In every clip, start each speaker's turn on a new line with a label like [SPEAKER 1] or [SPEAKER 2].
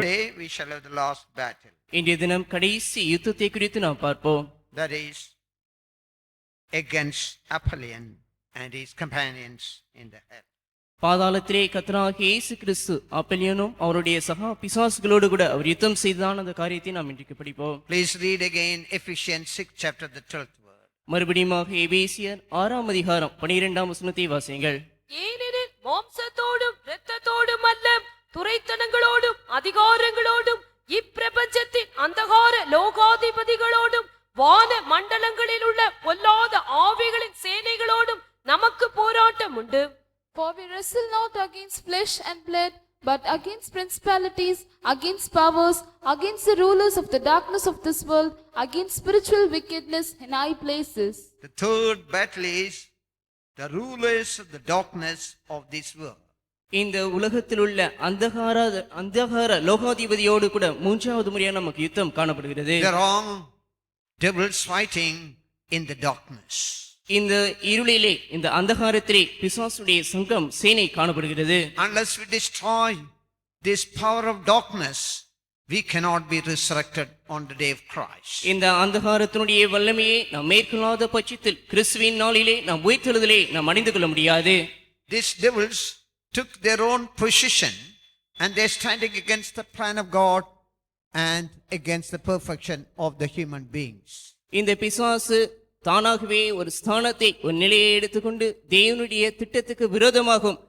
[SPEAKER 1] Today we shall have the last battle.
[SPEAKER 2] இன்றைய தினம் கடைசி யுத்தத்தை குறித்து நாம் பார்ப்போம்.
[SPEAKER 1] That is against Apollyon and his companions in the hell.
[SPEAKER 2] பாதாளத்திலே கர்த்தராகிய இயேசு கிறிஸ்து அப்பல்லியனும் அவருடைய சகா பிசாசுகளோடு கூட அவர் யுத்தம் செய்தான் அந்த காரியத்தை நாம் இன்றைக்கு படிப்போம்.
[SPEAKER 1] Please read again Ephesians 6 chapter the 12th word.
[SPEAKER 2] மறுபடியுமாக எபேசியர் 6ஆம் அதிகாரம் 12ஆம் வசனத்தை வாசியுங்கள்.
[SPEAKER 3] ஏனெனில் மாம்சத்தோடும் இரத்தத்தோடும் அல்ல, துரைத்தனங்களோடும் அதிகாரங்களோடும் இப்பிரபஞ்சத்தின் அந்தகார லோகாதிபதிகளோடும் வான மண்டலங்களில் உள்ள பொல்லாத ஆவிகளின் சேனைகளோடும் நமக்கு போராட்டம் உண்டு.
[SPEAKER 4] For we wrestle not against flesh and blood, but against principalities, against powers, against the rulers of the darkness of this world, against spiritual wickedness in high places.
[SPEAKER 1] The third battle is the rulers of the darkness of this world.
[SPEAKER 2] இந்த உலகத்தில் உள்ள அந்தகார லோகாதிபதியோடு கூட மூன்றாவது முறையாக நமக்கு யுத்தம் காணப்படுகிறது.
[SPEAKER 1] There are devils fighting in the darkness.
[SPEAKER 2] இந்த இருளிலே இந்த அந்தகாரத்திலே பிசாசுடைய சங்கம் சேனை காணப்படுகிறது.
[SPEAKER 1] Unless we destroy this power of darkness, we cannot be resurrected on the day of Christ.
[SPEAKER 2] இந்த அந்தகாரத்தினுடைய வல்லமையை நாம் மேற்கொள்ளாத பட்சத்தில் கிறிஸ்துவின் நாளிலே நாம் உயிர்த்தெழுதலை நாம் அடைந்து கொள்ள முடியாது.
[SPEAKER 1] These devils took their own position and they are standing against the plan of God and against the perfection of the human beings.
[SPEAKER 2] இந்த பிசாசு தானாகவே ஒரு ஸ்தானத்தை ஒரு நிலையை எடுத்துக்கொண்டு தேவனுடைய திட்டத்துக்கு விரோதமாகவும்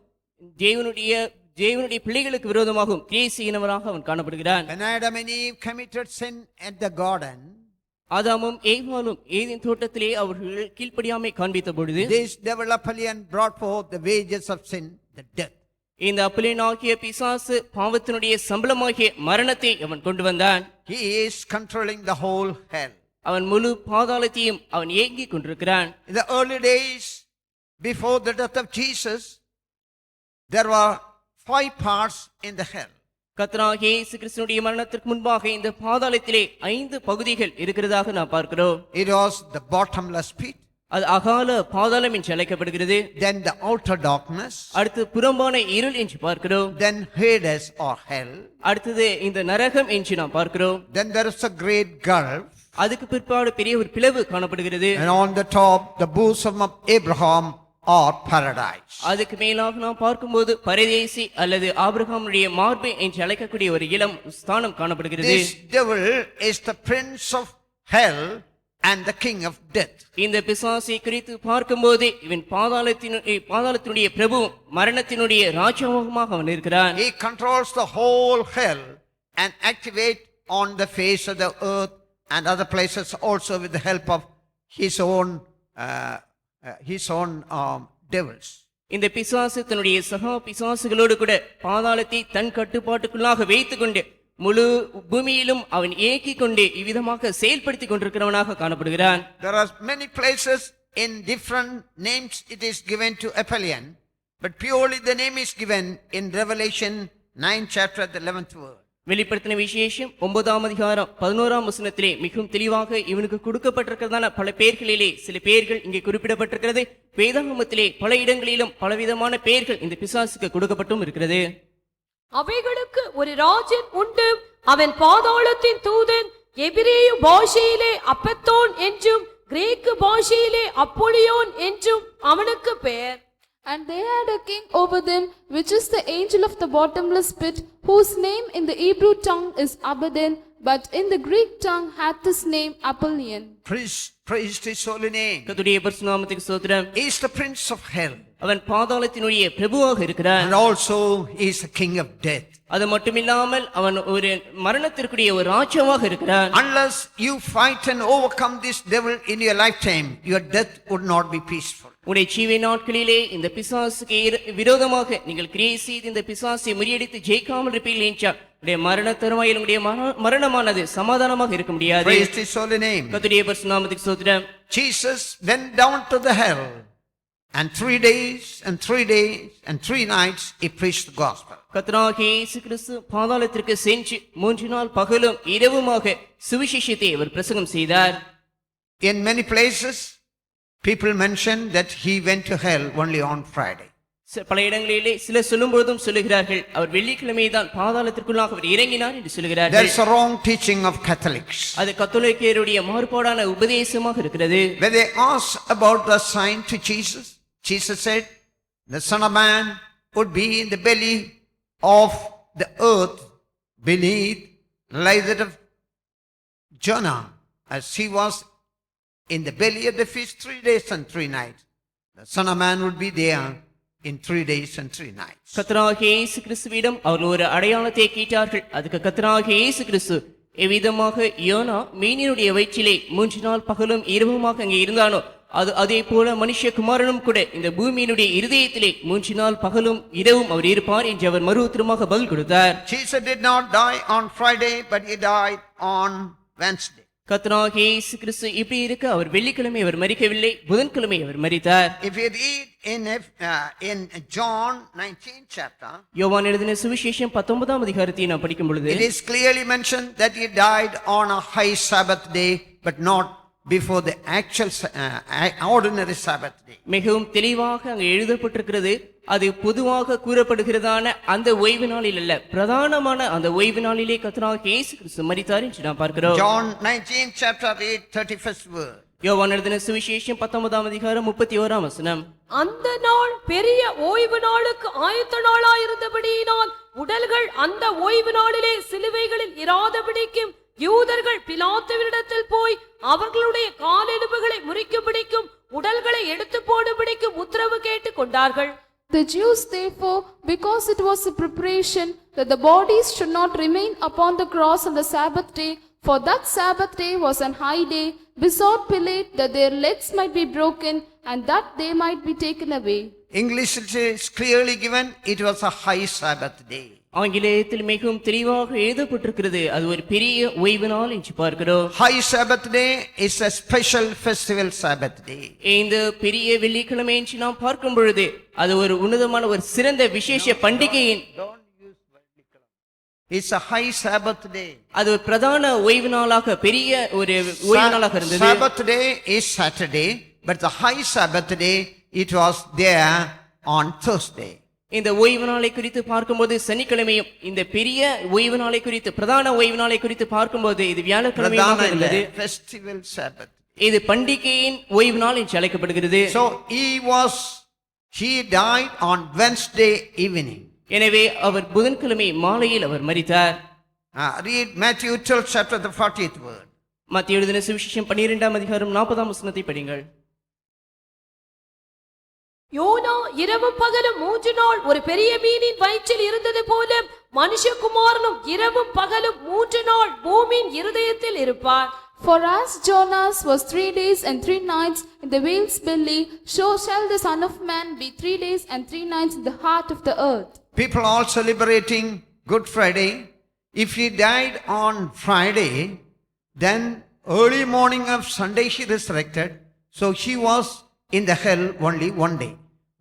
[SPEAKER 2] தேவனுடைய பிள்ளைகளுக்கு விரோதமாகவும் கிரியை செய்கிறவராக அவன் காணப்படுகிறான்.
[SPEAKER 1] When Adam and Eve committed sin at the garden,
[SPEAKER 2] ஆதாமும் ஏவாளும் ஏதேன் தோட்டத்திலே அவர்கள் கீழ்ப்படியாமை காண்பித்த பொழுது
[SPEAKER 1] this devil Apollyon brought forth the wages of sin, the death.
[SPEAKER 2] இந்த அப்பல்லியனாகிய பிசாசு பாவத்தினுடைய சம்பளமாகிய மரணத்தை அவன் கொண்டு வந்தான்.
[SPEAKER 1] He is controlling the whole hell.
[SPEAKER 2] அவன் முழு பாதாளத்தையும் அவன் ஏங்கிக் கொண்டிருக்கிறான்.
[SPEAKER 1] In the early days, before the death of Jesus, there were 5 parts in the hell.
[SPEAKER 2] கர்த்தராகிய இயேசு கிறிஸ்துவின் மரணத்திற்கு முன்பாக இந்த பாதாளத்திலே 5 பகுதிகள் இருக்கிறதாக நாம் பார்க்கிறோம்.
[SPEAKER 1] It was the bottomless pit.
[SPEAKER 2] அது அகால பாதாளம் என்று அழைக்கப்படுகிறது.
[SPEAKER 1] Then the outer darkness.
[SPEAKER 2] அடுத்து புறம்பான இருள் என்று பார்க்கிறோம்.
[SPEAKER 1] Then Hades or hell.
[SPEAKER 2] அடுத்தது இந்த நரகம் என்று நாம் பார்க்கிறோம்.
[SPEAKER 1] Then there is a great gulf.
[SPEAKER 2] அதுக்கு பிற்பாடு பெரிய ஒரு பிளவு காணப்படுகிறது.
[SPEAKER 1] And on the top the bosom of Abraham or paradise.
[SPEAKER 2] அதுக்கு மேலாக நாம் பார்க்கும்போது பரதேசி அல்லது ஆபிரகாமுடைய மார்பு என்று அழைக்கக்கூடிய ஒரு இளம் ஸ்தானம் காணப்படுகிறது.
[SPEAKER 1] This devil is the prince of hell and the king of death.
[SPEAKER 2] இந்த பிசாசை குறித்து பார்க்கும்போது இவன் பாதாளத்தினுடைய பிரபு மரணத்தினுடைய ராஜாவாக அவன் இருக்கிறான்.
[SPEAKER 1] He controls the whole hell and activate on the face of the earth and other places also with the help of his own devils.
[SPEAKER 2] இந்த பிசாசு தன்னுடைய சகா பிசாசுகளோடு கூட பாதாளத்தை தன் கட்டுப்பாட்டுக்குள்ளாக வைத்துக் கொண்டு முழு பூமியிலும் அவன் ஏக்கிக் கொண்டு இவ்விதமாக செயல்படுத்திக் கொண்டிருக்கிறவனாக காணப்படுகிறான்.
[SPEAKER 1] There are many places in different names it is given to Apollyon, but purely the name is given in Revelation 9 chapter the 11th word.
[SPEAKER 2] வெளிப்படுத்தின விசேஷம் 9ஆம் அதிகாரம் 11ஆம் வசனத்திலே மிகவும் தெளிவாக இவனுக்கு கொடுக்கப்பட்டிருக்கிறதான பல பெயர்களிலே சில பெயர்கள் இங்கே குறிப்பிடப்பட்டிருக்கிறது. வேதாகமத்திலே பல இடங்களிலும் பலவிதமான பெயர்கள் இந்த பிசாசுக்கு கொடுக்கப்பட்டும் இருக்கிறது.
[SPEAKER 3] அவைகளுக்கு ஒரு ராஜன் உண்டு, அவன் பாதாளத்தின் தூதன். எபிரேய பாஷையிலே அப்பத்தோன் என்றும் கிரேக்கு பாஷையிலே அப்பொலியோன் என்றும் அவனுக்கு பெயர்.
[SPEAKER 4] And they had a king over them, which is the angel of the bottomless pit, whose name in the Hebrew tongue is Abaddon, but in the Greek tongue hath his name Apollyon.
[SPEAKER 1] Praise his holy name.
[SPEAKER 2] கர்த்தருடைய பரிசுத்த நாமத்துக்கு ஸ்தோத்திரம்.
[SPEAKER 1] He is the prince of hell.
[SPEAKER 2] அவன் பாதாளத்தினுடைய பிரபுவாக இருக்கிறான்.
[SPEAKER 1] And also he is the king of death.
[SPEAKER 2] அது மட்டுமில்லாமல் அவன் ஒரு மரணத்திற்குரிய ஒரு ராஜாவாக இருக்கிறான்.
[SPEAKER 1] Unless you fight and overcome this devil in your lifetime, your death would not be peaceful.
[SPEAKER 2] உடைய ஜீவ நாட்களிலே இந்த பிசாசுக்கு விரோதமாக நீங்கள் கிரியை செய்து இந்த பிசாசை முறியடித்து ஜெயிக்காமல் இருப்பீர்கள் என்றால் உடைய மரண தருவாயில் உடைய மரணமானது சமாதானமாக இருக்க முடியாது.
[SPEAKER 1] Praise his holy name.
[SPEAKER 2] கர்த்தருடைய பரிசுத்த நாமத்துக்கு ஸ்தோத்திரம்.
[SPEAKER 1] Jesus went down to the hell and 3 days and 3 days and 3 nights he preached the gospel.
[SPEAKER 2] கர்த்தராகிய இயேசு கிறிஸ்து பாதாளத்திற்கு சென்று 3 நாள் பகலும் இரவுமாக சுவிசேஷத்தை அவர் பிரசங்கம் செய்தார்.
[SPEAKER 1] In many places people mention that he went to hell only on Friday.
[SPEAKER 2] பல இடங்களிலே சிலர் சொல்லும் பொழுதும் சொல்லுகிறார்கள் அவர் வெள்ளிக்கிழமை தான் பாதாளத்திற்குள்ளாக அவர் இறங்கினார் என்று சொல்லுகிறார்கள்.
[SPEAKER 1] There is a wrong teaching of Catholics.
[SPEAKER 2] அது கத்தோலிக்கருடைய மாறுபாடான உபதேசமாக இருக்கிறது.
[SPEAKER 1] When they asked about the sign to Jesus, Jesus said, the Son of Man would be in the belly of the earth beneath like that of Jonah, as he was in the belly of the fish 3 days and 3 nights. The Son of Man would be there in 3 days and 3 nights.
[SPEAKER 2] கர்த்தராகிய இயேசு கிறிஸ்துவிடம் அவர்கள் ஒரு அடையாளத்தை கேட்டார்கள். அதுக்கு கர்த்தராகிய இயேசு கிறிஸ்து எவ்விதமாக யோனா மீனினுடைய வயிற்றிலே 3 நாள் பகலும் இரவுமாக அங்கே இருந்தானோ அதே போல மனுஷகுமாரனும் கூட இந்த பூமியினுடைய இருதயத்திலே 3 நாள் பகலும் இரவும் அவர் இருப்பார் என்று அவர் மறுஉத்தரமாக பதில் கொடுத்தார்.
[SPEAKER 1] Jesus did not die on Friday, but he died on Wednesday.
[SPEAKER 2] கர்த்தராகிய இயேசு கிறிஸ்து இப்படி இருக்க அவர் வெள்ளிக்கிழமை அவர் மரிக்கவில்லை, புதன்கிழமை அவர் மரித்தார்.
[SPEAKER 1] If you read in John 19 chapter,
[SPEAKER 2] யோவான் எழுதின சுவிசேஷம் 19ஆம் அதிகாரத்தை நாம் படிக்கும் பொழுது
[SPEAKER 1] it is clearly mentioned that he died on a high Sabbath day, but not before the actual ordinary Sabbath day.
[SPEAKER 2] மிகவும் தெளிவாக அங்கு எழுதப்பட்டிருக்கிறது. அது பொதுவாக கூறப்படுகிறதான அந்த ஓய்வு நாளில் அல்ல, பிரதானமான அந்த ஓய்வு நாளிலே கர்த்தராகிய இயேசு கிறிஸ்து மரித்தார் என்று நாம் பார்க்கிறோம்.
[SPEAKER 1] John 19 chapter 8 31st verse.
[SPEAKER 2] யோவான் எழுதின சுவிசேஷம் 19ஆம் அதிகாரம் 31ஆம் வசனம்.
[SPEAKER 3] அந்த நாள் பெரிய ஓய்வு நாளுக்கு ஆயத்த நாளாயிருந்தபடியினால் உடல்கள் அந்த ஓய்வு நாளிலே சிலுவைகளில் இராதபடிக்கும் யூதர்கள் பிலாத்துவினிடத்தில் போய் அவர்களுடைய காலெலும்புகளை முறிக்கும்படிக்கும் உடல்களை எடுத்து போடும்படிக்கும் உத்தரவு கேட்டு கொண்டார்கள்.
[SPEAKER 4] The Jews therefore, because it was a preparation that the bodies should not remain upon the cross on the Sabbath day, for that Sabbath day was an high day, besought Pilate that their legs might be broken and that they might be taken away.
[SPEAKER 1] English is clearly given, it was a high Sabbath day.
[SPEAKER 2] ஆங்கிலேயத்தில் மிகவும் தெளிவாக எழுதப்பட்டிருக்கிறது, அது ஒரு பெரிய ஓய்வு நாள் என்று பார்க்கிறோம்.
[SPEAKER 1] High Sabbath day is a special festival Sabbath day.
[SPEAKER 2] இந்த பெரிய வெள்ளிக்கிழமை என்று நாம் பார்க்கும் பொழுது அது ஒரு உன்னதமான ஒரு சிறந்த விசேஷ பண்டிகையின்
[SPEAKER 1] It's a high Sabbath day.
[SPEAKER 2] அது ஒரு பிரதான ஓய்வு நாளாக பெரிய ஒரு ஓய்வு நாளாக இருந்தது.
[SPEAKER 1] Sabbath day is Saturday, but the high Sabbath day it was there on Thursday.
[SPEAKER 2] இந்த ஓய்வு நாளை குறித்து பார்க்கும்போது சனிக்கிழமையும், இந்த பெரிய ஓய்வு நாளை குறித்து பிரதான ஓய்வு நாளை குறித்து பார்க்கும்போது இது வியாழக்கிழமையாக இருந்தது.
[SPEAKER 1] Festival Sabbath.
[SPEAKER 2] இது பண்டிகையின் ஓய்வு நாள் என்று அழைக்கப்படுகிறது.
[SPEAKER 1] So he died on Wednesday evening.
[SPEAKER 2] எனவே அவர் புதன்கிழமை மாலையில் அவர் மரித்தார்.
[SPEAKER 1] Read Matthew 12 chapter the 40th word.
[SPEAKER 2] மத்தேயு எழுதின சுவிசேஷம் 12ஆம் அதிகாரம் 40ஆம் வசனத்தை படிங்கள்.
[SPEAKER 3] யோனா இரவும் பகலும் 3 நாள் ஒரு பெரிய மீனின் வயிற்றில் இருந்தது போல மனுஷகுமாரனும் இரவும் பகலும் 3 நாள் பூமியின் இருதயத்தில் இருப்பார்.
[SPEAKER 4] For as Jonas was 3 days and 3 nights in the whale's belly, so shall the Son of Man be 3 days and 3 nights in the heart of the earth.
[SPEAKER 1] People are celebrating Good Friday. If he died on Friday, then early morning of Sunday he resurrected. So he was in the hell only one day.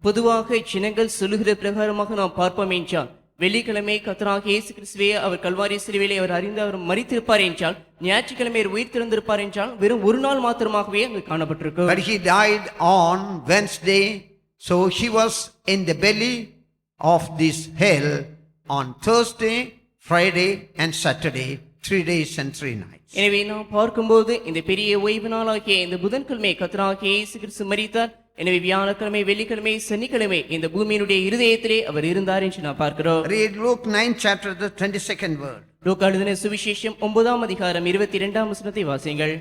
[SPEAKER 2] பொதுவாக ஜனங்கள் சொல்லுகிற பிரகாரமாக நாம் பார்ப்போம் என்றால் வெள்ளிக்கிழமை கர்த்தராகிய இயேசு கிறிஸ்துவே அவர் கல்வாரி சிலுவையிலே அவர் அறிந்து அவர் மரித்திருப்பார் என்றால், ஞாயிற்றுக்கிழமை உயிர் திறந்திருப்பார் என்றால் வெறும் ஒரு நாள் மாத்திரமாகவே அங்கு காணப்பட்டிருக்கும்.
[SPEAKER 1] But he died on Wednesday, so he was in the belly of this hell on Thursday, Friday and Saturday, 3 days and 3 nights.
[SPEAKER 2] எனவே நாம் பார்க்கும்போது இந்த பெரிய ஓய்வு நாளாகிய இந்த புதன்கிழமை கர்த்தராகிய இயேசு கிறிஸ்து மரித்தார். எனவே வியாழக்கிழமை, வெள்ளிக்கிழமை, சனிக்கிழமை இந்த பூமியினுடைய இருதயத்திலே அவர் இருந்தார் என்று நாம் பார்க்கிறோம்.
[SPEAKER 1] Read Luke 9 chapter the 22nd word.
[SPEAKER 2] லூக்கா எழுதின சுவிசேஷம் 9ஆம் அதிகாரம் 22ஆம் வசனத்தை வாசியுங்கள்.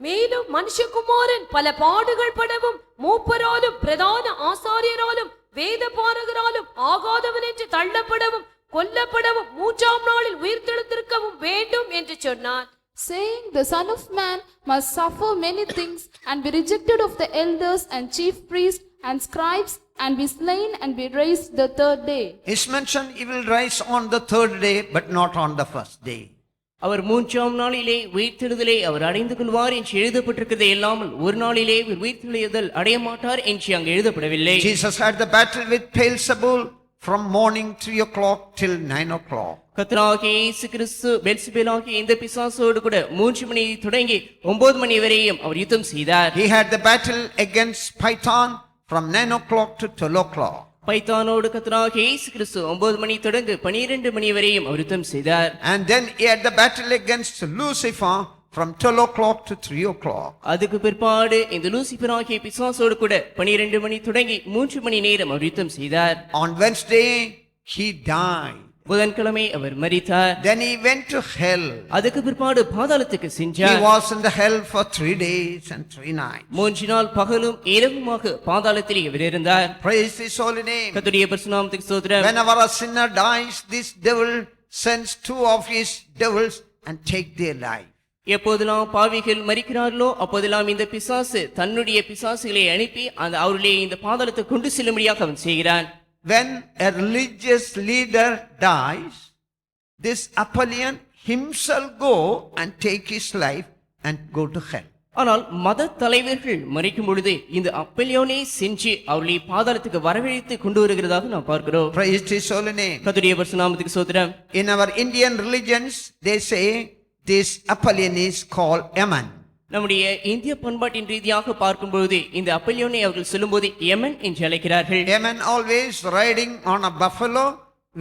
[SPEAKER 3] மேலும் மனுஷகுமாரன் பல பாடுகள் படவும் மூப்பராலும் பிரதான ஆசாரியராலும் வேத பாரகராலும் ஆகாதவன் என்று தள்ளப்படவும் கொல்லப்படவும் 3ஆம் நாளில் உயிர்த்தெழுந்திருக்கவும் வேண்டும் என்று சொன்னார்.
[SPEAKER 4] Saying, the Son of Man must suffer many things and be rejected of the elders and chief priests and scribes and be slain and be raised the 3rd day.
[SPEAKER 1] It's mentioned he will rise on the 3rd day, but not on the 1st day.
[SPEAKER 2] அவர் 3ஆம் நாளிலே உயிர்த்தெழுதலை அவர் அடைந்து கொள்வார் என்று எழுதப்பட்டிருக்கிறதே இல்லாமல் ஒரு நாளிலே உயிர்த்தெழுதல் அடைய மாட்டார் என்று அங்கு எழுதப்படவில்லை.
[SPEAKER 1] Jesus had the battle with Beelzebul from morning 3 o'clock till 9 o'clock.
[SPEAKER 2] கர்த்தராகிய இயேசு கிறிஸ்து பெல்செபூலாகிய இந்த பிசாசோடு கூட 3 மணி தொடங்கி 9 மணி வரையும் அவர் யுத்தம் செய்தார்.
[SPEAKER 1] He had the battle against Python from 9 o'clock to 12 o'clock.
[SPEAKER 2] பைத்தானோடு கர்த்தராகிய இயேசு கிறிஸ்து 9 மணி தொடங்கி 12 மணி வரையும் அவர் யுத்தம் செய்தார்.
[SPEAKER 1] And then he had the battle against Lucifer from 12 o'clock to 3 o'clock.
[SPEAKER 2] அதுக்கு பிற்பாடு இந்த லூசிபராகிய பிசாசோடு கூட 12 மணி தொடங்கி 3 மணி நேரம் அவர் யுத்தம் செய்தார்.
[SPEAKER 1] On Wednesday, he died.
[SPEAKER 2] புதன்கிழமை அவர் மரித்தார்.
[SPEAKER 1] Then he went to hell.
[SPEAKER 2] அதுக்கு பிற்பாடு பாதாளத்துக்கு
[SPEAKER 1] He
[SPEAKER 2] சென்றார்.
[SPEAKER 1] was in the hell for 3 days and 3 nights.
[SPEAKER 2] 3 நாள் பகலும் இரவுமாக பாதாளத்தில் இவர் இருந்தார்.
[SPEAKER 1] Praise his holy name.
[SPEAKER 2] கர்த்தருடைய பரிசுநாமத்துக்கு ஸ்தோத்திரம்.
[SPEAKER 1] Whenever a sinner dies, this devil sends 2 of his devils and take their life.
[SPEAKER 2] எப்போதெல்லாம் பாவிகள் மரிக்கிறார்களோ அப்போதெல்லாம் இந்த பிசாசு தன்னுடைய பிசாசுகளை அனுப்பி அந்த அவருடைய இந்த பாதாளத்தை கொண்டு செல்லும்படியாக அவன் செய்கிறான்.
[SPEAKER 1] When a religious leader dies, this Apollyon himself go and take his life and go to hell.
[SPEAKER 2] ஆனால் மத தலைவர்கள் மரிக்கும் பொழுது இந்த அப்பல்யோனே சென்று அவர்களை பாதாளத்துக்கு வரவழைத்து கொண்டு வருகிறதாக நாம் பார்க்கிறோம்.
[SPEAKER 1] Praise his holy name.
[SPEAKER 2] கர்த்தருடைய பரிசுநாமத்துக்கு ஸ்தோத்திரம்.
[SPEAKER 1] In our Indian religions, they say this Apollyon is called Yaman.
[SPEAKER 2] நம்முடைய இந்திய பண்பாட்டின் ரீதியாக பார்க்கும்போது இந்த அப்பல்யோனை அவர்கள் சொல்லும்போது யமன் என்று அழைக்கிறார்கள்.
[SPEAKER 1] Yaman always riding on a buffalo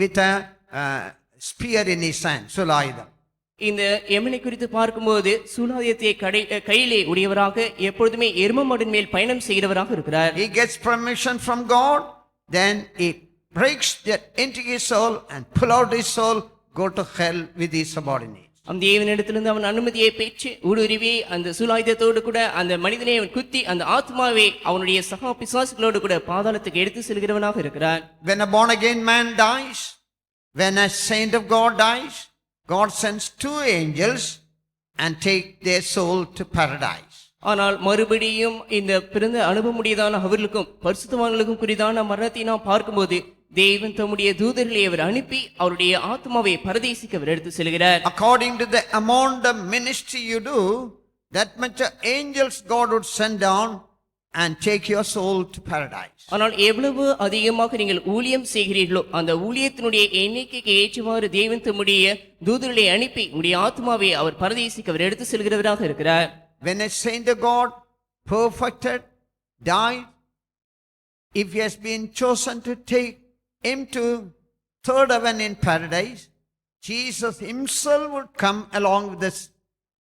[SPEAKER 1] with a spear in his hand, Sulayadam.
[SPEAKER 2] இந்த யமனை குறித்து பார்க்கும்போது சூலாயுதத்தை கையிலே உடையவராக எப்பொழுதுமே எரும மாடின் மேல் பயணம் செய்கிறவராக இருக்கிறார்.
[SPEAKER 1] He gets permission from God, then he breaks that into his soul and pull out his soul, go to hell with his subordinates.
[SPEAKER 2] அந்த தேவனிடத்திலிருந்து அவன் அனுமதியை பெற்று ஊடுருவி அந்த சூலாயுதத்தோடு கூட அந்த மனிதனை அவன் குத்தி அந்த ஆத்மாவை அவனுடைய சகா பிசாசுகளோடு கூட பாதாளத்துக்கு எடுத்து செல்கிறவனாக இருக்கிறான்.
[SPEAKER 1] When a born again man dies, when a saint of God dies, God sends 2 angels and take their soul to paradise.
[SPEAKER 2] ஆனால் மறுபடியும் இந்த பிறந்த அனுபவமுடையதான அவர்களுக்கும் பரிசுத்தவான்களுக்கும் குறிதான மரணத்தை நாம் பார்க்கும்போது தேவன் தம்முடைய தூதர்களை அவர் அனுப்பி அவருடைய ஆத்மாவை பரதேசிக்க அவர் எடுத்து செல்கிறார்.
[SPEAKER 1] According to the amount of ministry you do, that much angels God would send down and take your soul to paradise.
[SPEAKER 2] ஆனால் எவ்வளவு அதிகமாக நீங்கள் ஊழியம் செய்கிறீர்களோ அந்த ஊழியத்தினுடைய எண்ணிக்கைக்கு ஏற்றவாறு தேவன் தம்முடைய தூதர்களை அனுப்பி உங்களுடைய ஆத்மாவை அவர் பரதேசிக்க அவர் எடுத்து செல்கிறவராக இருக்கிறார்.
[SPEAKER 1] When a saint of God, perfected, died, if he has been chosen to take him to third heaven in paradise, Jesus himself would come along with the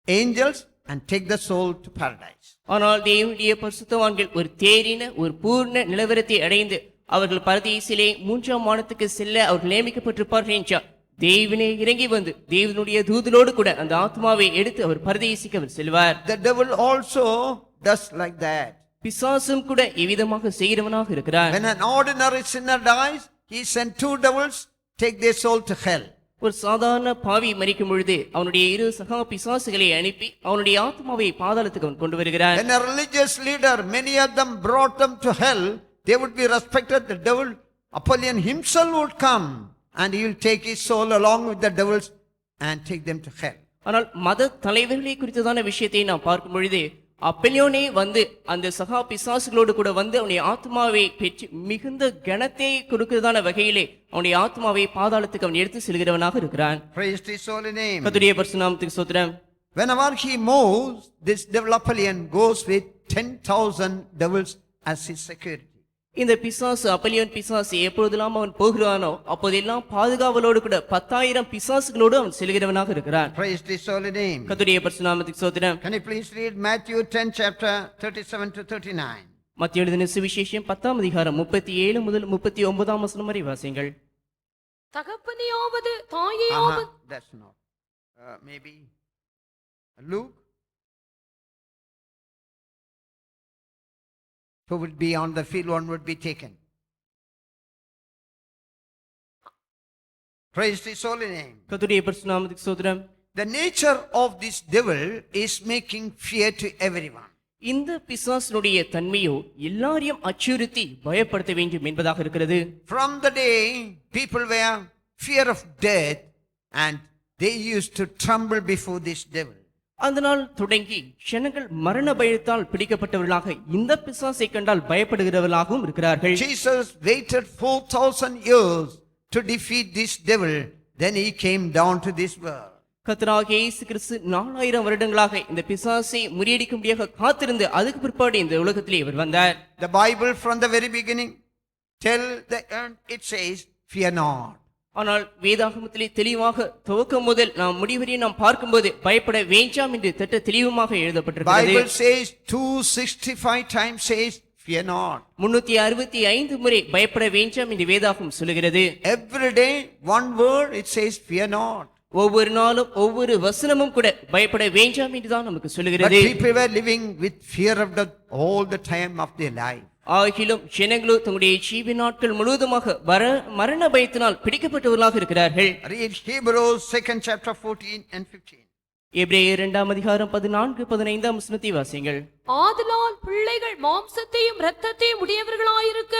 [SPEAKER 1] angels and take the soul to paradise.
[SPEAKER 2] ஆனால் தேவனுடைய பரிசுத்தவான்கள் ஒரு தேறின ஒரு பூர்ண நிலவரத்தை அடைந்து அவர்கள் பரதீசிலே 3ஆம் வானத்துக்கு செல்ல அவர்கள் நியமிக்கப்பட்டிருப்பார்கள் என்றால் தேவனே இறங்கி வந்து தேவனுடைய தூதலோடு கூட அந்த ஆத்மாவை எடுத்து அவர் பரதேசிக்க அவர் செல்வார்.
[SPEAKER 1] The devil also does like that.
[SPEAKER 2] பிசாசும் கூட இவ்விதமாக செய்கிறவனாக இருக்கிறார்.
[SPEAKER 1] When an ordinary sinner dies, he sent 2 devils, take their soul to hell.
[SPEAKER 2] ஒரு சாதாரண பாவி மரிக்கும் பொழுது அவனுடைய 2 சகா பிசாசுகளை அனுப்பி அவனுடைய ஆத்மாவை பாதாளத்துக்கு அவன் கொண்டு வருகிறார்.
[SPEAKER 1] When a religious leader, many of them brought them to hell, they would be respected. The devil, Apollyon himself would come and he will take his soul along with the devils and take them to hell.
[SPEAKER 2] ஆனால் மத தலைவர்களை குறித்ததான விஷயத்தை நாம் பார்க்கும் பொழுது அப்பல்யோனே வந்து அந்த சகா பிசாசுகளோடு கூட வந்து அவனுடைய ஆத்மாவை பெற்று மிகுந்த கனத்தை கொடுக்கிறதான வகையிலே அவனுடைய ஆத்மாவை பாதாளத்துக்கு அவன் எடுத்து செல்கிறவனாக இருக்கிறான்.
[SPEAKER 1] Praise his holy name.
[SPEAKER 2] கர்த்தருடைய பரிசுநாமத்துக்கு ஸ்தோத்திரம்.
[SPEAKER 1] Whenever he moves, this devil Apollyon goes with 10,000 devils as his security.
[SPEAKER 2] இந்த பிசாசு அப்பல்யோன் பிசாசு எப்பொழுதெல்லாம் அவன் போகிறானோ அப்போதெல்லாம் பாதுகாவலோடு கூட 10,000 பிசாசுகளோடு அவன் செல்கிறவனாக இருக்கிறான்.
[SPEAKER 1] Praise his holy name.
[SPEAKER 2] கர்த்தருடைய பரிசுநாமத்துக்கு ஸ்தோத்திரம்.
[SPEAKER 1] Can you please read Matthew 10 chapter 37 to 39?
[SPEAKER 2] மத்தேயு எழுதின சுவிசேஷம் 10ஆம் அதிகாரம் 37 முதல் 39ஆம் வசனம் வரை வாசியுங்கள்.
[SPEAKER 3] தகப்பனையாவது தாயையாவது
[SPEAKER 1] That's not. Maybe Luke. Who would be on the field, one would be taken. Praise his holy name.
[SPEAKER 2] கர்த்தருடைய பரிசுநாமத்துக்கு ஸ்தோத்திரம்.
[SPEAKER 1] The nature of this devil is making fear to everyone.
[SPEAKER 2] இந்த பிசாசினுடைய தன்மையோ எல்லாரையும் அச்சுறுத்தி பயப்படுத்த வேண்டும் என்பதாக இருக்கிறது.
[SPEAKER 1] From the day people were fear of death and they used to tremble before this devil.
[SPEAKER 2] அந்த நாள் தொடங்கி ஜனங்கள் மரண பயத்தால் பிடிக்கப்பட்டவர்களாக இந்த பிசாசை கண்டால் பயப்படுகிறவர்களாகவும் இருக்கிறார்கள்.
[SPEAKER 1] Jesus waited 4,000 years to defeat this devil. Then he came down to this world.
[SPEAKER 2] கர்த்தராகிய இயேசு கிறிஸ்து 4000 வருடங்களாக இந்த பிசாசை முறியடிக்கும்படியாக காத்திருந்து அதுக்கு பிற்பாடு இந்த உலகத்திலே இவர் வந்தார்.
[SPEAKER 1] The Bible from the very beginning till the end it says, fear not.
[SPEAKER 2] ஆனால் வேதாகமத்திலே தெளிவாக துவக்கம் முதல் நாம் முடிவரை நாம் பார்க்கும்போது பயப்பட வேண்டாம் என்று திட்ட தெளிவுமாக எழுதப்பட்டிருக்கிறது.
[SPEAKER 1] Bible says 265 times says, fear not.
[SPEAKER 2] 365 முறை பயப்பட வேண்டாம் என்று வேதாகம் சொல்லுகிறது.
[SPEAKER 1] Every day one word it says, fear not.
[SPEAKER 2] ஒவ்வொரு நாளும் ஒவ்வொரு வசனமும் கூட பயப்பட வேண்டாம் என்றுதான் நமக்கு
[SPEAKER 1] But
[SPEAKER 2] சொல்லுகிறது.
[SPEAKER 1] people were living with fear of death all the time of their life.
[SPEAKER 2] ஆகிலும் ஜனங்களோ தங்களுடைய ஜீவி நாட்கள் முழுவதுமாக மரண பயத்தினால் பிடிக்கப்பட்டவர்களாக இருக்கிறார்கள்.
[SPEAKER 1] Read Hebrews 2nd chapter 14 and 15.
[SPEAKER 2] எபிரேயர் 2ஆம் அதிகாரம் 14-15 வசனத்தை வாசியுங்கள்.
[SPEAKER 3] ஆதலால் பிள்ளைகள் மாம்சத்தையும் இரத்தத்தையும் உடையவர்களாயிருக்க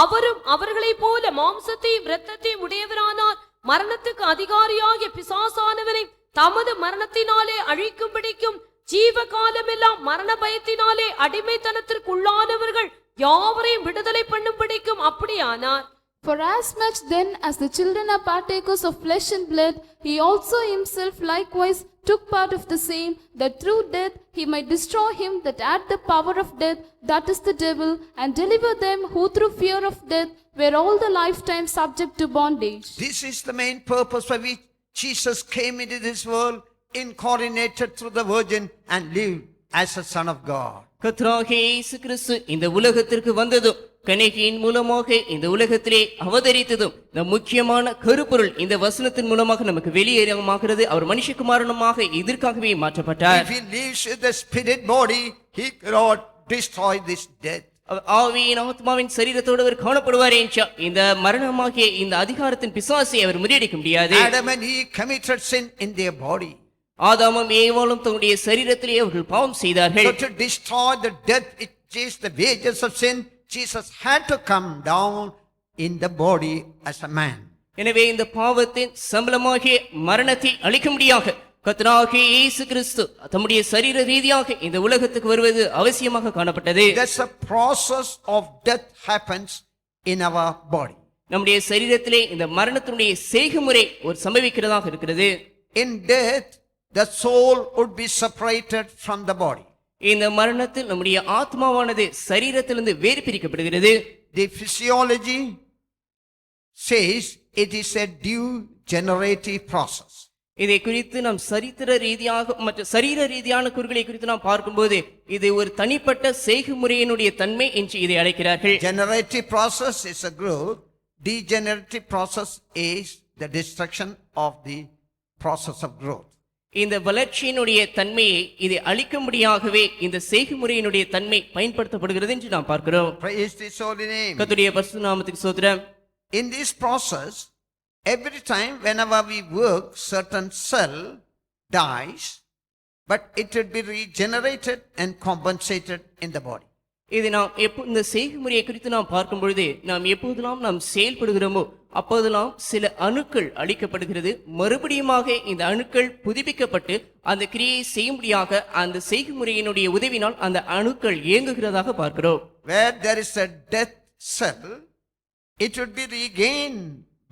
[SPEAKER 3] அவரும் அவர்களைப் போல மாம்சத்தையும் இரத்தத்தையும் உடையவரானார். மரணத்துக்கு அதிகாரியாகிய பிசாசானவனை தமது மரணத்தினாலே அழிக்கும்படிக்கும் ஜீவ காலமெல்லாம் மரண பயத்தினாலே அடிமைத்தனத்திற்குள்ளானவர்கள் யாவரையும் விடுதலை பண்ணும்படிக்கும் அப்படியானார்.
[SPEAKER 4] For as much then as the children are partakers of flesh and blood, he also himself likewise took part of the same, that through death he might destroy him that had the power of death, that is the devil, and deliver them who through fear of death were all the lifetime subject to bondage.
[SPEAKER 1] This is the main purpose for which Jesus came into this world, incarnated through the Virgin and lived as a Son of God.
[SPEAKER 2] கர்த்தராகிய இயேசு கிறிஸ்து இந்த உலகத்திற்கு வந்ததும் கன்னிகையின் மூலமாக இந்த உலகத்திலே அவதரித்ததும் இந்த முக்கியமான கருப்பொருள் இந்த வசனத்தின் மூலமாக நமக்கு வெளியேறமாகிறது. அவர் மனுஷகுமாரனுமாக இதற்காகவே மாற்றப்பட்டார்.
[SPEAKER 1] If he lives in the spirit body, he cannot destroy this death.
[SPEAKER 2] ஆவியின் ஆத்மாவின் சரீரத்தோடு அவர் காணப்படுவார் என்றால் இந்த மரணமாகிய இந்த அதிகாரத்தின் பிசாசை அவர் முறியடிக்க முடியாது.
[SPEAKER 1] Adam and Eve committed sin in their body.
[SPEAKER 2] ஆதாமும் ஏவாளும் தங்களுடைய சரீரத்திலே அவர்கள் பாவம் செய்தார்கள்.
[SPEAKER 1] So to destroy the death which is the wages of sin, Jesus had to come down in the body as a man.
[SPEAKER 2] எனவே இந்த பாவத்தின் சம்பளமாகிய மரணத்தை அழிக்கும்படியாக கர்த்தராகிய இயேசு கிறிஸ்து தம்முடைய சரீர ரீதியாக இந்த உலகத்துக்கு வருவது அவசியமாக காணப்பட்டது.
[SPEAKER 1] That's a process of death happens in our body.
[SPEAKER 2] நம்முடைய சரீரத்திலே இந்த மரணத்தினுடைய செய்கைமுறை ஒரு சம்பவிக்கிறதாக இருக்கிறது.
[SPEAKER 1] In death, the soul would be separated from the body.
[SPEAKER 2] இந்த மரணத்தில் நம்முடைய ஆத்மாவானது சரீரத்திலிருந்து வேறு பிரிக்கப்படுகிறது.
[SPEAKER 1] The physiology says it is a degenerative process.
[SPEAKER 2] இதை குறித்து நாம் சரித்திர ரீதியாக மற்ற சரீர ரீதியான குறுகளை குறித்து நாம் பார்க்கும்போது இது ஒரு தனிப்பட்ட செய்கைமுறையினுடைய தன்மை என்று இதை அழைக்கிறார்கள்.
[SPEAKER 1] Generative process is a growth. Degenerative process is the destruction of the process of growth.
[SPEAKER 2] இந்த வளர்ச்சியினுடைய தன்மையை இதை அழிக்கும்படியாகவே இந்த செய்கைமுறையினுடைய தன்மை பயன்படுத்தப்படுகிறது என்று நாம் பார்க்கிறோம்.
[SPEAKER 1] Praise His holy name.
[SPEAKER 2] கர்த்தருடைய பரிசுத்த நாமத்துக்கு ஸ்தோத்திரம்.
[SPEAKER 1] In this process, every time whenever we work, certain cell dies, but it would be regenerated and compensated in the body.
[SPEAKER 2] இது நாம் இந்த செய்கைமுறையை குறித்து நாம் பார்க்கும் பொழுது நாம் எப்போதெல்லாம் நாம் செயல்படுகிறோமோ அப்போதெல்லாம் சில அணுக்கள் அழிக்கப்படுகிறது. மறுபடியுமாக இந்த அணுக்கள் புதுப்பிக்கப்பட்டு அந்த கிரியை செய்யும்படியாக அந்த செய்கைமுறையினுடைய உதவினால் அந்த அணுக்கள் இயங்குகிறதாக பார்க்கிறோம்.
[SPEAKER 1] Where there is a death cell, it would be regained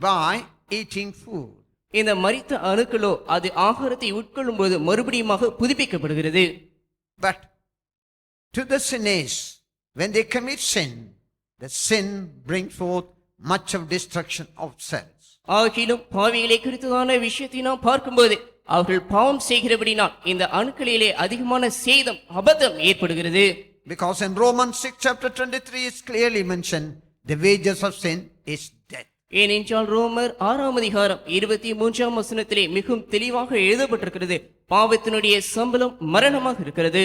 [SPEAKER 1] by eating food.
[SPEAKER 2] இந்த மரித்த அணுக்களோ அது ஆகாரத்தை உட்கொள்ளும் போது மறுபடியுமாக புதுப்பிக்கப்படுகிறது.
[SPEAKER 1] But to the sinners, when they commit sin, the sin brings forth much of destruction of cells.
[SPEAKER 2] ஆகிலும் பாவிகளை குறித்ததான விஷயத்தை நாம் பார்க்கும்போது அவர்கள் பாவம் செய்கிறபடினால் இந்த அணுக்களிலே அதிகமான சேதம் அபத்தம் ஏற்படுகிறது.
[SPEAKER 1] Because in Romans 6 chapter 23 is clearly mentioned, the wages of sin is death.
[SPEAKER 2] ஏனென்றால் ரோமர் 6ஆம் அதிகாரம் 23ஆம் வசனத்திலே மிகவும் தெளிவாக எழுதப்பட்டிருக்கிறது, பாவத்தினுடைய சம்பளம் மரணமாக இருக்கிறது.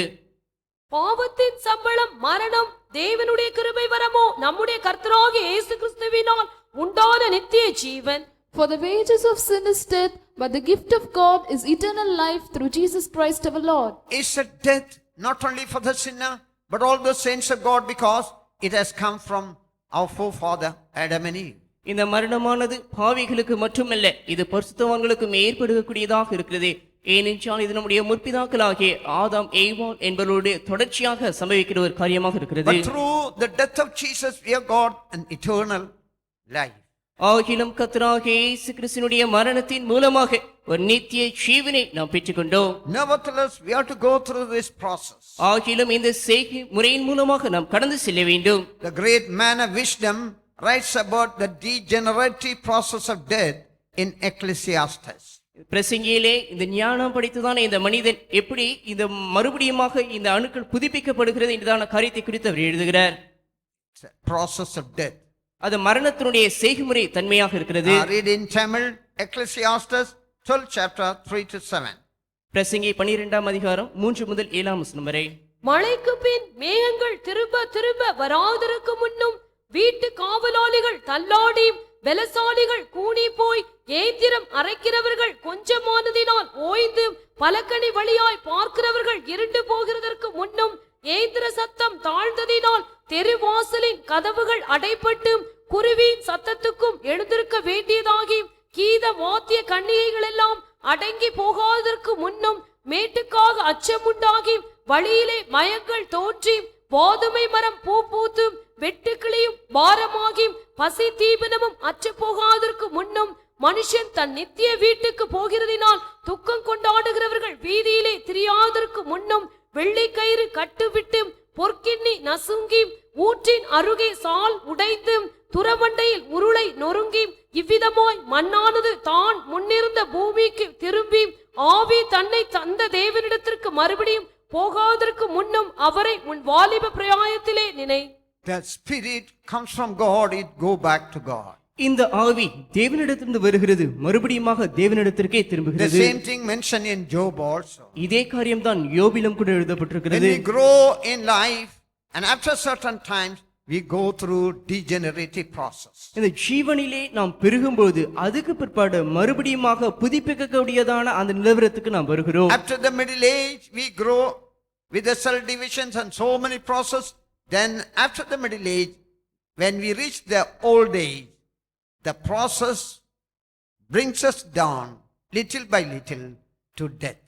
[SPEAKER 3] பாவத்தின் சம்பளம் மரணம், தேவனுடைய கிருபை வரமோ நம்முடைய கர்த்தராகிய இயேசு கிறிஸ்துவினால் உண்டான நித்திய ஜீவன்.
[SPEAKER 4] For the wages of sin is death, but the gift of God is eternal life through Jesus Christ our Lord.
[SPEAKER 1] It's a death not only for the sinner, but all the saints of God, because it has come from our forefather Adam and Eve.
[SPEAKER 2] இந்த மரணமானது பாவிகளுக்கு மட்டுமல்ல, இது பரிசுத்தவான்களுக்கும் ஏற்படக்கூடியதாக இருக்கிறது. ஏனென்றால் இது நம்முடைய முற்பிதாக்களாகிய ஆதாம் ஏவாள் என்பவரோடு தொடர்ச்சியாக சம்பவிக்கிற ஒரு காரியமாக இருக்கிறது.
[SPEAKER 1] But through the death of Jesus we have got an eternal life.
[SPEAKER 2] ஆகிலும் கர்த்தராகிய இயேசு கிறிஸ்துவினுடைய மரணத்தின் மூலமாக ஒரு நித்திய ஜீவனை நாம் பெற்றுக்கொண்டோம்.
[SPEAKER 1] Nevertheless, we have to go through this process.
[SPEAKER 2] ஆகிலும் இந்த செய்கை முறையின் மூலமாக நாம் கடந்து செல்ல வேண்டும்.
[SPEAKER 1] The great man of wisdom writes about the degenerative process of death in Ecclesiastes.
[SPEAKER 2] பிரசங்கியிலே இந்த ஞானம் படித்துதான இந்த மனிதன் எப்படி இந்த மறுபடியுமாக இந்த அணுக்கள் புதுப்பிக்கப்படுகிறது என்றதான காரியத்தை குறித்து அவர் எழுதுகிறார்.
[SPEAKER 1] It's a process of death.
[SPEAKER 2] அது மரணத்தினுடைய செய்முறை தன்மையாக இருக்கிறது.
[SPEAKER 1] Read in Tamil, Ecclesiastes 12 chapter 3 to 7.
[SPEAKER 2] பிரசங்கி 12ஆம் அதிகாரம் 3 முதல் 7ஆம் வசனம் வரை.
[SPEAKER 3] மழைக்கு பின் மேகங்கள் திரும்ப திரும்ப வராதிருக்கு முன்னும் வீட்டு காவலாளிகள் தள்ளாடி பலசாலிகள் கூனி போய் ஏந்திரம் அரைக்கிறவர்கள் கொஞ்சமானதினால் ஓய்ந்து பலகணி வழியாய் பார்க்கிறவர்கள் இருண்டு போகிறதற்கு முன்னும் ஏந்திர சத்தம் தாழ்ந்ததினால் தெருவாசலின் கதவுகள் அடைபட்டு குருவியின் சத்தத்துக்கும் எழுந்திருக்க வேண்டியதாகி கீத வாத்திய கன்னிகைகள் எல்லாம் அடங்கி போகாததற்கு முன்னும் மேட்டுக்காக அச்சமுண்டாகி வழியிலே மயங்கள் தோன்றி கோதுமை மரம் பூ பூத்து வெட்டுக்கிளியும் பாரமாகி பசி தீபனமும் அற்று போகாததற்கு முன்னும் மனுஷன் தன் நித்திய வீட்டுக்கு போகிறதினால் துக்கம் கொண்டாடுகிறவர்கள் வீதியிலே திரியாதற்கு முன்னும் வெள்ளை கயிறு கட்டுவிட்டு பொற்கிண்ணி நசுங்கி ஊற்றின் அருகே சால் உடைந்து துறவண்டையில் உருளை நொறுங்கி இவ்விதமாய் மண்ணானது தான் முன்னிருந்த பூமிக்கு திரும்பி ஆவி தன்னை தந்த தேவனிடத்திற்கு மறுபடியும் போகாதற்கு முன்னும் அவரை உன் வாலிப பிரயாயத்திலே நினை.
[SPEAKER 1] The spirit comes from God, it go back to God.
[SPEAKER 2] இந்த ஆவி தேவனிடத்திலிருந்து வருகிறது, மறுபடியுமாக தேவனிடத்திற்கே
[SPEAKER 1] The
[SPEAKER 2] திரும்புகிறது.
[SPEAKER 1] same thing mentioned in Job also.
[SPEAKER 2] இதே காரியம்தான் யோபிலும் கூட
[SPEAKER 1] When
[SPEAKER 2] எழுதப்பட்டிருக்கிறது.
[SPEAKER 1] we grow in life and after certain times we go through degenerative process.
[SPEAKER 2] இந்த ஜீவனிலே நாம் பெருகும்போது அதுக்கு பிற்பாடு மறுபடியுமாக புதுப்பிக்கக்கூடியதான அந்த நிலவரத்துக்கு நாம் வருகிறோம்.
[SPEAKER 1] After the middle age we grow with the cell divisions and so many process. Then after the middle age, when we reach the old age, the process brings us down little by little to death.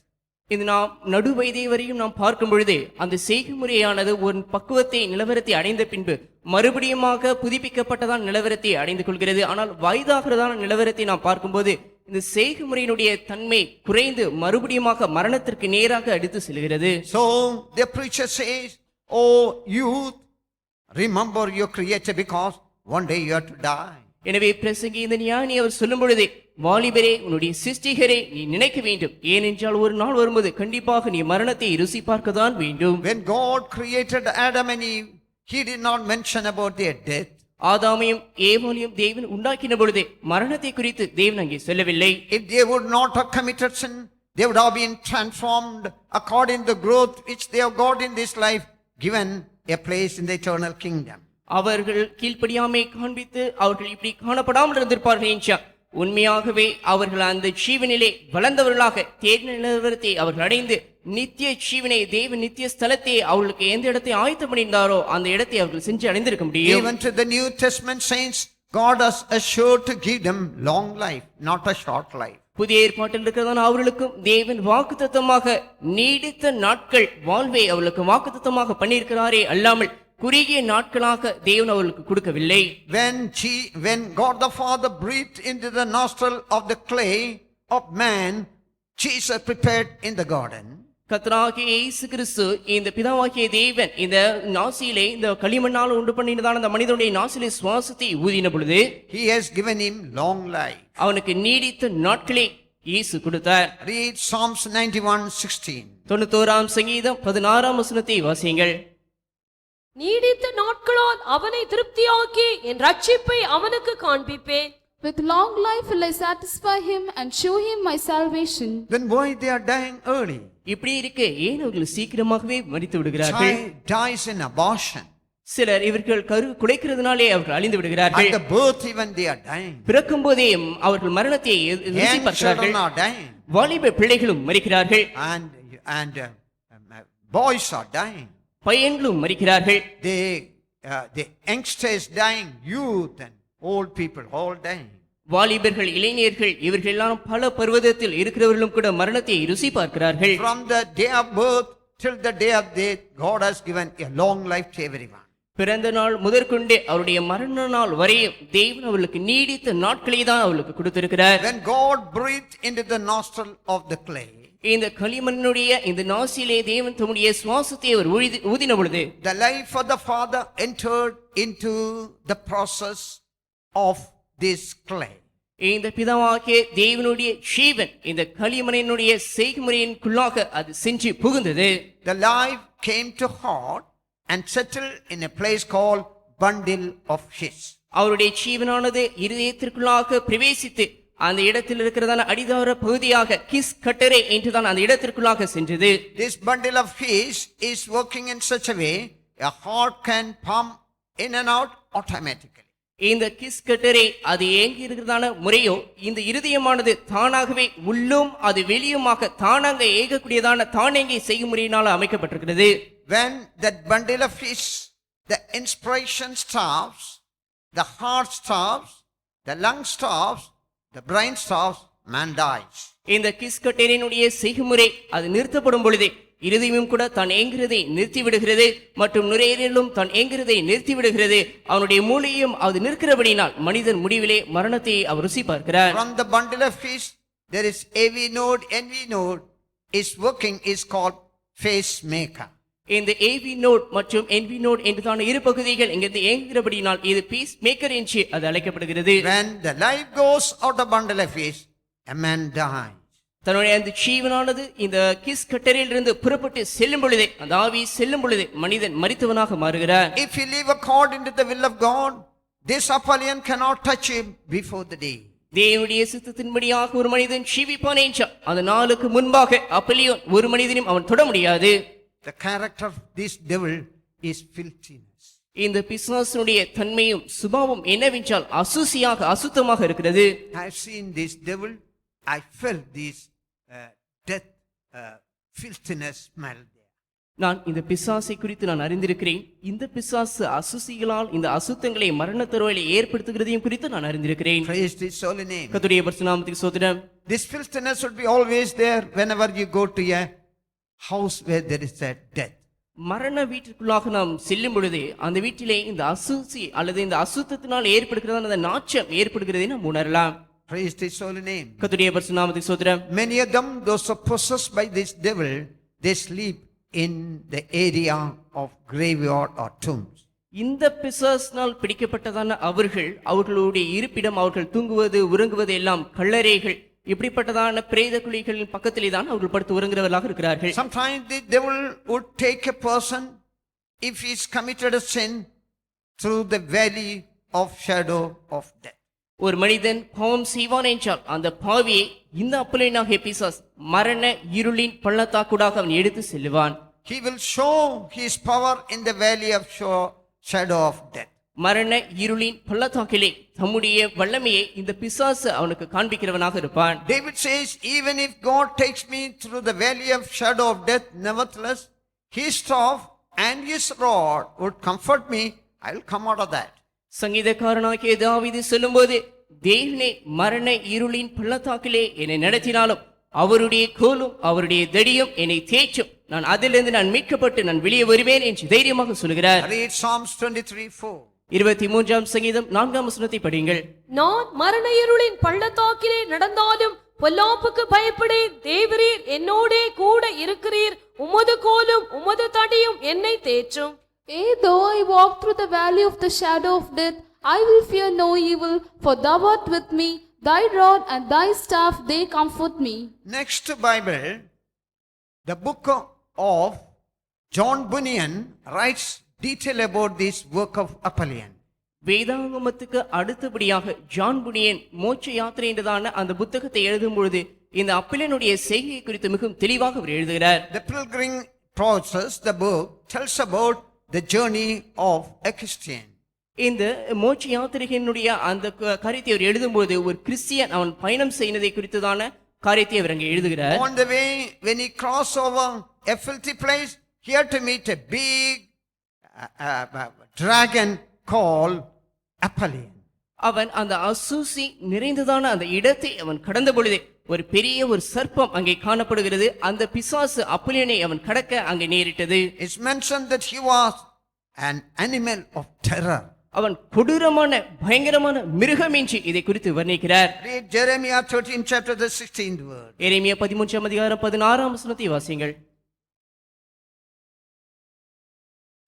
[SPEAKER 2] இது நாம் நடு வயதை வரையும் நாம் பார்க்கும் பொழுது அந்த செய்கைமுறையானது ஒரு பக்குவத்தை நிலவரத்தை அடைந்த பின்பு மறுபடியுமாக புதுப்பிக்கப்பட்டதான் நிலவரத்தை அடைந்து கொள்கிறது. ஆனால் வயதாகிறதான நிலவரத்தை நாம் பார்க்கும்போது இந்த செய்கைமுறையினுடைய தன்மை குறைந்து மறுபடியுமாக மரணத்திற்கு நேராக அடித்து செல்கிறது.
[SPEAKER 1] So the preacher says, "Oh youth, remember your Creator because one day you have to die."
[SPEAKER 2] எனவே பிரசங்கி இந்த ஞானி அவர் சொல்லும் பொழுது, வாலிபரே உன்னுடைய சிருஷ்டிகரை நீ நினைக்க வேண்டும், ஏனென்றால் ஒரு நாள் வரும்போது கண்டிப்பாக நீ மரணத்தை ருசி பார்க்கத்தான் வேண்டும்.
[SPEAKER 1] When God created Adam and Eve, He did not mention about their death.
[SPEAKER 2] ஆதாமையும் ஏவாளையும் தேவன் உண்டாக்கின பொழுது மரணத்தை குறித்து தேவன் அங்கே சொல்லவில்லை.
[SPEAKER 1] If they would not have committed sin, they would have been transformed according to the growth which they have got in this life, given a place in the eternal kingdom.
[SPEAKER 2] அவர்கள் கீழ்ப்படியாமை காண்பித்து அவர்கள் இப்படி காணப்படாமல் இருந்திருப்பார்கள் என்றால் உண்மையாகவே அவர்கள் அந்த ஜீவனிலே வளர்ந்தவர்களாக தேர்ந்த நிலவரத்தை அவர்கள் அடைந்து நித்திய ஜீவனை தேவ நித்திய ஸ்தலத்தை அவர்களுக்கு எந்த இடத்தை ஆயத்தம் பண்ணியிருந்தாரோ அந்த இடத்தை அவர்கள் சென்று அடைந்திருக்க முடியும்.
[SPEAKER 1] Even to the New Testament saints, God has assured to give them long life, not a short life.
[SPEAKER 2] புதிய ஏற்பாட்டில் இருக்கிறதான அவர்களுக்கும் தேவன் வாக்குத்தத்தமாக நீடித்த நாட்கள் வாழ்வை அவர்களுக்கு வாக்குத்தத்தமாக பண்ணியிருக்கிறாரே அல்லாமல் குறுகிய நாட்களாக தேவன் அவர்களுக்கு கொடுக்கவில்லை.
[SPEAKER 1] When God the Father breathed into the nostril of the clay of man, Jesus prepared in the garden.
[SPEAKER 2] கர்த்தராகிய இயேசு கிறிஸ்து இந்த பிதாவாகிய தேவன் இந்த நாசியிலே இந்த களிமண்ணால் உண்டு பண்ணினதான அந்த மனிதனுடைய நாசியிலே சுவாசத்தை ஊதின பொழுது
[SPEAKER 1] He has given him long life.
[SPEAKER 2] அவனுக்கு நீடித்த நாட்களை இயேசு கொடுத்தார்.
[SPEAKER 1] Read Psalms 91:16.
[SPEAKER 2] 91ஆம் சங்கீதம் 16ஆம் வசனத்தை வாசியுங்கள்.
[SPEAKER 3] நீடித்த நாட்களால் அவனை திருப்தியாக்கி என் ரட்சிப்பை அவனுக்கு காண்பிப்பேன்.
[SPEAKER 4] With long life will I satisfy him and show him my salvation.
[SPEAKER 1] Then why they are dying early?
[SPEAKER 2] இப்படி இருக்க ஏன் அவர்கள் சீக்கிரமாகவே மரித்து விடுகிறார்கள்?
[SPEAKER 1] Child dies in abortion.
[SPEAKER 2] சிலர் இவர்கள் கரு குலைக்கிறதுனாலே அவர்கள் அழிந்து விடுகிறார்கள்.
[SPEAKER 1] At the birth even they are dying.
[SPEAKER 2] பிறக்கும் போதே அவர்கள் மரணத்தை ருசி
[SPEAKER 1] Young
[SPEAKER 2] பார்க்கிறார்கள்.
[SPEAKER 1] children are dying.
[SPEAKER 2] வாலிப பிள்ளைகளும் மரிக்கிறார்கள்.
[SPEAKER 1] And boys are dying.
[SPEAKER 2] பையன்களும் மரிக்கிறார்கள்.
[SPEAKER 1] The youngsters dying, youth and old people all dying.
[SPEAKER 2] வாலிபர்கள் இளைஞர்கள் இவர்கள் எல்லாம் பல பர்வதத்தில் இருக்கிறவர்களும் கூட மரணத்தை ருசி பார்க்கிறார்கள்.
[SPEAKER 1] From the day of birth till the day of death, God has given a long life to everyone.
[SPEAKER 2] பிறந்த நாள் முதற்கொண்டு அவருடைய மரண நாள் வரையும் தேவன் அவர்களுக்கு நீடித்த நாட்களை தான் அவர்களுக்கு கொடுத்திருக்கிறார்.
[SPEAKER 1] When God breathed into the nostril of the clay,
[SPEAKER 2] இந்த களிமண்ணுடைய இந்த நாசிலே தேவன் தம்முடைய சுவாசத்தை அவர் ஊதின பொழுது
[SPEAKER 1] the life of the Father entered into the process of this clay.
[SPEAKER 2] இந்த பிதாவாகிய தேவனுடைய ஜீவன் இந்த களிமண்ணினுடைய செய்முறையின்குள்ளாக அது சென்று புகுந்தது.
[SPEAKER 1] The life came to heart and settled in a place called bundle of his.
[SPEAKER 2] அவருடைய ஜீவனானது இருதயத்திற்குள்ளாக பிரவேசித்து அந்த இடத்தில் இருக்கிறதான அடிதார பகுதியாக கிஸ் கட்டரை என்றுதான் அந்த இடத்திற்குள்ளாக சென்றது.
[SPEAKER 1] This bundle of his is working in such a way a heart can pump in and out automatically.
[SPEAKER 2] இந்த கிஸ் கட்டரை அது ஏங்கி இருக்கிறதான முறையோ இந்த இருதயமானது தானாகவே உள்ளும் அது வெளியுமாக தானாக ஏகக்கூடியதான தானேங்கி செய்யும் முறையினால் அமைக்கப்பட்டிருக்கிறது.
[SPEAKER 1] When that bundle of his, the inspiration stops, the heart stops, the lung stops, the brain stops, man dies.
[SPEAKER 2] இந்த கிஸ் கட்டரினுடைய செய்முறை அது நிறுத்தப்படும் பொழுதே இருதயமும் கூட தான் ஏங்குறதை நிறுத்தி விடுகிறது மற்றும் நுரையீரலும் தான் ஏங்குறதை நிறுத்தி விடுகிறது. அவனுடைய மூளையும் அது நிற்கிறபடினால் மனிதன் முடிவிலே மரணத்தை அவர் ருசி பார்க்கிறார்.
[SPEAKER 1] From the bundle of his there is AV node, NV node is working, is called pacemaker.
[SPEAKER 2] இந்த ஏவி நோட் மற்றும் என்பி நோட் என்றுதான இரு பகுதிகள் இங்கிருந்து ஏங்குகிறபடினால் இது பீஸ் மேக்கர் என்று அது அழைக்கப்படுகிறது.
[SPEAKER 1] When the life goes out of bundle of his, a man dies.
[SPEAKER 2] தன்னுடைய அந்த ஜீவனானது இந்த கிஸ் கட்டரில் இருந்து புறப்பட்டு செல்லும் பொழுதே அந்த ஆவி செல்லும் பொழுதே மனிதன் மரித்தவனாக மாறுகிறார்.
[SPEAKER 1] If he live according to the will of God, this Apollyon cannot touch him before the day.
[SPEAKER 2] தேவனுடைய சித்தத்தின்படியாக ஒரு மனிதன் ஜீவிப்பான் என்றால் அந்த நாளுக்கு முன்பாக அப்பலியோன் ஒரு மனிதனும் அவன் தொட முடியாது.
[SPEAKER 1] The character of this devil is filthiness.
[SPEAKER 2] இந்த பிசாசுடைய தன்மையும் சுபாவம் என்னவென்றால் அசுசியாக அசுத்தமாக இருக்கிறது.
[SPEAKER 1] I have seen this devil, I felt this death filthiness smell there.
[SPEAKER 2] நான் இந்த பிசாசை குறித்து நான் அறிந்திருக்கிறேன். இந்த பிசாசு அசுசிகளால் இந்த அசுத்தங்களை மரண தருவாயிலே ஏற்படுத்துகிறதையும் குறித்து நான் அறிந்திருக்கிறேன்.
[SPEAKER 1] Praise his holy name.
[SPEAKER 2] கர்த்தருடைய பரிசுத்த நாமத்துக்கு ஸ்தோத்திரம்.
[SPEAKER 1] This filthiness should be always there whenever you go to a house where there is a death.
[SPEAKER 2] மரண வீட்டிற்குள்ளாக நாம் செல்லும் பொழுது அந்த வீட்டிலே இந்த அசுசி அல்லது இந்த அசுத்தத்தினால் ஏற்படுகிறதான அந்த நாச்சம் ஏற்படுகிறதை நாம் உணரலாம்.
[SPEAKER 1] Praise his holy name.
[SPEAKER 2] கர்த்தருடைய பரிசுத்த நாமத்துக்கு ஸ்தோத்திரம்.
[SPEAKER 1] Many of them, those who are possessed by this devil, they sleep in the area of graveyard or tombs.
[SPEAKER 2] இந்த பிசாசினால் பிடிக்கப்பட்டதான அவர்களுடைய இருப்பிடம் அவர்கள் தூங்குவது உறங்குவது எல்லாம் கல்லறைகள் இப்படிப்பட்டதான பிரேத குழிகளின் பக்கத்திலே தான் அவர்கள் படுத்து உறங்குறவர்களாக இருக்கிறார்கள்.
[SPEAKER 1] Sometimes the devil would take a person if he has committed a sin through the valley of shadow of death.
[SPEAKER 2] ஒரு மனிதன் பாவம் செய்வான் என்றால் அந்த பாவியை இந்த அப்பலினாகிய பிசாஸ் மரண இருளின் பள்ளத்தாக்குடாக அவன் எடுத்து செல்லுவான்.
[SPEAKER 1] He will show his power in the valley of shadow of death.
[SPEAKER 2] மரண இருளின் பள்ளத்தாக்கிலே தம்முடைய வல்லமையை இந்த பிசாசு அவனுக்கு காண்பிக்கிறவனாக இருப்பான்.
[SPEAKER 1] David says, even if God takes me through the valley of shadow of death, nevertheless his staff and his rod would comfort me. I will come out of that.
[SPEAKER 2] சங்கீதக்காரனாகிய தாவீது சொல்லும்போது, தேவனே மரண இருளின் பள்ளத்தாக்கிலே என்னை நடத்தினாலும் அவருடைய கோலும் அவருடைய தடியும் என்னை தேய்ச்சும், நான் அதிலிருந்து நான் மீட்கப்பட்டு நான் வெளியே வருவேன் என்று தைரியமாக சொல்கிறார்.
[SPEAKER 1] Read Psalms 23:4.
[SPEAKER 2] 23ஆம் சங்கீதம் 4ஆம் வசனத்தை படியுங்கள்.
[SPEAKER 3] நான் மரண இருளின் பள்ளத்தாக்கிலே நடந்தாலும் பொல்லாப்புக்கு பயப்படேன். தேவரீர் என்னோடே கூட இருக்கிறீர். உமது கோலும் உமது தடியும் என்னை தேற்றும்.
[SPEAKER 4] Yea, though I walk through the valley of the shadow of death, I will fear no evil, for thou art with me. Thy rod and thy staff, they comfort me.
[SPEAKER 1] Next Bible, the book of John Bunyan writes detail about this work of Apollyon.
[SPEAKER 2] வேதாகமத்துக்கு அடுத்தபடியாக John புனியன் மோட்ச யாத்திரை என்றதான அந்த புத்தகத்தை எழுதும் பொழுது இந்த அப்பலியனுடைய செய்கை குறித்து மிகவும் தெளிவாக அவர் எழுதுகிறார்.
[SPEAKER 1] The pilgrim process, the book tells about the journey of a Christian.
[SPEAKER 2] இந்த மோட்ச யாத்திரையினுடைய அந்த காரியத்தை அவர் எழுதும்போது ஒரு கிறிஸ்டியன் அவன் பயணம் செய்ததை குறித்ததான காரியத்தை அவர் அங்கே எழுதுகிறார்.
[SPEAKER 1] On the way, when he crossed over a filthy place, he had to meet a big dragon called Apollyon.
[SPEAKER 2] அவன் அந்த அசூசி நிறைந்ததான அந்த இடத்தை அவன் கடந்த பொழுதே ஒரு பெரிய ஒரு சர்ப்பம் அங்கே காணப்படுகிறது. அந்த பிசாசு அப்பலியனை அவன் கடக்க அங்கே நேரிட்டது.
[SPEAKER 1] It's mentioned that he was an animal of terror.
[SPEAKER 2] அவன் கொடூரமான பயங்கரமான மிருகம் என்று இதை குறித்து வர்ணிக்கிறார்.
[SPEAKER 1] Read Jeremiah 13 chapter the 16th word.
[SPEAKER 2] எரேமியா 13 அதிகாரம் 16 வசனத்தை வாசியுங்கள்.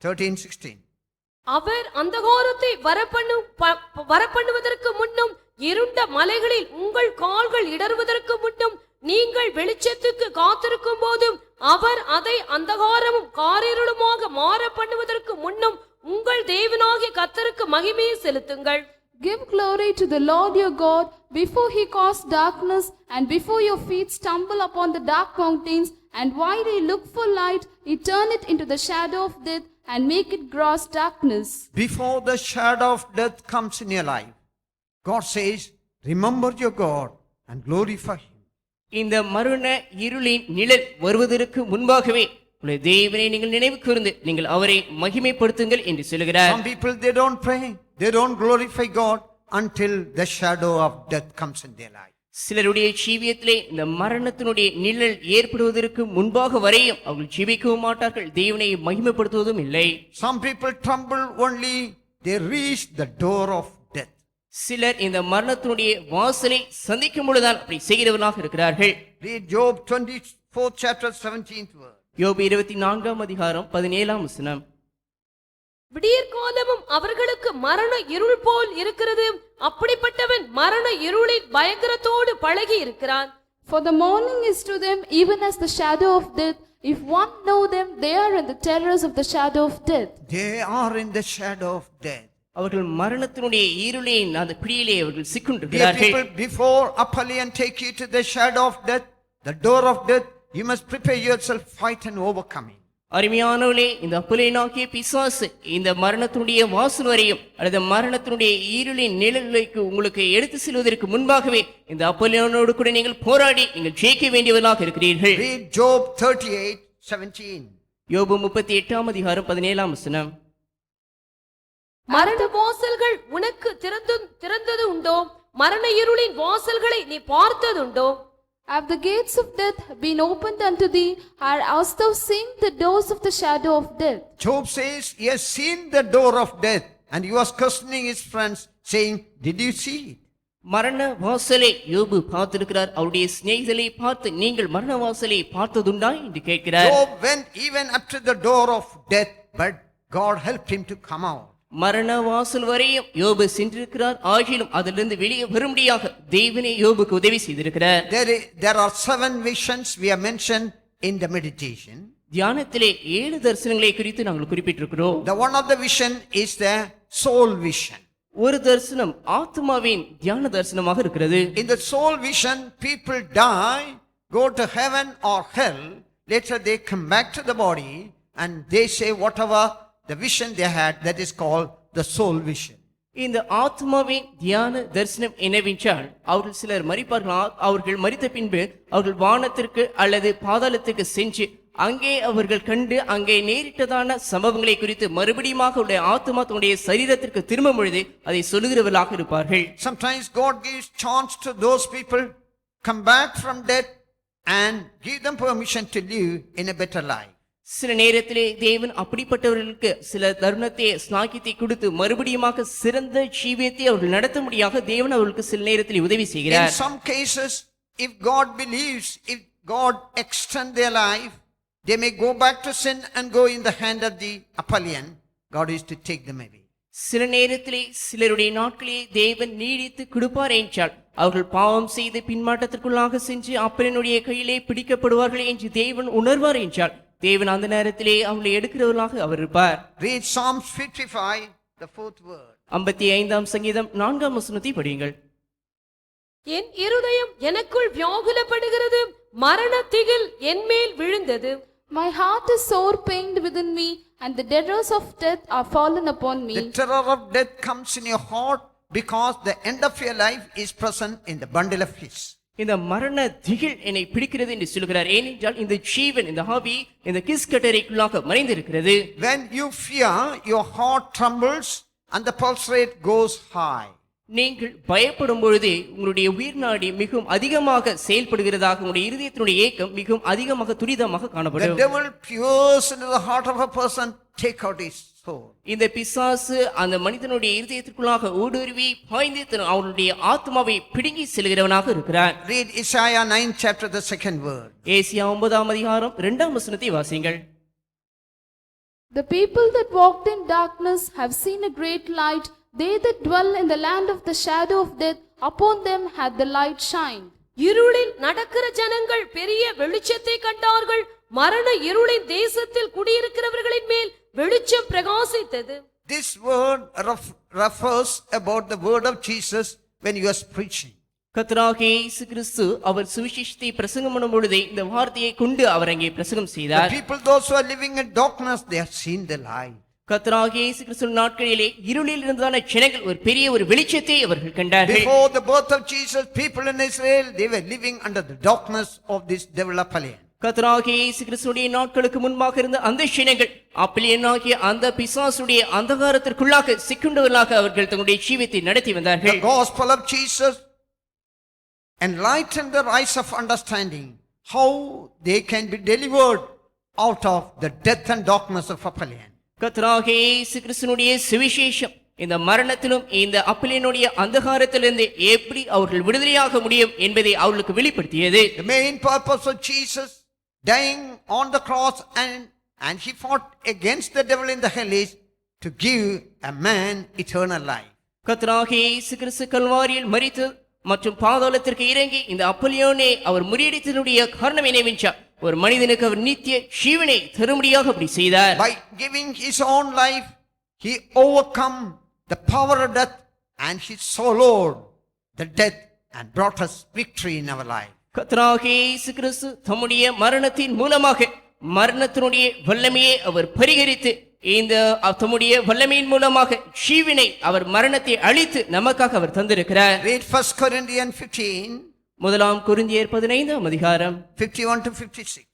[SPEAKER 1] 13:16.
[SPEAKER 3] அவர் அந்தகாரத்தை வரப்பண்ணுவதற்கு முன்னும் இருண்ட மலைகளில் உங்கள் கால்கள் இடறுவதற்கு முன்னும் நீங்கள் வெளிச்சத்துக்கு காத்திருக்கும் போதும் அவர் அதை அந்தகாரமும் காரிருளுமாக மாற பண்ணுவதற்கு முன்னும் உங்கள் தேவனாகிய கர்த்தருக்கு மகிமையை செலுத்துங்கள்.
[SPEAKER 4] Give glory to the Lord your God before he caused darkness and before your feet stumble upon the dark mountains, and while ye look for light, he turn it into the shadow of death and make it gross darkness.
[SPEAKER 1] Before the shadow of death comes in your life, God says, remember your God and glorify him.
[SPEAKER 2] இந்த மரண இருளின் நிழல் வருவதற்கு முன்பாகவே உங்களுடைய தேவனை நீங்கள் நினைவு கூர்ந்து நீங்கள் அவரை மகிமைப்படுத்துங்கள் என்று சொல்கிறார்.
[SPEAKER 1] Some people, they don't pray, they don't glorify God until the shadow of death comes in their life.
[SPEAKER 2] சிலருடைய ஜீவியத்திலே இந்த மரணத்தினுடைய நிழல் ஏற்படுவதற்கு முன்பாக வரையும் அவர்கள் ஜீவிக்கவும் மாட்டார்கள், தேவனை மகிமைப்படுத்துவதும் இல்லை.
[SPEAKER 1] Some people tremble only they reach the door of death.
[SPEAKER 2] சிலர் இந்த மரணத்தினுடைய வாசலை சந்திக்கும் பொழுதுதான் அப்படி செய்கிறவர்களாக இருக்கிறார்கள்.
[SPEAKER 1] Read Job 24th chapter 17th verse.
[SPEAKER 2] யோபு 24 அதிகாரம் 17 வசனம்.
[SPEAKER 3] விடியற்காலமும் அவர்களுக்கு மரண இருள் போல் இருக்கிறது, அப்படிப்பட்டவன் மரண இருளின் பயங்கரத்தோடு பழகி இருக்கிறான்.
[SPEAKER 4] For the morning is to them even as the shadow of death. If one know them, they are in the terrors of the shadow of death.
[SPEAKER 1] They are in the shadow of death.
[SPEAKER 2] அவர்கள் மரணத்தினுடைய இருளின் அந்த பிடியிலே அவர்கள்
[SPEAKER 1] Dear
[SPEAKER 2] சிக்குண்டிருக்கிறார்கள்.
[SPEAKER 1] people, before Apollyon take you to the shadow of death, the door of death, you must prepare yourself, fight and overcome it.
[SPEAKER 2] அருமையானவர்களே, இந்த அப்பொல்லியனாகிய பிசாசு இந்த மரணத்தினுடைய வாசல் வரையும் அல்லது மரணத்தினுடைய இருளின் நிழலுக்கு உங்களுக்கு எடுத்து செல்வதற்கு முன்பாகவே இந்த அப்பொல்லியனோடு கூட நீங்கள் போராடி நீங்கள் ஜெயிக்க வேண்டியவர்களாக இருக்கிறீர்கள்.
[SPEAKER 1] Read Job 38:17.
[SPEAKER 2] யோபு 38 அதிகாரம் 17 வசனம்.
[SPEAKER 3] மரண வாசல்கள் உனக்கு திறந்தது உண்டோ? மரண இருளின் வாசல்களை நீ பார்த்ததுண்டோ?
[SPEAKER 4] Have the gates of death been opened unto thee, or hast thou seen the doors of the shadow of death?
[SPEAKER 1] Job says he has seen the door of death, and he was questioning his friends, saying, did you see it?
[SPEAKER 2] மரண வாசலை யோபு பார்த்திருக்கிறார். அவருடைய சிநேகிதரை பார்த்து நீங்கள் மரண வாசலை பார்த்ததுண்டா என்று கேட்கிறார்.
[SPEAKER 1] Job went even up to the door of death, but God helped him to come out.
[SPEAKER 2] மரண வாசல் வரையும் யோபு சென்றிருக்கிறார், ஆகிலும் அதிலிருந்து வெளியே வரும்படியாக தேவனே யோபுக்கு உதவி செய்திருக்கிறார்.
[SPEAKER 1] There are 7 visions we have mentioned in the meditation.
[SPEAKER 2] தியானத்திலே 7 தரிசனங்களை குறித்து நாங்கள் குறிப்பிட்டிருக்கிறோம்.
[SPEAKER 1] The one of the vision is the soul vision.
[SPEAKER 2] ஒரு தரிசனம் ஆத்மாவின் தியான தரிசனமாக இருக்கிறது.
[SPEAKER 1] In the soul vision, people die, go to heaven or hell. Later they come back to the body and they say whatever the vision they had, that is called the soul vision.
[SPEAKER 2] இந்த ஆத்மாவின் தியான தரிசனம் என்னவென்றால் அவர்கள் சிலர் மரிப்பார்கள். அவர்கள் மரித்த பின்பு அவர்கள் வானத்திற்கு அல்லது பாதாளத்திற்கு சென்று அங்கே அவர்கள் கண்டு அங்கே நேரிட்டதான சம்பவங்களை குறித்து மறுபடியும் உடைய ஆத்மா தன்னுடைய சரீரத்திற்கு திரும்பும் பொழுது அதை சொல்லுகிறவர்களாக இருப்பார்கள்.
[SPEAKER 1] Sometimes God gives chance to those people come back from death and give them permission to live in a better life.
[SPEAKER 2] சில நேரத்திலே தேவன் அப்படிப்பட்டவர்களுக்கு சில தருணத்தை ஸ்நாக்கியத்தை கொடுத்து மறுபடியுமாக சிறந்த ஜீவியத்தை அவர்கள் நடத்த முடியாக தேவன் அவர்களுக்கு சில நேரத்தில் உதவி
[SPEAKER 1] In
[SPEAKER 2] செய்கிறார்.
[SPEAKER 1] some cases, if God believes, if God extend their life, they may go back to sin and go in the hand of the Apollyon. God is to take them away.
[SPEAKER 2] சில நேரத்திலே சிலருடைய நாட்களே தேவன் நீடித்து கொடுப்பார் என்றால் அவர்கள் பாவம் செய்து பின்மாற்றத்திற்குள்ளாக சென்று அப்பனுடைய கையிலே பிடிக்கப்படுவார்கள் என்று தேவன் உணர்வார் என்றால் தேவன் அந்த நேரத்திலே அவங்களை எடுக்கிறவர்களாக அவர் இருப்பார்.
[SPEAKER 1] Read Psalms 55, the 4th word.
[SPEAKER 2] 55 சங்கீதம் 4 வசனத்தை படியுங்கள்.
[SPEAKER 3] என் இருதயம் எனக்குள் வியாகுலப்படுகிறது, மரண திகில் என்மேல் விழுந்தது.
[SPEAKER 4] My heart is sore pained within me, and the terrors of death are fallen upon me.
[SPEAKER 1] The terror of death comes in your heart because the end of your life is present in the bundle of his.
[SPEAKER 2] இந்த மரண திகில் என்னை பிடிக்கிறது என்று சொல்கிறார். ஏனென்றால் இந்த ஜீவன் இந்த ஆவி இந்த கிஸ்கட்டரைக்குள்ளாக மறைந்திருக்கிறது.
[SPEAKER 1] When you fear, your heart trembles and the pulse rate goes high.
[SPEAKER 2] நீங்கள் பயப்படும் பொழுது உங்களுடைய உயிர் நாடி மிகவும் அதிகமாக செயல்படுகிறதாக உங்களுடைய இருதயத்தினுடைய ஏக்கம் மிகவும் அதிகமாக துரிதமாக
[SPEAKER 1] The
[SPEAKER 2] காணப்படும்.
[SPEAKER 1] devil peers into the heart of a person, take out his soul.
[SPEAKER 2] இந்த பிசாசு அந்த மனிதனுடைய இருதயத்திற்குள்ளாக ஊடுருவி பாய்ந்து அவனுடைய ஆத்மாவை பிடுங்கி செல்கிறவனாக இருக்கிறான்.
[SPEAKER 1] Read Isaiah 9 chapter, the second word.
[SPEAKER 2] Asia 9ஆம் அதிகாரம் 2ஆம் வசனத்தை வாசிங்கள்.
[SPEAKER 4] The people that walked in darkness have seen a great light. They that dwell in the land of the shadow of death, upon them hath the light shined.
[SPEAKER 3] இருளில் நடக்கிற ஜனங்கள் பெரிய வெளிச்சத்தை கண்டார்கள். மரண இருளின் தேசத்தில் குடியிருக்கிறவர்களின் மேல் வெளிச்சம் பிரகாசித்தது.
[SPEAKER 1] This word refers about the word of Jesus when he was preaching.
[SPEAKER 2] கர்த்தராகிய இயேசு கிறிஸ்து அவர் சுவிசேஷத்தை பிரசங்கம் பண்ணும் பொழுதே இந்த வார்த்தையை கொண்டு அவர் அங்கே பிரசங்கம்
[SPEAKER 1] The
[SPEAKER 2] செய்தார்.
[SPEAKER 1] people, those who are living in darkness, they have seen the light.
[SPEAKER 2] கர்த்தராகிய இயேசு கிறிஸ்து நாட்களிலே இருளில் இருந்ததான ஜனங்கள் ஒரு பெரிய ஒரு வெளிச்சத்தை அவர்கள் கண்டார்கள்.
[SPEAKER 1] Before the birth of Jesus, people in Israel, they were living under the darkness of this devil Apollyon.
[SPEAKER 2] கர்த்தராகிய இயேசு கிறிஸ்துடைய நாட்களுக்கு முன்பாக இருந்த அந்த ஜனங்கள் அப்பலியனாகிய அந்த பிசாசுடைய அந்தகாரத்திற்குள்ளாக சிக்குண்டவர்களாக அவர்கள் தங்களுடைய ஜீவித்தை நடத்தி வந்தார்கள்.
[SPEAKER 1] The gospel of Jesus enlightened their eyes of understanding how they can be delivered out of the death and darkness of Apollyon.
[SPEAKER 2] கர்த்தராகிய இயேசு கிறிஸ்துவினுடைய சுவிசேஷம் இந்த மரணத்திலும் இந்த அப்பலியனுடைய அந்தகாரத்திலிருந்து எப்படி அவர்கள் விடுதலையாக முடியும் என்பதை அவர்களுக்கு வெளிப்படுத்தியது.
[SPEAKER 1] The main purpose of Jesus dying on the cross and he fought against the devil in the hell is to give a man eternal life.
[SPEAKER 2] கர்த்தராகிய இயேசு கிறிஸ்து கல்வாரியில் மரித்து மற்றும் பாதாளத்திற்கு இறங்கி இந்த அப்பலியோனை அவர் முறியடித்ததனுடைய காரணம் என்னவென்றால் ஒரு மனிதனுக்கு அவர் நித்திய ஜீவனை தரும்படியாக அப்படி செய்தார்.
[SPEAKER 1] By giving his own life, he overcome the power of death and he swallowed the death and brought us victory in our life.
[SPEAKER 2] கர்த்தராகிய இயேசு கிறிஸ்து தம்முடைய மரணத்தின் மூலமாக மரணத்தினுடைய வல்லமையை அவர் பரிகரித்து இந்த தம்முடைய வல்லமையின் மூலமாக ஜீவனை அவர் மரணத்தை அழித்து நமக்காக அவர் தந்திருக்கிறார்.
[SPEAKER 1] Read 1 Corinthians 15,
[SPEAKER 2] முதலாம் கொரிந்தியர் 15ஆம் அதிகாரம்
[SPEAKER 1] 51 to 56.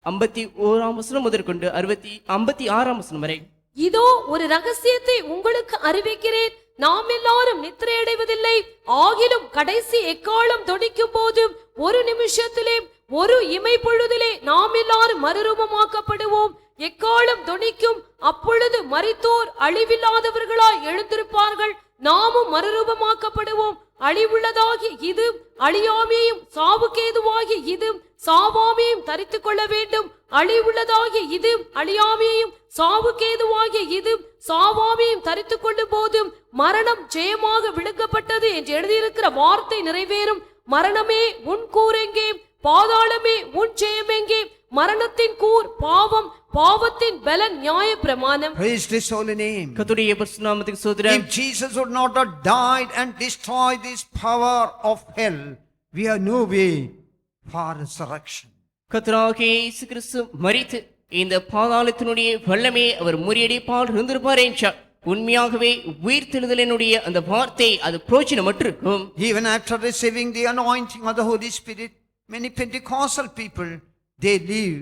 [SPEAKER 2] 51ஆம் வசனம் முதற்கொண்டு 56ஆம் வசனம் வரை.
[SPEAKER 3] இதோ ஒரு ரகசியத்தை உங்களுக்கு அறிவிக்கிறேன். நாம் எல்லாரும் நித்திரையடைவதில்லை. ஆகிலும் கடைசி எக்காலம் தொனிக்கும் போது ஒரு நிமிஷத்திலே ஒரு இமை பொழுதிலே நாம் எல்லாரும் மறுரூபமாக்கப்படுவோம். எக்காலம் தொனிக்கும். அப்பொழுது மரித்தோர் அழிவில்லாதவர்களாய் எழுந்திருப்பார்கள். நாமும் மறுரூபமாக்கப்படுவோம். அழிவுள்ளதாகி இது அழியாமையும் சாவுக்கேதுவாகி இது சாவாமையும் தரித்துக் கொள்ள வேண்டும். அழிவுள்ளதாகிய இது அழியாமையும் சாவுக்கேதுவாகிய இது சாவாமையும் தரித்துக் கொள்ளும் போது மரணம் ஜெயமாக விழுங்கப்பட்டது என்று எழுதியிருக்கிற வார்த்தை நிறைவேறும். மரணமே உன் கூர் எங்கே? பாதாளமே உன் ஜெயம் எங்கே? மரணத்தின் கூர் பாவம், பாவத்தின் பலன் நியாயப்பிரமாணம்.
[SPEAKER 1] Praise His holy name.
[SPEAKER 2] கர்த்தருடைய பரிசுத்த நாமத்துக்கு ஸ்தோத்திரம்.
[SPEAKER 1] If Jesus would not have died and destroyed this power of hell, we have no way for resurrection.
[SPEAKER 2] கர்த்தராகிய இயேசு கிறிஸ்து மரித்து இந்த பாதாளத்தினுடைய வல்லமையை அவர் முறியடிப்பால் இருந்திருப்பார் என்றால் உண்மையாகவே உயிர்த்தெழுதலினுடைய அந்த வார்த்தை அது பிரயோஜனமற்றிருக்கும்.
[SPEAKER 1] Even after receiving the anointing of the Holy Spirit, many Pentecostal people, they live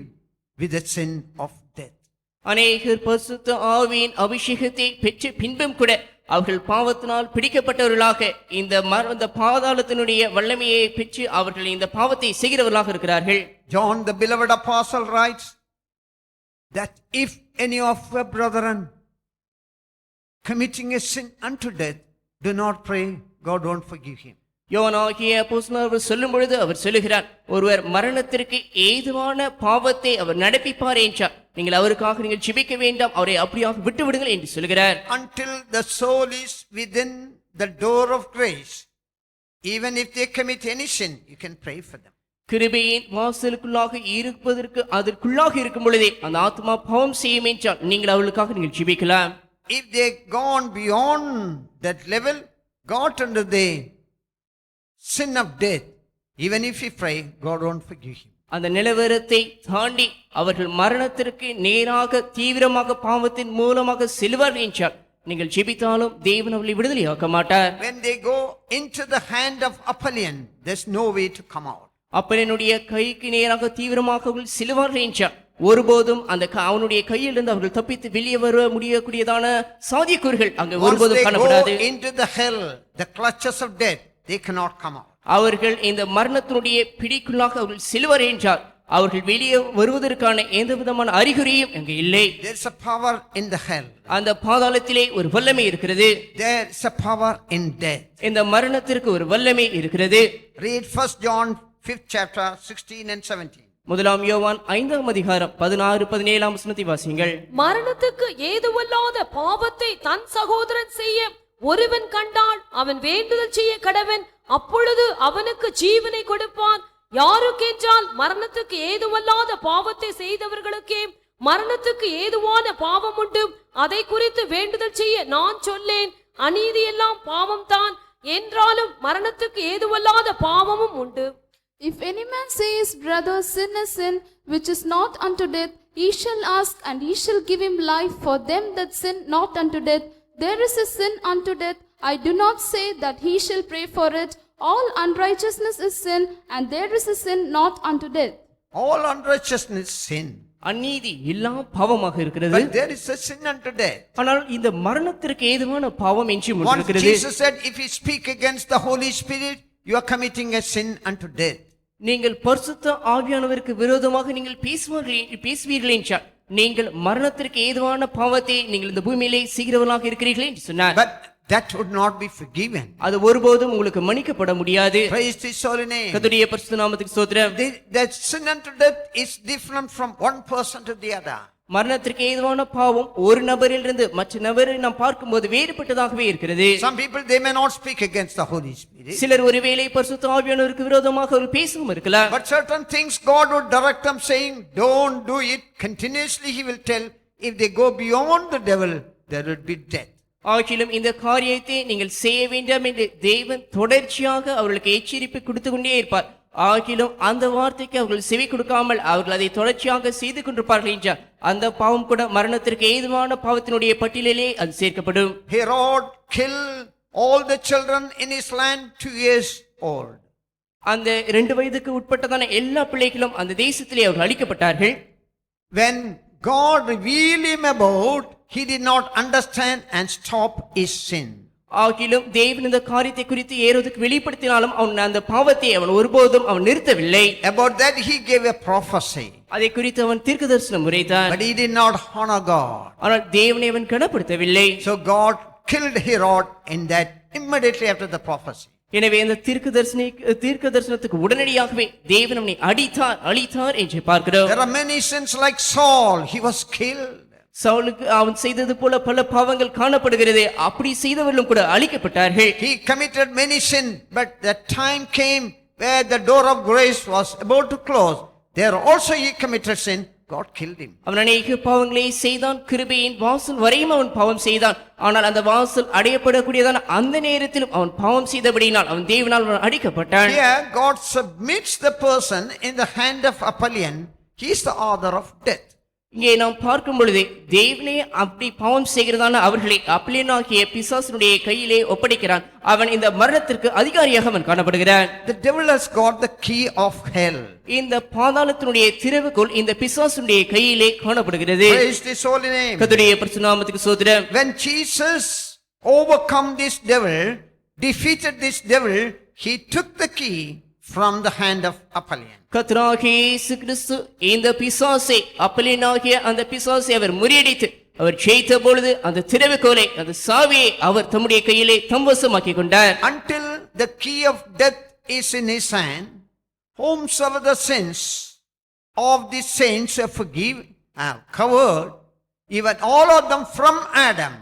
[SPEAKER 1] with the sin of death.
[SPEAKER 2] அநேகர் பரிசுத்த ஆவியின் அபிஷேகத்தை பெற்ற பின்பும் கூட அவர்கள் பாவத்தினால் பிடிக்கப்பட்டவர்களாக இந்த பாதாளத்தினுடைய வல்லமையை பெற்று அவர்கள் இந்த பாவத்தை செய்கிறவர்களாக இருக்கிறார்கள்.
[SPEAKER 1] John the beloved apostle writes that if any of your brethren committing a sin unto death, do not pray, God won't forgive him.
[SPEAKER 2] யோவானாகிய அப்போஸ்தலன் அவர் சொல்லும் பொழுது அவர் சொல்லுகிறார், ஒருவர் மரணத்திற்கு ஏதுவான பாவத்தை அவர் நடப்பிப்பார் என்றால் நீங்கள் அவருக்காக நீங்கள் ஜெபிக்க வேண்டாம், அவரை அப்படியாக விட்டு விடுங்கள் என்று சொல்கிறார்.
[SPEAKER 1] Until the soul is within the door of grace, even if they commit any sin, you can pray for them.
[SPEAKER 2] கிருபையின் வாசலுக்குள்ளாக இருப்பதற்கு அதற்குள்ளாக இருக்கும் பொழுதே அந்த ஆத்மா பாவம் செய்யும் என்றால் நீங்கள் அவர்களுக்காக நீங்கள் ஜெபிக்கலாம்.
[SPEAKER 1] If they gone beyond that level, got into the sin of death, even if he pray, God won't forgive him.
[SPEAKER 2] அந்த நிலவரத்தை தாண்டி அவர்கள் மரணத்திற்கு நேராக தீவிரமாக பாவத்தின் மூலமாக செல்வார் என்றால் நீங்கள் ஜெபித்தாலும் தேவன் அவர்களை விடுதலையாக்க மாட்டார்.
[SPEAKER 1] When they go into the hand of Apollyon, there's no way to come out.
[SPEAKER 2] அப்பலினுடைய கைக்கு நேராக தீவிரமாக அவர்கள் செல்வார்கள் என்றால் ஒருபோதும் அந்த அவனுடைய கையிலிருந்து அவர்கள் தப்பித்து வெளியே வர முடியக்கூடியதான சாத்தியக்கூறுகள் அங்கு
[SPEAKER 1] Once
[SPEAKER 2] ஒருபோதும்
[SPEAKER 1] they
[SPEAKER 2] காணப்படாது.
[SPEAKER 1] go into the hell, the clutches of death, they cannot come out.
[SPEAKER 2] அவர்கள் இந்த மரணத்தினுடைய பிடிக்குள்ளாக அவர்கள் செல்வார் என்றால் அவர்கள் வெளியே வருவதற்கான எந்த விதமான அறிகுறியும் அங்கு இல்லை.
[SPEAKER 1] There's a power in the hell.
[SPEAKER 2] அந்த பாதாளத்திலே ஒரு வல்லமை இருக்கிறது.
[SPEAKER 1] There's a power in death.
[SPEAKER 2] இந்த மரணத்திற்கு ஒரு வல்லமை இருக்கிறது.
[SPEAKER 1] Read 1 John 5th chapter 16 and 17.
[SPEAKER 2] முதலாம் யோவான் 5ஆம் அதிகாரம் 16 17ஆம் வசனத்தை வாசியுங்கள்.
[SPEAKER 3] மரணத்துக்கு ஏதுவல்லாத பாவத்தை தன் சகோதரன் செய்ய ஒருவன் கண்டால் அவன் வேண்டுதல் செய்ய கடவன், அப்பொழுது அவனுக்கு ஜீவனை கொடுப்பான். யாருக்கென்றால் மரணத்துக்கு ஏதுவல்லாத பாவத்தை செய்தவர்களுக்கே மரணத்துக்கு ஏதுவான பாவம் உண்டு. அதை குறித்து வேண்டுதல் செய்ய நான் சொல்லேன். அநீதி எல்லாம் பாவம் தான், என்றாலும் மரணத்துக்கு ஏதுவல்லாத பாவமும் உண்டு.
[SPEAKER 4] If any man say his brother, sin is sin, which is not unto death, he shall ask, and he shall give him life for them that sin not unto death. There is a sin unto death. I do not say that he shall pray for it. All unrighteousness is sin, and there is a sin not unto death.
[SPEAKER 1] All unrighteousness is sin.
[SPEAKER 2] அநீதி எல்லாம் பாவமாக இருக்கிறது.
[SPEAKER 1] But there is a sin unto death.
[SPEAKER 2] ஆனால் இந்த மரணத்திற்கு ஏதுவான பாவம் என்று
[SPEAKER 1] Once
[SPEAKER 2] இருக்கிறது.
[SPEAKER 1] Jesus said, if you speak against the Holy Spirit, you are committing a sin unto death.
[SPEAKER 2] நீங்கள் பரிசுத்த ஆவியானவருக்கு விரோதமாக நீங்கள் பேசுவீர்கள் என்றால் நீங்கள் மரணத்திற்கு ஏதுவான பாவத்தை நீங்கள் இந்த பூமியிலே செய்கிறவர்களாக இருக்கிறீர்கள் என்று சொன்னார்.
[SPEAKER 1] But that would not be forgiven.
[SPEAKER 2] அது ஒருபோதும் உங்களுக்கு மன்னிக்கப்பட முடியாது.
[SPEAKER 1] Praise His holy name.
[SPEAKER 2] கர்த்தருடைய பரிசுத்த நாமத்துக்கு ஸ்தோத்திரம்.
[SPEAKER 1] That sin unto death is different from one person to the other.
[SPEAKER 2] மரணத்திற்கு ஏதுவான பாவம் ஒரு நபரிலிருந்து மற்ற நபரை நாம் பார்க்கும்போது வேறுபட்டதாகவே இருக்கிறது.
[SPEAKER 1] Some people, they may not speak against the Holy Spirit.
[SPEAKER 2] சிலர் ஒருவேளை பரிசுத்த ஆவியானவருக்கு விரோதமாக அவர்கள் பேசவும் இருக்கலாம்.
[SPEAKER 1] But certain things God would direct them saying, don't do it. Continuously He will tell, if they go beyond the devil, there will be death.
[SPEAKER 2] ஆகிலும் இந்த காரியத்தை நீங்கள் செய்ய வேண்டாம் என்று தேவன் தொடர்ச்சியாக அவர்களுக்கு எச்சரிப்பு கொடுத்து கொண்டே இருப்பார். ஆகிலும் அந்த வார்த்தைக்கு அவர்கள் செவி கொடுக்காமல் அவர்கள் அதை தொடர்ச்சியாக செய்து கொண்டிருப்பார்கள் என்றால் அந்த பாவம் கூட மரணத்திற்கு ஏதுவான பாவத்தினுடைய பட்டியலிலே அது சேர்க்கப்படும்.
[SPEAKER 1] Herod killed all the children in his land 2 years old.
[SPEAKER 2] அந்த 2 வயதுக்கு உட்பட்டதான எல்லா பிள்ளைகளும் அந்த தேசத்திலே அவர்கள் அழிக்கப்பட்டார்கள்.
[SPEAKER 1] When God revealed him about, he did not understand and stop his sin.
[SPEAKER 2] ஆகிலும் தேவன் இந்த காரியத்தை குறித்து ஏரோதுக்கு வெளிப்படுத்தினாலும் அவன் அந்த பாவத்தை அவன் ஒருபோதும் அவன் நிறுத்தவில்லை.
[SPEAKER 1] About that he gave a prophecy.
[SPEAKER 2] அதை குறித்து அவன் தீர்க்கதரிசனம் உரைத்தான்.
[SPEAKER 1] But he did not honor God.
[SPEAKER 2] ஆனால் தேவனை அவன் கனப்படுத்தவில்லை.
[SPEAKER 1] So God killed Herod in that immediately after the prophecy.
[SPEAKER 2] எனவே இந்த தீர்க்கதரிசனத்துக்கு உடனடியாகவே தேவன் அவனை அழித்தார் என்று பார்க்கிறோம்.
[SPEAKER 1] There are many sins like Saul, he was killed.
[SPEAKER 2] சவுலுக்கு அவன் செய்தது போல பல பாவங்கள் காணப்படுகிறது. அப்படி செய்தவர்களும் கூட அழிக்கப்பட்டார்கள்.
[SPEAKER 1] He committed many sins, but the time came where the door of grace was about to close. There also he committed sin. God killed him.
[SPEAKER 2] அவன் அநேக பாவங்களை செய்தான். கிருபையின் வாசல் வரையும் அவன் பாவம் செய்தான். ஆனால் அந்த வாசல் அடையப்படக்கூடியதான அந்த நேரத்திலும் அவன் பாவம் செய்தபடியினால் அவன் தேவனால் அடிக்கப்பட்டான்.
[SPEAKER 1] Here God submits the person in the hand of Apollyon. He is the author of death.
[SPEAKER 2] இங்கே நாம் பார்க்கும் பொழுது தேவனே அப்படி பாவம் செய்கிறதான அவர்களை அப்பலியனாகிய பிசாசினுடைய கையிலே ஒப்படைக்கிறான். அவன் இந்த மரணத்திற்கு அதிகாரியாக அவன் காணப்படுகிறான்.
[SPEAKER 1] The devil has got the key of hell.
[SPEAKER 2] இந்த பாதாளத்தினுடைய திறவுகோல் இந்த பிசாசுடைய கையிலே காணப்படுகிறது.
[SPEAKER 1] Praise His holy name.
[SPEAKER 2] கர்த்தருடைய பரிசுத்த நாமத்துக்கு ஸ்தோத்திரம்.
[SPEAKER 1] When Jesus overcome this devil, defeated this devil, he took the key from the hand of Apollyon.
[SPEAKER 2] கர்த்தராகிய இயேசு கிறிஸ்து இந்த பிசாசை அப்பலியனாகிய அந்த பிசாசை அவர் முறியடித்து அவர் ஜெயித்த பொழுது அந்த திறவுகோலை அந்த சாவியை அவர் தம்முடைய கையிலே தம்வசமாக்கி கொண்டார்.
[SPEAKER 1] Until the key of death is in his hand, whomsoever the sins of the saints are covered, even all of them from Adam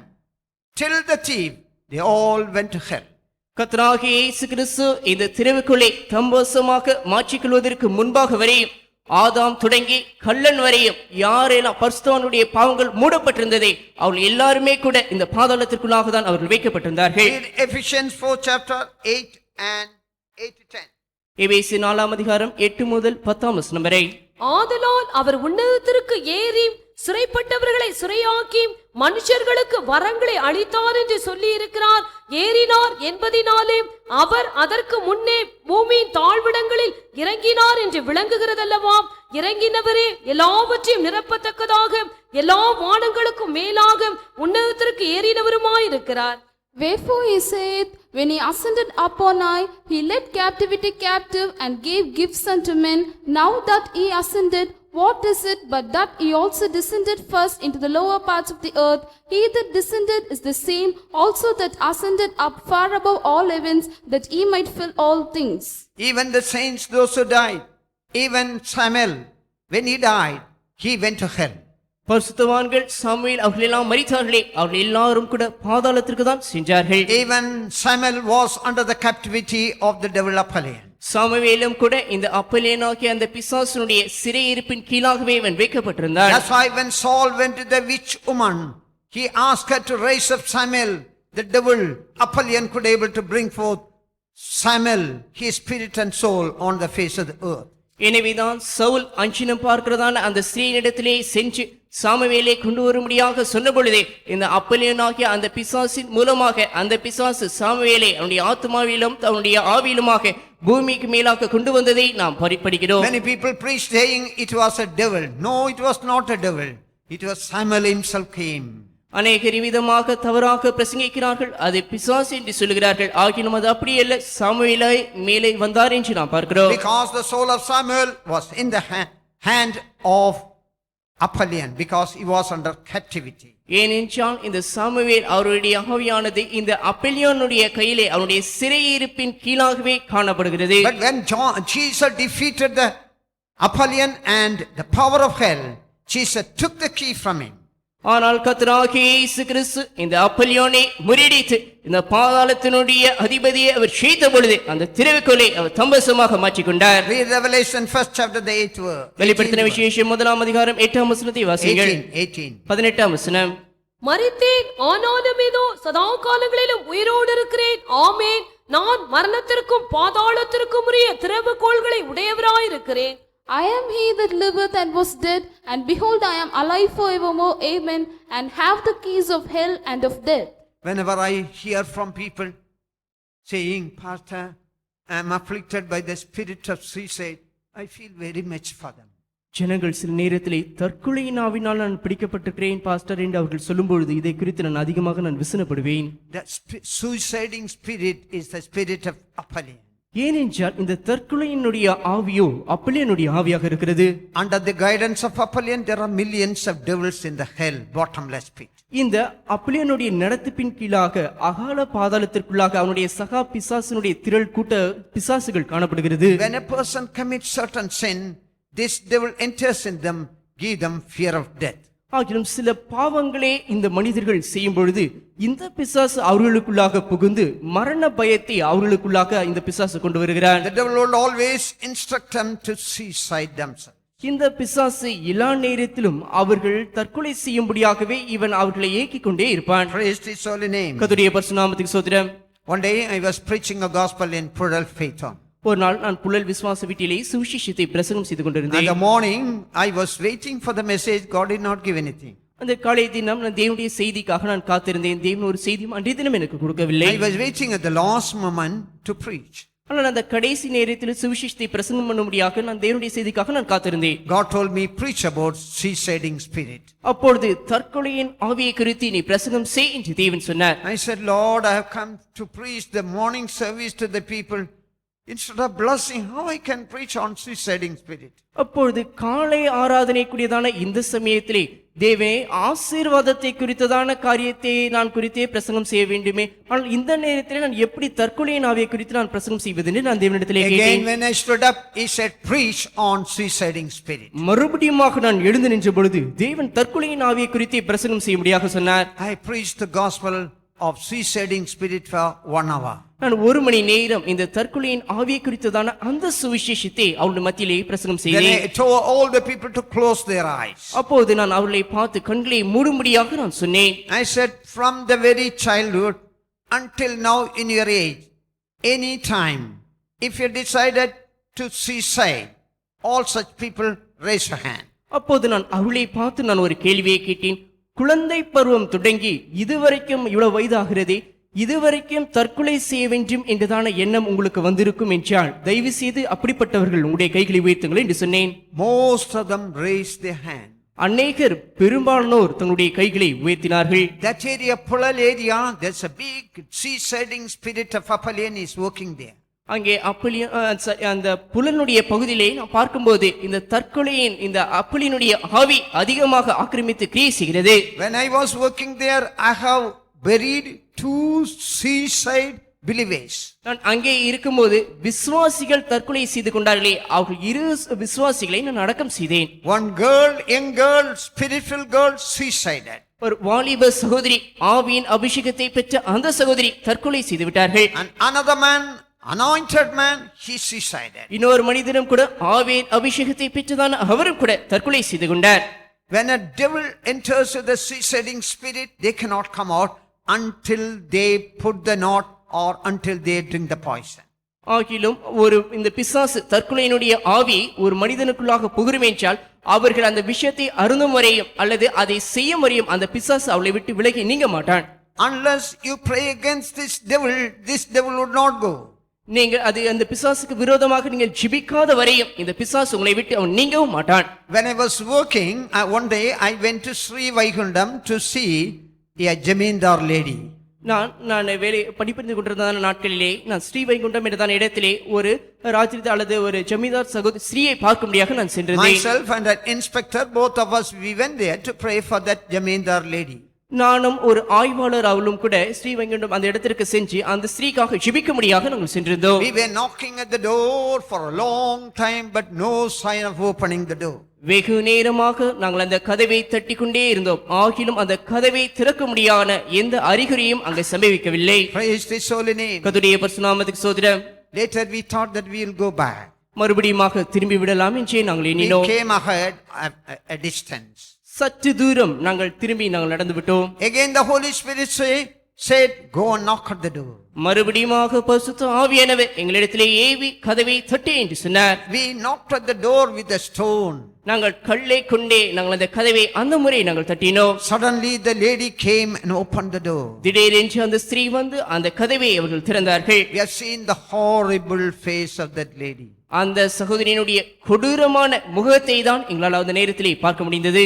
[SPEAKER 1] till the thief, they all went to hell.
[SPEAKER 2] கர்த்தராகிய இயேசு கிறிஸ்து இந்த திறவுகோலை தம்வசமாக மாற்றிக்கொள்வதற்கு முன்பாக வரையும் ஆதாம் தொடங்கி கள்ளன் வரையும் யாரெல்லாம் பரிசுத்தவானுடைய பாவங்கள் மூடப்பட்டிருந்ததே அவர்கள் எல்லாருமே கூட இந்த பாதாளத்திற்குள்ளாக தான் அவர்கள் வைக்கப்பட்டிருந்தார்கள்.
[SPEAKER 1] Ephesians 4 chapter 8 and 8 to 10.
[SPEAKER 2] எபேசியர் 4ஆம் அதிகாரம் 8 முதல் 10ஆம் வசனம் வரை.
[SPEAKER 3] ஆதலால் அவர் உன்னதத்திற்கு ஏறி சிறைப்பட்டவர்களை சிறையாக்கி மனுஷர்களுக்கு வரங்களை அளித்தார் என்று சொல்லி இருக்கிறார். ஏறினார் என்பதினாலே அவர் அதற்கு முன்னே பூமியின் தாழ்விடங்களில் இறங்கினார் என்று விளங்குகிறதல்லவா. இறங்கினவரே எல்லாவற்றையும் நிரப்பத்தக்கதாக எல்லா வானங்களுக்கும் மேலாக உன்னதத்திற்கு ஏறினவருமாயிருக்கிறார்.
[SPEAKER 4] Wherefore he saith, when he ascended up on high, he led captivity captive and gave gifts unto men. Now that he ascended, what is it but that he also descended first into the lower parts of the earth? He that descended is the same also that ascended up far above all heavens, that he might fill all things.
[SPEAKER 1] Even the saints, those who died, even Samuel, when he died, he went to hell.
[SPEAKER 2] பரிசுத்தவான்கள் Samuel அவர்கள் எல்லாம் மரித்தார்களே, அவர்கள் எல்லாரும் கூட பாதாளத்திற்கு தான் சென்றார்கள்.
[SPEAKER 1] Even Samuel was under the captivity of the devil Apollyon.
[SPEAKER 2] சாமுவேலும் கூட இந்த அப்பலேனாகிய அந்த பிசாசுனுடைய சிறையிருப்பின் கீழாகவே அவன் வைக்கப்பட்டிருந்தான்.
[SPEAKER 1] That's why when Saul went to the witch woman, he asked her to raise up Samuel. The devil Apollyon could able to bring forth Samuel, his spirit and soul, on the face of the earth.
[SPEAKER 2] எனவேதான் சவுல் அஞ்சினம் பார்க்கிறதான அந்த ஸ்திரீனிடத்திலே சென்று சாமுவேலை கொண்டு வரும்படியாக சொன்ன பொழுதே இந்த அப்பலியனாகிய அந்த பிசாசின் மூலமாக அந்த பிசாசு சாமுவேலை அவனுடைய ஆத்மாவிலும் அவனுடைய ஆவியிலுமாக பூமிக்கு மேலாக கொண்டு வந்ததை நாம் படிக்கிறோம்.
[SPEAKER 1] Many people preach saying it was a devil. No, it was not a devil. It was Samuel himself came.
[SPEAKER 2] அநேகர் விதமாக தவறாக பிரசங்கிக்கிறார்கள், அது பிசாசு என்று சொல்லுகிறார்கள். ஆகினும் அது அப்படியல்ல, சாமுவேலை மேலே வந்தார் என்று நாம் பார்க்கிறோம்.
[SPEAKER 1] Because the soul of Samuel was in the hand of Apollyon, because he was under captivity.
[SPEAKER 2] ஏனென்றால் இந்த சாமுவேல் அவருடைய ஆவியானது இந்த அப்பலியோனுடைய கையிலே அவனுடைய சிறையிருப்பின் கீழாகவே காணப்படுகிறது.
[SPEAKER 1] But when Jesus defeated the Apollyon and the power of hell, Jesus took the key from him.
[SPEAKER 2] ஆனால் கர்த்தராகிய இயேசு கிறிஸ்து இந்த அப்பலியோனை முறியடித்து இந்த பாதாளத்தினுடைய அதிபதியை அவர் செய்த பொழுது அந்த திறவுகோலை அவர் தம்பசமாக மாற்றிக்கொண்டார்.
[SPEAKER 1] Read Revelation 1st chapter the 8th verse.
[SPEAKER 2] வெளிப்படுத்தின விசேஷம் 1ஆம் அதிகாரம் 8ஆம் வசனத்தை வாசியுங்கள். 18ஆம் வசனம்.
[SPEAKER 3] மரித்தேன், ஆனாலும் இதோ சதா காலங்களிலும் உயிரோடு இருக்கிறேன். ஆமேன். நான் மரணத்திற்கும் பாதாளத்திற்கும் உரிய திறவுகோல்களை உடையவராயிருக்கிறேன்.
[SPEAKER 4] I am he that liveth and was dead, and behold, I am alive forevermore. Amen. And have the keys of hell and of death.
[SPEAKER 1] Whenever I hear from people saying, Pastor, I am afflicted by the spirit of suicide, I feel very much for them.
[SPEAKER 2] ஜனங்கள் சில நேரத்திலே தற்கொலையின் ஆவினால் நான் பிடிக்கப்பட்டிருக்கிறேன் pastor என்று அவர்கள் சொல்லும்பொழுது இதை குறித்து நான் அதிகமாக நான் விசனப்படுவேன்.
[SPEAKER 1] That suiciding spirit is the spirit of Apollyon.
[SPEAKER 2] ஏனென்றால் இந்த தற்கொலையினுடைய ஆவியோ அப்பலியனுடைய ஆவியாக இருக்கிறது.
[SPEAKER 1] Under the guidance of Apollyon, there are millions of devils in the hell, bottomless pit.
[SPEAKER 2] இந்த அப்பலியனுடைய நடத்திப்பின் கீழாக அகால பாதாளத்திற்குள்ளாக அவனுடைய சகா பிசாசினுடைய திரள் கூட்ட பிசாசுகள் காணப்படுகிறது.
[SPEAKER 1] When a person commits certain sin, this devil enters in them, give them fear of death.
[SPEAKER 2] ஆகிலும் சில பாவங்களே இந்த மனிதர்கள் செய்யும் பொழுது இந்த பிசாசு அவர்களுக்குள்ளாக புகுந்து மரண பயத்தை அவர்களுக்குள்ளாக இந்த பிசாசு கொண்டு வருகிறார்.
[SPEAKER 1] The devil will always instruct them to suicide themselves.
[SPEAKER 2] இந்த பிசாசு எல்லா நேரத்திலும் அவர்கள் தற்கொலை செய்யும்படியாகவே இவன் அவர்களை ஏக்கிக் கொண்டே இருப்பான்.
[SPEAKER 1] Praise his holy name.
[SPEAKER 2] கர்த்தருடைய பரிசுத்த நாமத்துக்கு ஸ்தோத்திரம்.
[SPEAKER 1] One day I was preaching a gospel in Pural Phaethon.
[SPEAKER 2] ஒரு நாள் நான் புழல் விசுவாச வீட்டிலே சுவிசேஷத்தை பிரசங்கம் செய்து
[SPEAKER 1] In
[SPEAKER 2] கொண்டிருந்தேன்.
[SPEAKER 1] the morning I was waiting for the message. God did not give anything.
[SPEAKER 2] அந்த காலை தினம் நான் தேவனுடைய செய்திக்காக நான் காத்திருந்தேன். தேவன் ஒரு செய்தியும் அன்றைய தினம் எனக்கு கொடுக்கவில்லை.
[SPEAKER 1] I was waiting at the last moment to preach.
[SPEAKER 2] ஆனால் அந்த கடைசி நேரத்தில் சுவிசேஷத்தை பிரசங்கம் பண்ணும்படியாக நான் தேவனுடைய செய்திக்காக நான் காத்திருந்தேன்.
[SPEAKER 1] God told me preach about suiciding spirit.
[SPEAKER 2] அப்பொழுது தற்கொலையின் ஆவியை குறித்து நீ பிரசங்கம் செய் என்று தேவன் சொன்னார்.
[SPEAKER 1] I said, Lord, I have come to preach the morning service to the people. Instead of blessing, how I can preach on suiciding spirit?
[SPEAKER 2] அப்பொழுது காலை ஆராதனை கூடியதான இந்த சமயத்திலே தேவனே ஆசீர்வாதத்தை குறித்ததான காரியத்தை நான் குறித்தே பிரசங்கம் செய்ய வேண்டுமே, ஆனால் இந்த நேரத்திலே நான் எப்படி தற்கொலையின் ஆவியை குறித்து நான் பிரசங்கம் செய்வது என்று நான் தேவனிடத்திலே
[SPEAKER 1] Again
[SPEAKER 2] கேட்டேன்.
[SPEAKER 1] when I stood up, he said, preach on suiciding spirit.
[SPEAKER 2] மறுபடியுமாக நான் எழுந்து நின்ற பொழுது தேவன் தற்கொலையின் ஆவியை குறித்தே பிரசங்கம் செய்யும்படியாக சொன்னார்.
[SPEAKER 1] I preached the gospel of suiciding spirit for 1 hour.
[SPEAKER 2] நான் 1 மணி நேரம் இந்த தற்கொலையின் ஆவியை குறித்ததான அந்த சுவிசேஷத்தை அவருடைய மத்தியிலே பிரசங்கம்
[SPEAKER 1] Then
[SPEAKER 2] செய்தேன்.
[SPEAKER 1] I told all the people to close their eyes.
[SPEAKER 2] அப்போது நான் அவர்களை பார்த்து கண்களை மூடும்படியாக நான் சொன்னேன்.
[SPEAKER 1] I said, from the very childhood until now in your age, any time, if you decided to suicide, all such people raise your hand.
[SPEAKER 2] அப்போது நான் அவர்களை பார்த்து நான் ஒரு கேள்வியை கேட்டேன். குழந்தை பருவம் தொடங்கி இதுவரைக்கும் இவ்வளவு வயதாகிறதே, இதுவரைக்கும் தற்கொலை செய்ய வேண்டும் என்றதான எண்ணம் உங்களுக்கு வந்திருக்கும் என்றால் தயவு செய்து அப்படிப்பட்டவர்கள் உங்களுடைய கைகளை உயர்த்துங்கள் என்று சொன்னேன்.
[SPEAKER 1] Most of them raised their hand.
[SPEAKER 2] அநேகர் பெரும்பாலானோர் தங்களுடைய கைகளை உயர்த்தினார்கள்.
[SPEAKER 1] That area, Pulal area, there's a big seasading spirit of Apollyon is working there.
[SPEAKER 2] அங்கே அந்த புலனுடைய பகுதியிலே நாம் பார்க்கும்போது இந்த தற்கொலையின் இந்த அப்பலினுடைய ஆவி அதிகமாக ஆக்கிரமித்து கிரியை செய்கிறது.
[SPEAKER 1] When I was working there, I have buried 2 seaside believers.
[SPEAKER 2] நான் அங்கே இருக்கும்போது விசுவாசிகள் தற்கொலை செய்து கொண்டார்களே, அவர்கள் 2 விசுவாசிகளை நான் அடக்கம் செய்தேன்.
[SPEAKER 1] One girl, young girl, spiritual girl, suicided.
[SPEAKER 2] ஒரு வாலிப சகோதரி, ஆவியின் அபிஷேகத்தை பெற்ற அந்த சகோதரி தற்கொலை செய்து விட்டார்கள்.
[SPEAKER 1] And another man, anointed man, he suicided.
[SPEAKER 2] இன்னொரு மனிதனும் கூட ஆவியின் அபிஷேகத்தை பெற்றதான அவரும் கூட தற்கொலை செய்து கொண்டார்.
[SPEAKER 1] When a devil enters with the suiciding spirit, they cannot come out until they put the knot or until they drink the poison.
[SPEAKER 2] ஆகிலும் இந்த பிசாசு தற்கொலையினுடைய ஆவி ஒரு மனிதனுக்குள்ளாக புகுரும் என்றால் அவர்கள் அந்த விஷயத்தை அருந்தும் வரையும் அல்லது அதை செய்யும் வரையும் அந்த பிசாசு அவளை விட்டு விலகி நீங்க மாட்டான்.
[SPEAKER 1] Unless you pray against this devil would not go.
[SPEAKER 2] நீங்கள் அந்த பிசாசுக்கு விரோதமாக நீங்கள் ஜெபிக்காத வரையும் இந்த பிசாசு உங்களை விட்டு அவன் நீங்கவும் மாட்டான்.
[SPEAKER 1] When I was working, one day I went to Sri Vaikundam to see a Jamindar lady.
[SPEAKER 2] நான் வேலை படிப்பிருந்து கொண்டிருந்த நாட்களிலே நான் ஸ்ரீ வைகுண்டம் என்றதான இடத்திலே ஒரு ராஜ்யத அல்லது ஒரு ஜமீன்தார் சகோதரி ஸ்ரீயை பார்க்கும்படியாக நான் சென்றேன்.
[SPEAKER 1] Myself and an inspector, both of us, we went there to pray for that Jamindar lady.
[SPEAKER 2] நானும் ஒரு ஆய்வாளர் அவளும் கூட ஸ்ரீ வைகுண்டம் அந்த இடத்திற்கு சென்று அந்த ஸ்ரீக்காக ஜெபிக்கும்படியாக நாங்கள் சென்றிருந்தோம்.
[SPEAKER 1] We were knocking at the door for a long time, but no sign of opening the door.
[SPEAKER 2] வெகு நேரமாக நாங்கள் அந்த கதவை தட்டி கொண்டே இருந்தோம். ஆகிலும் அந்த கதவை திறக்க முடியாத எந்த அறிகுறியும் அங்கே சம்பவிக்கவில்லை.
[SPEAKER 1] Praise His holy name.
[SPEAKER 2] கர்த்தருடைய பரிசுத்த நாமத்துக்கு ஸ்தோத்திரம்.
[SPEAKER 1] Later we thought that we will go back.
[SPEAKER 2] மறுபடியுமாக திரும்பி விடலாம் என்று நாங்கள் எண்ணினோம்.
[SPEAKER 1] We came ahead a distance.
[SPEAKER 2] சற்று தூரம் நாங்கள் நடந்து விட்டோம்.
[SPEAKER 1] Again the Holy Spirit said, go and knock at the door.
[SPEAKER 2] மறுபடியுமாக பரிசுத்த ஆவியானவர் எங்களிடத்திலே ஏவி கதவை தட்டு என்று சொன்னார்.
[SPEAKER 1] We knocked at the door with a stone.
[SPEAKER 2] நாங்கள் கல்லை கொண்டே நாங்கள் அந்த கதவை அந்த முறை நாங்கள் தட்டினோம்.
[SPEAKER 1] Suddenly the lady came and opened the door.
[SPEAKER 2] திடீரென்று அந்த ஸ்திரீ வந்து அந்த கதவை அவர்கள் திறந்தார்கள்.
[SPEAKER 1] We have seen the horrible face of that lady.
[SPEAKER 2] அந்த சகோதரியினுடைய கொடூரமான முகத்தை தான் எங்களால் அந்த நேரத்திலே பார்க்க முடிந்தது.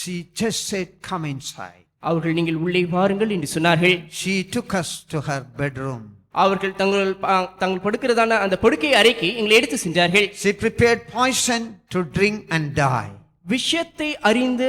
[SPEAKER 1] She just said, come inside.
[SPEAKER 2] அவர்கள் நீங்கள் உள்ளே வாருங்கள் என்று சொன்னார்கள்.
[SPEAKER 1] She took us to her bedroom.
[SPEAKER 2] அவர்கள் தங்கள் படுக்கிறதான அந்த படுக்கை அறைக்கு எங்களை எடுத்து சென்றார்கள்.
[SPEAKER 1] She prepared poison to drink and die.
[SPEAKER 2] விஷயத்தை அறிந்து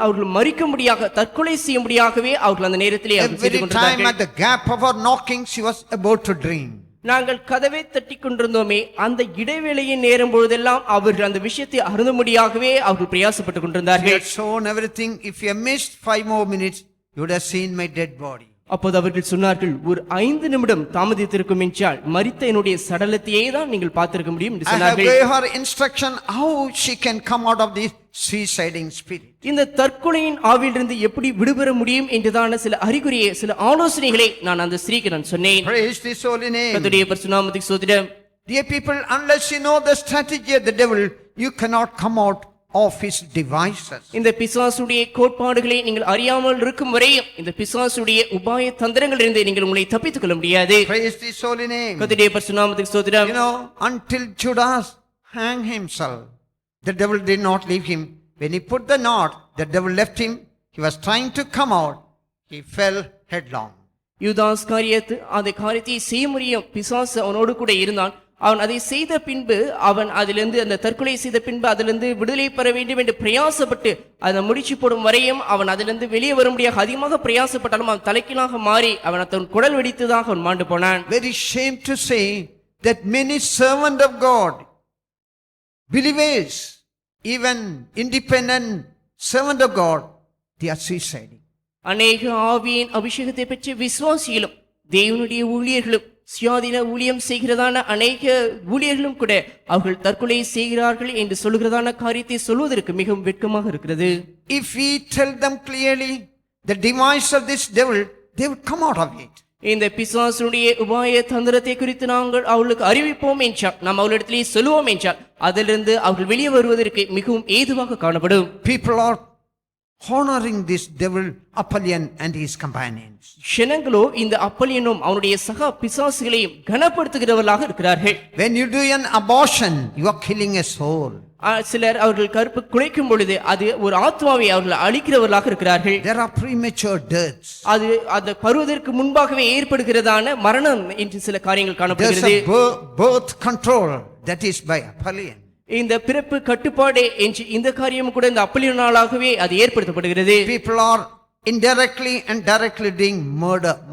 [SPEAKER 2] அவர்கள் மறிக்கும்படியாக தற்கொலை செய்யும்படியாகவே அவர்கள் அந்த நேரத்திலே
[SPEAKER 1] Every time at the gap of her knocking, she was about to drink.
[SPEAKER 2] நாங்கள் கதவை தட்டி கொண்டிருந்தோமே அந்த இடைவேளையின் நேரம் பொழுதெல்லாம் அவர்கள் அந்த விஷயத்தை அருந்தும்படியாகவே அவர்கள் பிரயாசப்பட்டுக்
[SPEAKER 1] She
[SPEAKER 2] கொண்டிருந்தார்கள்.
[SPEAKER 1] had shown everything. If you had missed 5 more minutes, you would have seen my dead body.
[SPEAKER 2] அப்போது அவர்கள் சொன்னார்கள், ஒரு 5 நிமிடம் தாமதித்திருக்கும் என்றால் மரித்த என்னுடைய சடலத்தையே தான் நீங்கள் பார்த்திருக்க முடியும் என்று
[SPEAKER 1] I have
[SPEAKER 2] சொன்னார்கள்.
[SPEAKER 1] gave her instruction how she can come out of this suiciding spirit.
[SPEAKER 2] இந்த தற்கொலையின் ஆவியிலிருந்து எப்படி விடுபெற முடியும் என்றதான சில அறிகுறியை சில ஆலோசனைகளை நான் அந்த ஸ்திரீக்கு நான் சொன்னேன்.
[SPEAKER 1] Praise His holy name.
[SPEAKER 2] கர்த்தருடைய பரிசுத்த நாமத்துக்கு ஸ்தோத்திரம்.
[SPEAKER 1] Dear people, unless you know the strategy of the devil, you cannot come out of his devices.
[SPEAKER 2] இந்த பிசாசுடைய கோட்பாடுகளை நீங்கள் அறியாமல் இருக்கும் வரையும் இந்த பிசாசுடைய உபாய தந்திரங்களிலிருந்து நீங்கள் உங்களை தப்பித்துக் கொள்ள முடியாது.
[SPEAKER 1] Praise His holy name.
[SPEAKER 2] கர்த்தருடைய பரிசுத்த நாமத்துக்கு ஸ்தோத்திரம்.
[SPEAKER 1] You know, until Judas hanged himself, the devil did not leave him. When he put the knot, the devil left him. He was trying to come out. He fell headlong.
[SPEAKER 2] யூதாஸ் காரியத்தை அந்த காரியத்தை செய்ய முடியும் பிசாசு அவனோடு கூட இருந்தான். அவன் அதை செய்த பின்பு அவன் அதிலிருந்து அந்த தற்கொலை செய்த பின்பு அதிலிருந்து விடுதலை பெற வேண்டும் என்று பிரயாசப்பட்டு அதை முடிச்சு போடும் வரையும் அவன் அதிலிருந்து வெளியே வரும்படியாக அதிகமாக பிரயாசப்பட்டாலும் அவன் தலைக்கீழாக மாறி அவன் தன் குடல் வெடித்ததாக அவன் மாண்டு போனான்.
[SPEAKER 1] Very shame to say that many servants of God, believers, even independent servants of God, they are suiciding.
[SPEAKER 2] அநேக ஆவியின் அபிஷேகத்தை பெற்ற விசுவாசிகளும் தேவனுடைய ஊழியர்களும் சுயாதீன ஊழியம் செய்கிறதான அநேக ஊழியர்களும் கூட அவர்கள் தற்கொலை செய்கிறார்கள் என்று சொல்கிறதான காரியத்தை சொல்வதற்கு மிகவும் வெட்கமாக இருக்கிறது.
[SPEAKER 1] If we tell them clearly the device of this devil, they will come out of it.
[SPEAKER 2] இந்த பிசாசுடைய உபாய தந்திரத்தை குறித்து நாங்கள் அவர்களுக்கு அறிவிப்போம் என்றால் நாம் அவர்களிடத்திலே சொல்லுவோம் என்றால் அதிலிருந்து அவர்கள் வெளியே வருவதற்கு மிகவும் ஏதுவாக காணப்படும்.
[SPEAKER 1] People are honoring this devil Apollyon and his companions.
[SPEAKER 2] ஜனங்களோ இந்த அப்பலியனும் அவனுடைய சக பிசாசுகளையும் கனப்படுத்துகிறவர்களாக இருக்கிறார்கள்.
[SPEAKER 1] When you do an abortion, you are killing a soul.
[SPEAKER 2] சிலர் அவர்கள் கற்பு குலைக்கும் பொழுது அது ஒரு ஆத்மாவை அவர்கள் அழிக்கிறவர்களாக இருக்கிறார்கள்.
[SPEAKER 1] There are premature deaths.
[SPEAKER 2] அது அந்த பருவதற்கு முன்பாகவே ஏற்படுகிறதான மரணம் என்று சில காரியங்கள்
[SPEAKER 1] There's
[SPEAKER 2] காணப்படுகிறது.
[SPEAKER 1] a birth control that is by Apollyon.
[SPEAKER 2] இந்த பிறப்பு கட்டுப்பாடு என்று இந்த காரியம் கூட இந்த அப்பலியோனாலாகவே அது ஏற்படுத்தப்படுகிறது.
[SPEAKER 1] People are indirectly and directly doing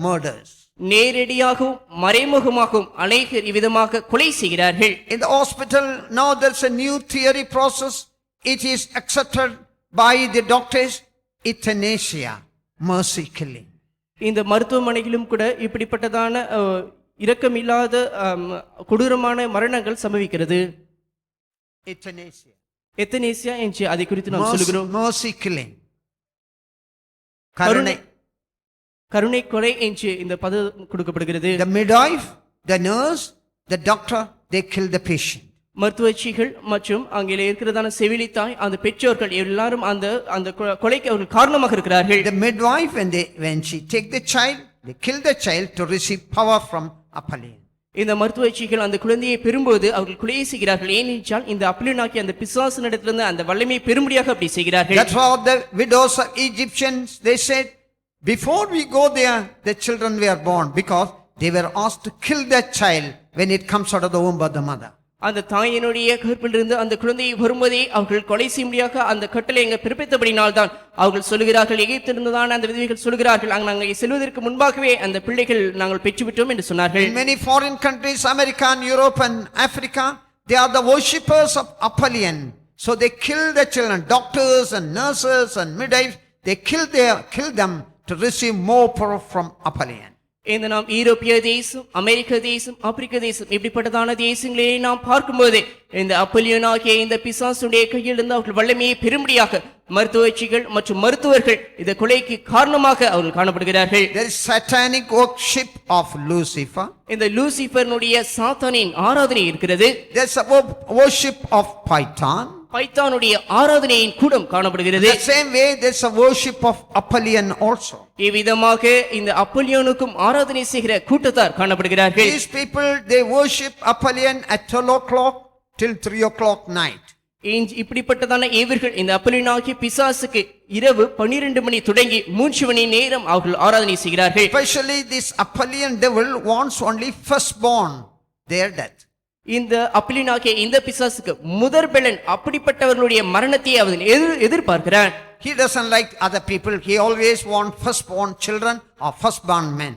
[SPEAKER 1] murders.
[SPEAKER 2] நேரடியாகவும் மறைமுகமாகவும் அநேகர் இவ்விதமாக கொலை செய்கிறார்கள்.
[SPEAKER 1] In the hospital now there's a new theory process. It is accepted by the doctors. Euthanasia, mercy killing.
[SPEAKER 2] இந்த மருத்துவமனையிலும் கூட இப்படிப்பட்டதான இரக்கமில்லாத கொடூரமான மரணங்கள் சம்பவிக்கிறது.
[SPEAKER 1] Euthanasia.
[SPEAKER 2] எத்தனேசியா என்று அதை குறித்து நாம் சொல்கிறோம்.
[SPEAKER 1] Mercy killing. கருணை
[SPEAKER 2] கொலை என்று இந்த பதம் கொடுக்கப்படுகிறது.
[SPEAKER 1] The midwife, the nurse, the doctor, they kill the patient.
[SPEAKER 2] மருத்துவச்சிகள் மற்றும் அங்கே இருக்கிறதான செவிலித்தாய் அந்த பெற்றோர்கள் எல்லாரும் அந்த கொலைக்கு அவர்கள் காரணமாக இருக்கிறார்கள்.
[SPEAKER 1] The midwife when she take the child, they kill the child to receive power from Apollyon.
[SPEAKER 2] இந்த மருத்துவச்சிகள் அந்த குழந்தையை பெறும்போது அவர்கள் கொலை செய்கிறார்கள். ஏனென்றால் இந்த அப்பலியோனாகிய அந்த பிசாசினிடத்திலிருந்து அந்த வல்லமையை பெறும்படியாக அப்படி செய்கிறார்கள்.
[SPEAKER 1] That's why the widows of Egyptians, they said, before we go there, the children were born, because they were asked to kill that child when it comes out of the womb of the mother.
[SPEAKER 2] அந்த தாயினுடைய கருப்பிலிருந்து அந்த குழந்தையை வரும்போதே அவர்கள் கொலை செய்யும்படியாக அந்த கட்டளை எங்க பிறப்பித்தபடினால்தான் அவர்கள் சொல்கிறார்கள், எகிப்திலிருந்துதான் அந்த விதவைகள் சொல்கிறார்கள், நாங்கள் செல்வதற்கு முன்பாகவே அந்த பிள்ளைகள் நாங்கள் பெற்றுவிட்டோம் என்று சொன்னார்கள்.
[SPEAKER 1] In many foreign countries, America and Europe and Africa, they are the worshippers of Apollyon. So they kill the children, doctors and nurses and midwives, they kill them to receive more power from Apollyon.
[SPEAKER 2] இந்த நாம் யூரோப்பிய தேசம், அமெரிக்க தேசம், ஆப்பிரிக்க தேசம் இப்படிப்பட்டதான தேசங்களே நாம் பார்க்கும்போது இந்த அப்பலியோனாகிய இந்த பிசாசுடைய கையிலிருந்து அவர்கள் வல்லமையை பெரும்படியாக மருத்துவச்சிகள் மற்றும் மருத்துவர்கள் இந்த கொலைக்கு காரணமாக அவர்கள் காணப்படுகிறார்கள்.
[SPEAKER 1] There is satanic worship of Lucifer.
[SPEAKER 2] இந்த லூசிபர்னுடைய சாத்தானின் ஆராதனை இருக்கிறது.
[SPEAKER 1] There is a worship of Python.
[SPEAKER 2] பைத்தானுடைய ஆராதனையின் கூடம் காணப்படுகிறது.
[SPEAKER 1] The same way there is a worship of Apollyon also.
[SPEAKER 2] இவ்விதமாக இந்த அப்பலியோனுக்கும் ஆராதனை செய்கிற கூட்டத்தார் காணப்படுகிறார்கள்.
[SPEAKER 1] These people, they worship Apollyon at 12 o'clock till 3 o'clock night.
[SPEAKER 2] இப்படிப்பட்டதான இவர்கள் இந்த அப்பலியோனாகிய பிசாசுக்கு இரவு 12 மணி தொடங்கி 3 மணி நேரம் அவர்கள் ஆராதனை செய்கிறார்கள்.
[SPEAKER 1] Especially this Apollyon devil wants only firstborn, their death.
[SPEAKER 2] இந்த அப்பலியோனாகிய இந்த பிசாசுக்கு முதற்பலன் அப்படிப்பட்டவர்களுடைய மரணத்தை அவன் எதிர்பார்க்கிறான்.
[SPEAKER 1] He doesn't like other people. He always wants firstborn children or firstborn men.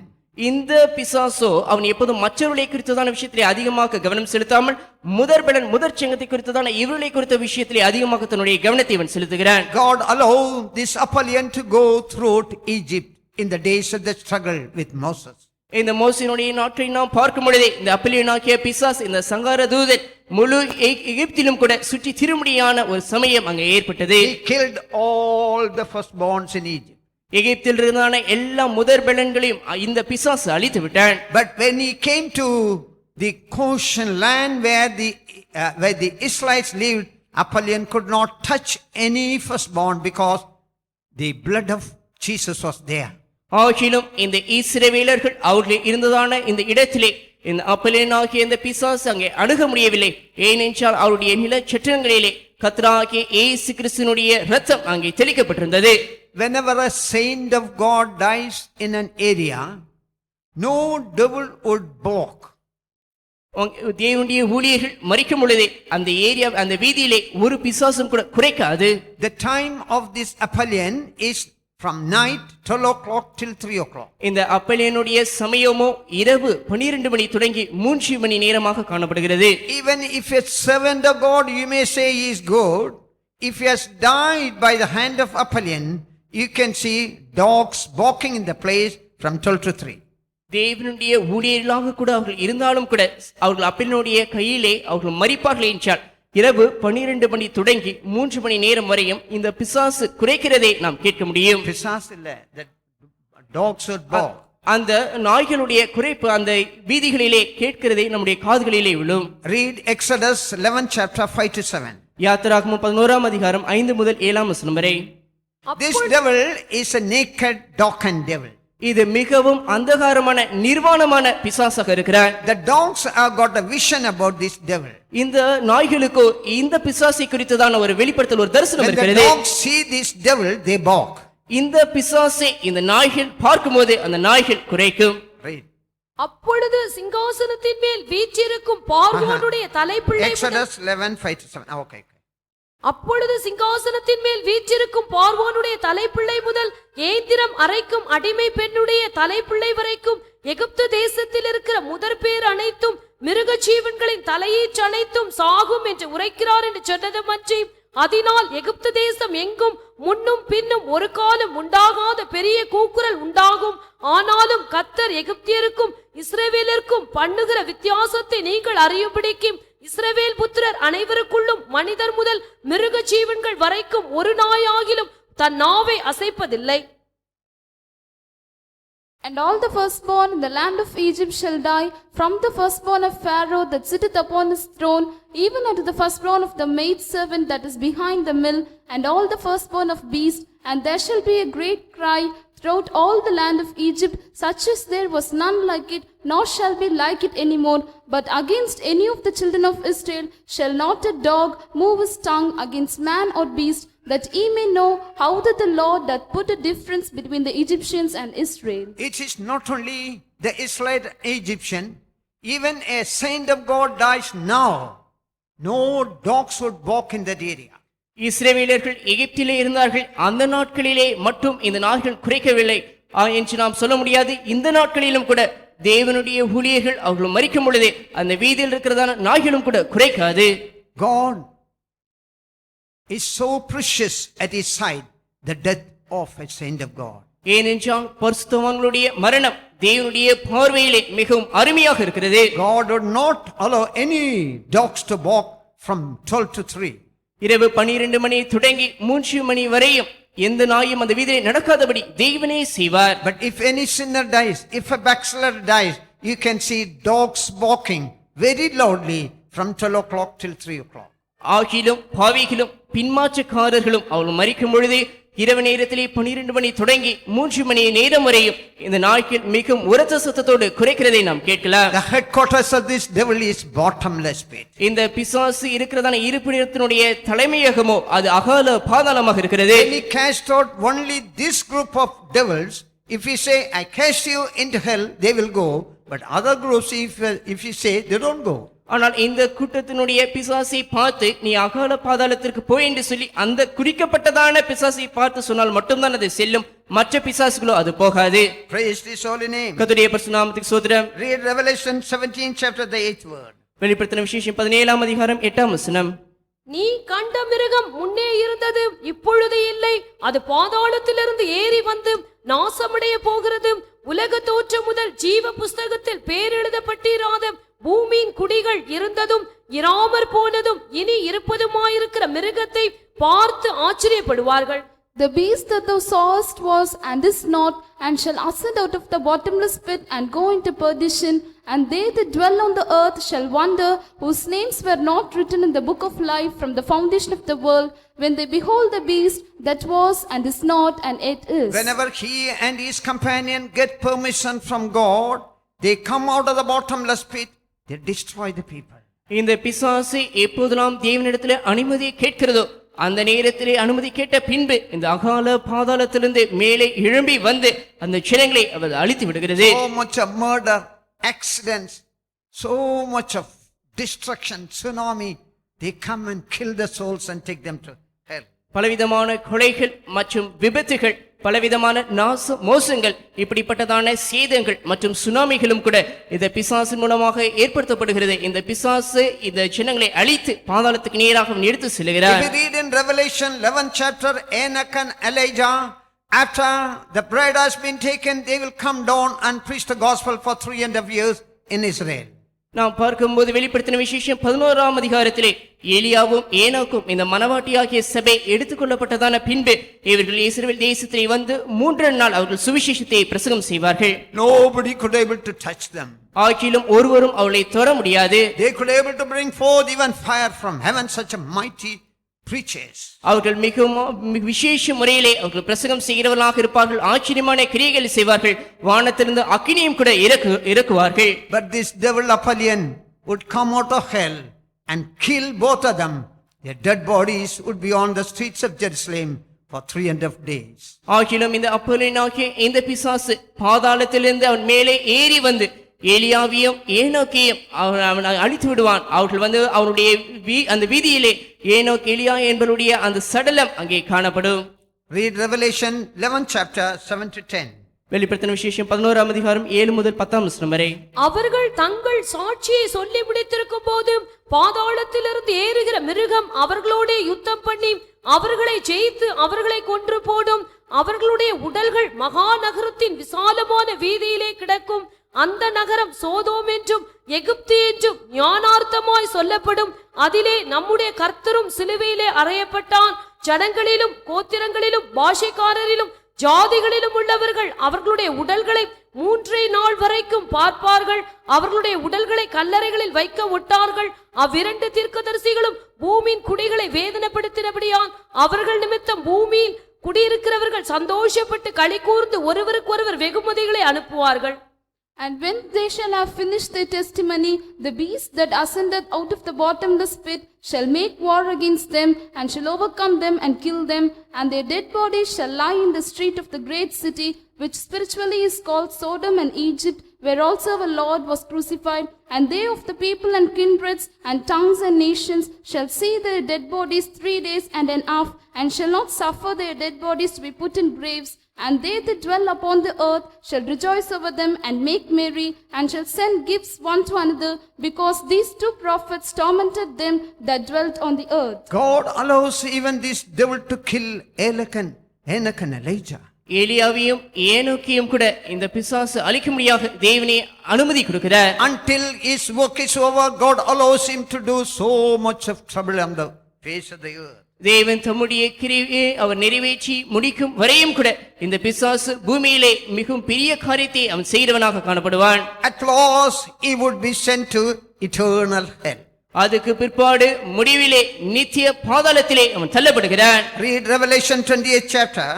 [SPEAKER 2] இந்த பிசாசோ அவன் எப்போதும் மற்றவர்களை குறித்ததான விஷயத்திலே அதிகமாக கவனம் செலுத்தாமல் முதற்பலன் முதற்சங்கத்தை குறித்ததான இவர்களை குறித்த விஷயத்திலே அதிகமாக தன்னுடைய கவனத்தை அவன் செலுத்துகிறான்.
[SPEAKER 1] God allowed this Apollyon to go throughout Egypt in the days of the struggle with Moses.
[SPEAKER 2] இந்த மோசேயினுடைய நாட்டை நாம் பார்க்கும் பொழுதே இந்த அப்பலியோனாகிய பிசாஸ் இந்த சங்கார தூதன் முழு எகிப்திலும் கூட சுற்றி திரும்படியான ஒரு சமயம் அங்கே ஏற்பட்டது.
[SPEAKER 1] He killed all the firstborns in Egypt.
[SPEAKER 2] எகிப்தில் இருந்தான எல்லா முதற்பலன்களையும் இந்த பிசாசு அழித்து விட்டான்.
[SPEAKER 1] But when he came to the Goshen land where the Israelites lived, Apollyon could not touch any firstborn because the blood of Jesus was there.
[SPEAKER 2] ஆகிலும் இந்த இஸ்ரவேலர்கள் அவர்கள் இருந்ததான இந்த இடத்திலே இந்த அப்பலியோனாகிய இந்த பிசாசு அங்கே அணுக முடியவில்லை. ஏனென்றால் அவருடைய நிலச்சட்டங்களிலே கர்த்தராகிய இயேசு கிறிஸ்துவினுடைய இரத்தம் அங்கே தெளிக்கப்பட்டிருந்தது.
[SPEAKER 1] Whenever a saint of God dies in an area, no devil would balk.
[SPEAKER 2] தேவனுடைய ஊழியர்கள் மரிக்கும் பொழுதே அந்த ஏரியா அந்த வீதியிலே ஒரு பிசாசும் கூட குறைக்காது.
[SPEAKER 1] The time of this Apollyon is from night 12 o'clock till 3 o'clock.
[SPEAKER 2] இந்த அப்பலியோனுடைய சமயமோ இரவு 12 மணி தொடங்கி 3 மணி நேரமாக காணப்படுகிறது.
[SPEAKER 1] Even if a servant of God, you may say he is good, if he has died by the hand of Apollyon, you can see dogs barking in the place from 12 to 3.
[SPEAKER 2] தேவனுடைய ஊழியர்களாக கூட அவர்கள் இருந்தாலும் கூட அவர்கள் அப்பலியோனுடைய கையிலே அவர்கள் மரிப்பார்கள் என்றால் இரவு 12 மணி தொடங்கி 3 மணி நேரம் வரையும் இந்த பிசாசு குறைக்கிறதை நாம் கேட்க முடியும்.
[SPEAKER 1] பிசாசு இல்ல, the dogs would bark.
[SPEAKER 2] அந்த நாய்களுடைய குறைப்பு அந்த வீதிகளிலே கேட்கிறதை நம்முடைய காதுகளிலே விழும்.
[SPEAKER 1] Read Exodus 11 chapter 5 to 7.
[SPEAKER 2] யாத்திராகமம் 11ஆம் அதிகாரம் 5 முதல் 7ஆம் வசனம் வரை.
[SPEAKER 1] This devil is a naked, darkened devil.
[SPEAKER 2] இது மிகவும் அந்தகாரமான நிர்வாணமான பிசாசாக இருக்கிறார்.
[SPEAKER 1] The dogs have got a vision about this devil.
[SPEAKER 2] இந்த நாய்களுக்கு இந்த பிசாசை குறித்ததான ஒரு வெளிப்படுத்தல், ஒரு தரிசனம்
[SPEAKER 1] When the
[SPEAKER 2] இருக்கிறது.
[SPEAKER 1] dogs see this devil, they bark.
[SPEAKER 2] இந்த பிசாசை இந்த நாய்கள் பார்க்கும்போது அந்த நாய்கள் குரைக்கும்.
[SPEAKER 1] Read.
[SPEAKER 3] அப்பொழுது சிங்காசனத்தின் மேல் வீற்றிருக்கும் பார்வோனுடைய தலைப்பிள்ளை முதல்
[SPEAKER 1] Exodus 11:5-7. Okay.
[SPEAKER 3] அப்பொழுது சிங்காசனத்தின் மேல் வீற்றிருக்கும் பார்வோனுடைய தலைப்பிள்ளை முதல் ஏந்திரம் அரைக்கும் அடிமை பெண்ணுடைய தலைப்பிள்ளை வரைக்கும் எகிப்து தேசத்தில் இருக்கிற முதற்பேர் அனைத்தும் மிருக ஜீவன்களின் தலையீச்சு அனைத்தும் சாகும் என்று உரைக்கிறார் என்று சொன்னதுமன்றி, அதனால் எகிப்து தேசம் எங்கும் முன்னும் பின்னும் ஒரு காலம் உண்டாகாத பெரிய கூக்குரல் உண்டாகும். ஆனாலும் கர்த்தர் எகிப்தியருக்கும் இஸ்ரவேலருக்கும் பண்ணுகிற வித்தியாசத்தை நீங்கள் அறியும்படிக்கும் இஸ்ரவேல் புத்திரர் அனைவருக்குள்ளும் மனிதர் முதல் மிருக ஜீவன்கள் வரைக்கும் ஒரு நாயாகிலும் தன் நாவை அசைப்பதில்லை.
[SPEAKER 4] And all the firstborn in the land of Egypt shall die, from the firstborn of Pharaoh that sitteth upon his throne, even unto the firstborn of the maidservant that is behind the mill, and all the firstborn of beast. And there shall be a great cry throughout all the land of Egypt, such as there was none like it, nor shall be like it any more. But against any of the children of Israel shall not a dog move his tongue against man or beast, that ye may know how that the Lord doth put a difference between the Egyptians and Israel.
[SPEAKER 1] It is not only the Israelite Egyptian, even a saint of God dies now, no dogs would bark in that area.
[SPEAKER 2] இஸ்ரவேலர்கள் எகிப்திலே இருந்தார்கள், அந்த நாட்களிலே மட்டும் இந்த நாய்கள் குறைக்கவில்லை என்று நாம் சொல்ல முடியாது. இந்த நாட்களிலும் கூட தேவனுடைய ஊழியர்கள் அவர்கள் மரிக்கும் பொழுதே அந்த வீதியில் இருக்கிறதான நாய்களும் கூட குறைக்காது.
[SPEAKER 1] God is so precious at his side, the death of a saint of God.
[SPEAKER 2] ஏனென்றால் பரிசுத்தவான்களுடைய மரணம் தேவனுடைய பார்வையிலே மிகவும் அருமையாக இருக்கிறது.
[SPEAKER 1] God would not allow any dogs to bark from 12 to 3.
[SPEAKER 2] இரவு 12 மணி தொடங்கி 3 மணி வரையும் எந்த நாயும் அந்த வீதியிலே நடக்காதபடி தேவனே செய்வார்.
[SPEAKER 1] But if any sinner dies, if a backslider dies, you can see dogs barking very loudly from 12 o'clock till 3 o'clock.
[SPEAKER 2] ஆகிலும் பாவிகளும் பின்மாற்றக்காரர்களும் அவர்கள் மரிக்கும் பொழுது இரவு நேரத்திலே 12 மணி தொடங்கி 3 மணி நேரம் வரையும் இந்த நாய்கள் மிகவும் உரத்த சத்தத்தோடு குறைக்கிறதை நாம் கேட்கலாம்.
[SPEAKER 1] The headquarters of this devil is bottomless pit.
[SPEAKER 2] இந்த பிசாசு இருக்கிறதான இருப்பிடத்தினுடைய தலைமையகமோ அது அகால பாதாளமாக இருக்கிறது.
[SPEAKER 1] When he cast out only this group of devils, if he say, I cast you into hell, they will go. But other groups, if he say, they don't go.
[SPEAKER 2] ஆனால் இந்த கூட்டத்தினுடைய பிசாசை பார்த்து நீ அகால பாதாளத்திற்கு போய் என்று சொல்லி அந்த குறிக்கப்பட்டதான பிசாசை பார்த்து சொன்னால் மட்டும்தான் அது செல்லும், மற்ற பிசாசுகளோ அது போகாது.
[SPEAKER 1] Praise his holy name.
[SPEAKER 2] கர்த்தருடைய பரிசுத்த நாமத்துக்கு ஸ்தோத்திரம்.
[SPEAKER 1] Read Revelation 17 chapter the 8th word.
[SPEAKER 2] வெளிப்படுத்தின விசேஷம் 17ஆம் அதிகாரம் 8ஆம் வசனம்.
[SPEAKER 3] நீ கண்ட மிருகம் முன்னே இருந்தது, இப்பொழுது இல்லை. அது பாதாளத்திலிருந்து ஏறி வந்து நாசமடைய போகிறது. உலக தோற்றம் முதல் ஜீவ புஸ்தகத்தில் பேர் எழுதப்பட்டிராத பூமியின் குடிகள் இருந்ததும் இராமற் போனதும் இனி இருப்பதுமாயிருக்கிற மிருகத்தை பார்த்து ஆச்சரியப்படுவார்கள்.
[SPEAKER 4] The beast that thou sawest was and is not, and shall ascend out of the bottomless pit and go into perdition. And they that dwell on the earth shall wonder, whose names were not written in the book of life from the foundation of the world, when they behold the beast that was and is not and yet is.
[SPEAKER 1] Whenever he and his companion get permission from God, they come out of the bottomless pit, they destroy the people.
[SPEAKER 2] இந்த பிசாசு எப்போதெல்லாம் தேவனிடத்திலே அனுமதி கேட்கிறதோ அந்த நேரத்திலே அனுமதி கேட்ட பின்பு இந்த அகால பாதாளத்திலிருந்து மேலே எழும்பி வந்து அந்த ஜனங்களை அவர் அழித்து விடுகிறது.
[SPEAKER 1] So much of murder, accidents, so much of destruction, tsunami, they come and kill the souls and take them to hell.
[SPEAKER 2] பலவிதமான கொலைகள் மற்றும் விபத்துகள், பலவிதமான நாச மோசங்கள், இப்படிப்பட்டதான சேதங்கள் மற்றும் சுனாமிகளும் கூட இந்த பிசாசின் மூலமாக ஏற்படுத்தப்படுகிறது. இந்த பிசாசு இந்த ஜனங்களை அழித்து பாதாளத்துக்கு நேராக எடுத்து செல்கிறார்.
[SPEAKER 1] If we read in Revelation 11th chapter, Enoch and Elijah, after the bride has been taken, they will come down and preach the gospel for 3.5 years in Israel.
[SPEAKER 2] நாம் பார்க்கும்போது வெளிப்படுத்தின விசேஷம் 11ஆம் அதிகாரத்திலே ஏலியாவும் ஏனோக்கும் இந்த மனவாட்டியாகிய சபை எடுத்துக்கொள்ளப்பட்டதான பின்பு இவர்கள் இஸ்ரவேல் தேசத்திலே வந்து 3 நாள் அவர்கள் சுவிசேஷத்தை பிரசங்கம் செய்வார்கள்.
[SPEAKER 1] Nobody could able to touch them.
[SPEAKER 2] ஆகிலும் ஒருவரும் அவளை தொட முடியாது.
[SPEAKER 1] They could able to bring forth even fire from heaven, such a mighty preachers.
[SPEAKER 2] அவர்கள் மிகவும் விசேஷ முறையிலே அவர்கள் பிரசங்கம் செய்கிறவர்களாக இருப்பார்கள். ஆச்சரியமான கிரியைகளை செய்வார்கள். வானத்திலிருந்து அக்கினியும் கூட இறக்குவார்கள்.
[SPEAKER 1] But this devil Apollyon would come out of hell and kill both of them. Their dead bodies would be on the streets of Jerusalem for 3.5 days.
[SPEAKER 2] ஆகிலும் இந்த அப்போலியனாகிய இந்த பிசாசு பாதாளத்திலிருந்து அவன் மேலே ஏறி வந்து ஏலியாவையும் ஏனோக்கையும் அவன் அழித்து விடுவான். அவர்கள் வந்து அவனுடைய அந்த வீதியிலே ஏனோக் எலியா என்பவருடைய அந்த சடலம் அங்கே காணப்படும்.
[SPEAKER 1] Read Revelation 11th chapter 7 to 10.
[SPEAKER 2] வெளிப்படுத்தின விசேஷம் 11ஆம் அதிகாரம் 7 முதல் 10ஆம் வசனம் வரை.
[SPEAKER 3] அவர்கள் தங்கள் சாட்சியை சொல்லி முடித்திருக்கும் போது பாதாளத்திலிருந்து ஏறுகிற மிருகம் அவர்களோட யுத்தம் பண்ணி அவர்களை ஜெயித்து அவர்களை கொன்று போடும். அவர்களுடைய உடல்கள் மகா நகரத்தின் விசாலமான வீதியிலே கிடக்கும். அந்த நகரம் சோதோம் என்றும் எகிப்து என்றும் ஞானார்த்தமாய் சொல்லப்படும். அதிலே நம்முடைய கர்த்தரும் சிலுவையிலே அறையப்பட்டான். ஜனங்களிலும் கோத்திரங்களிலும் பாஷைக்காரரிலும் ஜாதிகளிலும் உள்ளவர்கள் அவர்களுடைய உடல்களை 3 நாள் வரைக்கும் பார்ப்பார்கள். அவர்களுடைய உடல்களை கல்லறைகளில் வைக்க ஒட்டார்கள். அவ்விரண்டு தீர்க்கதரிசிகளும் பூமியின் குடிகளை வேதனைப்படுத்தினபடியால் அவர்கள் நிமித்தம் பூமியில் குடியிருக்கிறவர்கள் சந்தோஷப்பட்டு களி கூர்ந்து ஒருவருக்கொருவர் வெகுமதிகளை அனுப்புவார்கள்.
[SPEAKER 4] And when they shall have finished their testimony, the beast that ascendeth out of the bottomless pit shall make war against them, and shall overcome them and kill them, and their dead bodies shall lie in the street of the great city, which spiritually is called Sodom and Egypt, where also our Lord was crucified. And they of the people and kindreds and tongues and nations shall see their dead bodies 3 days and an half, and shall not suffer their dead bodies to be put in graves. And they that dwell upon the earth shall rejoice over them and make merry, and shall send gifts one to another, because these 2 prophets tormented them that dwelt on the earth.
[SPEAKER 1] God allows even this devil to kill Enoch and Elijah.
[SPEAKER 2] ஏலியாவையும் ஏனோக்கையும் கூட இந்த பிசாசு அழிக்கும்படியாக தேவனே அனுமதி கொடுக்கிறார்.
[SPEAKER 1] Until his work is over, God allows him to do so much of trouble on the face of the earth.
[SPEAKER 2] தேவன் தம்முடைய கிரியையை அவர் நிறைவேற்றி முடிக்கும் வரையும் கூட இந்த பிசாசு பூமியிலே மிகவும் பெரிய காரியத்தை அவன் செய்தவனாக காணப்படுவான்.
[SPEAKER 1] At last he would be sent to eternal hell.
[SPEAKER 2] அதுக்கு பிற்பாடு முடிவிலே நித்திய பாதாளத்திலே அவன் தள்ளப்படுகிறான்.
[SPEAKER 1] Read Revelation 28th chapter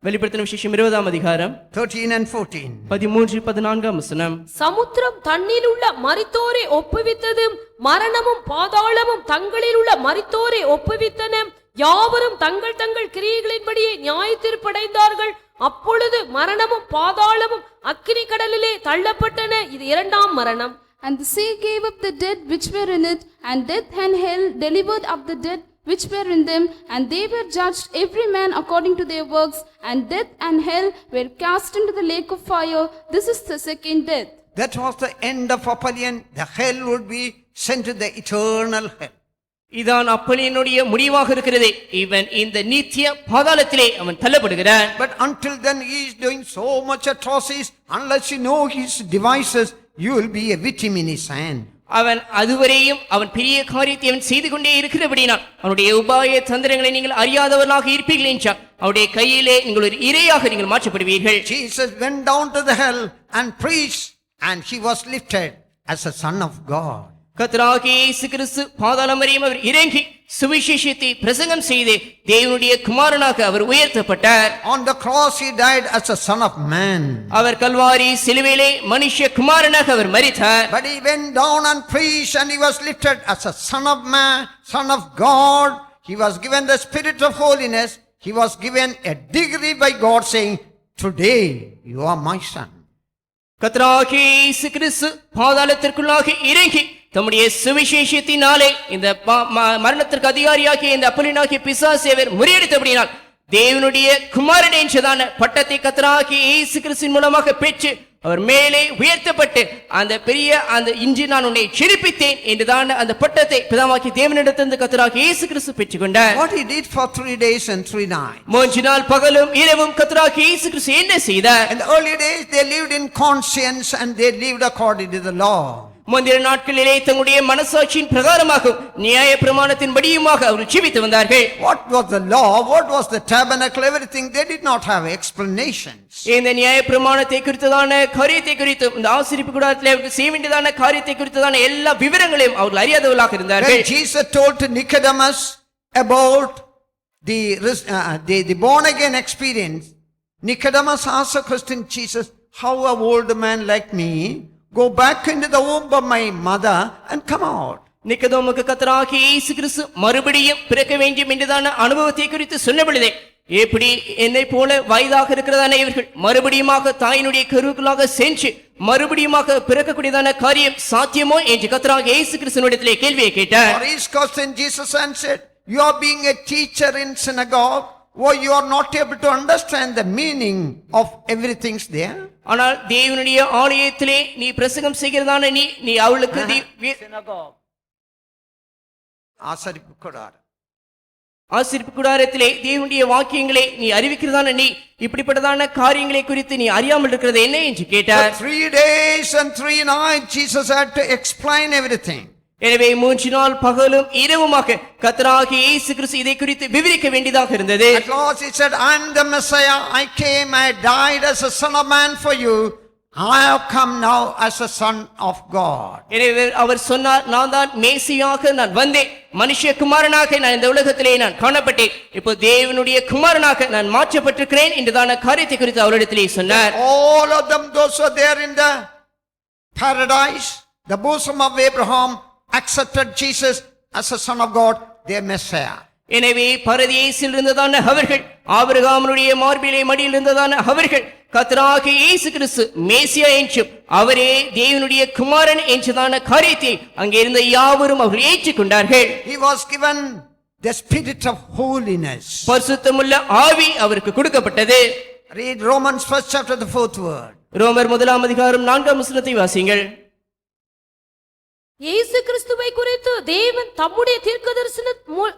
[SPEAKER 2] வெளிப்படுத்தின விசேஷம் 20ஆம் அதிகாரம்
[SPEAKER 1] 13 and 14.
[SPEAKER 2] 13-14ஆம் வசனம்.
[SPEAKER 3] சமுத்திரம் தண்ணீர் உள்ள மரித்தோரை ஒப்புவித்தது. மரணமும் பாதாளமும் தங்களில் உள்ள மரித்தோரை ஒப்புவித்தன. யாவரும் தங்கள் தங்கள் கிரியைகளின்படியே நியாயத்தீர்ப்படைந்தார்கள். அப்பொழுது மரணமும் பாதாளமும் அக்கினி கடலிலே தள்ளப்பட்டன. இது 2ஆம் மரணம்.
[SPEAKER 4] And the sea gave up the dead which were in it, and death and hell delivered up the dead which were in them, and they were judged every man according to their works, and death and hell were cast into the lake of fire. This is the second death.
[SPEAKER 1] That was the end of Apollyon. The hell would be sent to the eternal hell.
[SPEAKER 2] இதான் அப்போலியனுடைய முடிவாக இருக்கிறது. இவன் இந்த நித்திய பாதாளத்திலே அவன் தள்ளப்படுகிறான்.
[SPEAKER 1] But until then he is doing so much atrocities. Unless you know his devices, you will be a victim in his hand.
[SPEAKER 2] அவன் அதுவரையும் அவன் பெரிய காரியத்தை அவன் செய்து கொண்டே இருக்கிறபடினால் அவனுடைய உபாய தந்திரங்களை நீங்கள் அறியாதவர்களாக இருப்பீர்கள் என்றால் அவருடைய கையிலே நீங்கள் ஒரு இரையாக நீங்கள் மாற்றப்படுவீர்கள்.
[SPEAKER 1] Jesus went down to the hell and preached, and he was lifted as a son of God.
[SPEAKER 2] கர்த்தராகிய இயேசு கிறிஸ்து பாதாளம் வரையும் அவர் இறங்கி சுவிசேஷத்தை பிரசங்கம் செய்து தேவனுடைய குமாரனாக அவர் உயர்த்தப்பட்டார்.
[SPEAKER 1] On the cross he died as a son of man.
[SPEAKER 2] அவர் கல்வாரி சிலுவையிலே மனுஷ குமாரனாக அவர் மரித்தார்.
[SPEAKER 1] But he went down and preached, and he was lifted as a son of man, son of God. He was given the spirit of holiness. He was given a degree by God, saying, "Today you are my son."
[SPEAKER 2] கர்த்தராகிய இயேசு கிறிஸ்து பாதாளத்திற்குள்ளாக இறங்கி தம்முடைய சுவிசேஷத்தினாலே இந்த மரணத்திற்கு அதிகாரியாகிய இந்த அப்போலியனாகிய பிசாசை அவர் முறியடித்தபடியால் தேவனுடைய குமாரன் என்றதான பட்டத்தை கர்த்தராகிய இயேசு கிறிஸ்துவின் மூலமாக பெற்று அவர் மேலே உயர்த்தப்பட்டு அந்த பெரிய அந்த இன்று நான் உன்னை சிரிப்பித்தேன் என்றுதான் அந்த பட்டத்தை பிதாவாகிய தேவனிடத்திலிருந்து கர்த்தராகிய இயேசு கிறிஸ்து பெற்றுக்கொண்டார்.
[SPEAKER 1] What he did for 3 days and 3 nights.
[SPEAKER 2] 3 நாள் பகலும் இரவும் கர்த்தராகிய இயேசு கிறிஸ்து என்ன செய்தார்?
[SPEAKER 1] In the early days they lived in conscience, and they lived according to the law.
[SPEAKER 2] முந்தின நாட்களிலே தங்களுடைய மனசாட்சியின் பிரகாரமாகவும் நியாய பிரமாணத்தின்படியுமாக அவர்கள் ஜீவித்து வந்தார்கள்.
[SPEAKER 1] What was the law? What was the tabernacle? Everything. They did not have explanations.
[SPEAKER 2] இந்த நியாய பிரமாணத்தை குறித்ததான காரியத்தை குறித்தும் இந்த ஆசரிப்பு கூடாரத்திலே அவர்கள் செய்ய வேண்டியதான காரியத்தை குறித்ததான எல்லா விவரங்களையும் அவர்கள் அறியாதவர்களாக இருந்தார்கள்.
[SPEAKER 1] When Jesus told to Nicodemus about the born again experience, Nicodemus asked a question, Jesus, how an old man like me go back into the womb of my mother and come out?
[SPEAKER 2] நிக்கதோமுக்கு கர்த்தராகிய இயேசு கிறிஸ்து மறுபடியும் பிறக்க வேண்டும் என்றதான அனுபவத்தை குறித்து சொன்ன பொழுதே, எப்படி என்னை போல வயதாக இருக்கிறதான இவர்கள் மறுபடியுமாக தாயினுடைய கருவுக்குள்ளாக சென்று மறுபடியுமாக பிறக்கக்கூடியதான காரியம் சாத்தியமோ என்று கர்த்தராகிய இயேசு கிறிஸ்துவினிடத்திலே கேள்வியை கேட்டார்.
[SPEAKER 1] For his question, Jesus answered, you are being a teacher in synagogue, or you are not able to understand the meaning of everything there.
[SPEAKER 2] ஆனால் தேவனுடைய ஆலயத்திலே நீ பிரசங்கம் செய்கிறதான நீ அவளுக்கு ஆசரிப்பு கூடாரத்திலே தேவனுடைய வாக்கியங்களை நீ அறிவிக்கிறதான நீ இப்படிப்பட்டதான காரியங்களை குறித்து நீ அறியாமல் இருக்கிறது என்ன என்று கேட்டார்.
[SPEAKER 1] 3 days and 3 nights Jesus had to explain everything.
[SPEAKER 2] எனவே 3 நாள் பகலும் இரவுமாக கர்த்தராகிய இயேசு கிறிஸ்து இதை குறித்து விவரிக்க வேண்டியதாக இருந்தது.
[SPEAKER 1] At last he said, I am the Messiah, I came, I died as a son of man for you, I have come now as a son of God.
[SPEAKER 2] எனவே அவர் சொன்னார், நான் தான் மேசியாக நான் வந்தேன், மனுஷகுமாரனாக நான் இந்த உலகத்திலே நான் காணப்பட்டேன், இப்போ தேவனுடைய குமாரனாக நான் மாற்றப்பட்டிருக்கிறேன் என்றதான காரியத்தை குறித்து அவரிடத்திலே சொன்னார்.
[SPEAKER 1] All of them, those who are there in the paradise, the bosom of Abraham, accepted Jesus as a son of God, their Messiah.
[SPEAKER 2] எனவே பரதேசில் இருந்ததான அவர்கள், ஆபிரகாமுடைய மார்பிலே மடியில் இருந்ததான அவர்கள் கர்த்தராகிய இயேசு கிறிஸ்து மேசியா என்றும் அவரே தேவனுடைய குமாரன் என்றதான காரியத்தை அங்கே இருந்த யாவரும் அவர்கள் ஏற்றுக்கொண்டார்கள்.
[SPEAKER 1] He was given the spirit of holiness.
[SPEAKER 2] பரிசுத்தமுள்ள ஆவி அவருக்கு கொடுக்கப்பட்டது.
[SPEAKER 1] Read Romans 1st chapter the 4th word.
[SPEAKER 2] ரோமர் 1ஆம் அதிகாரம் 4ஆம் வசனத்தை வாசியுங்கள்.
[SPEAKER 3] இயேசு கிறிஸ்துவை குறித்து தேவன் தம்முடைய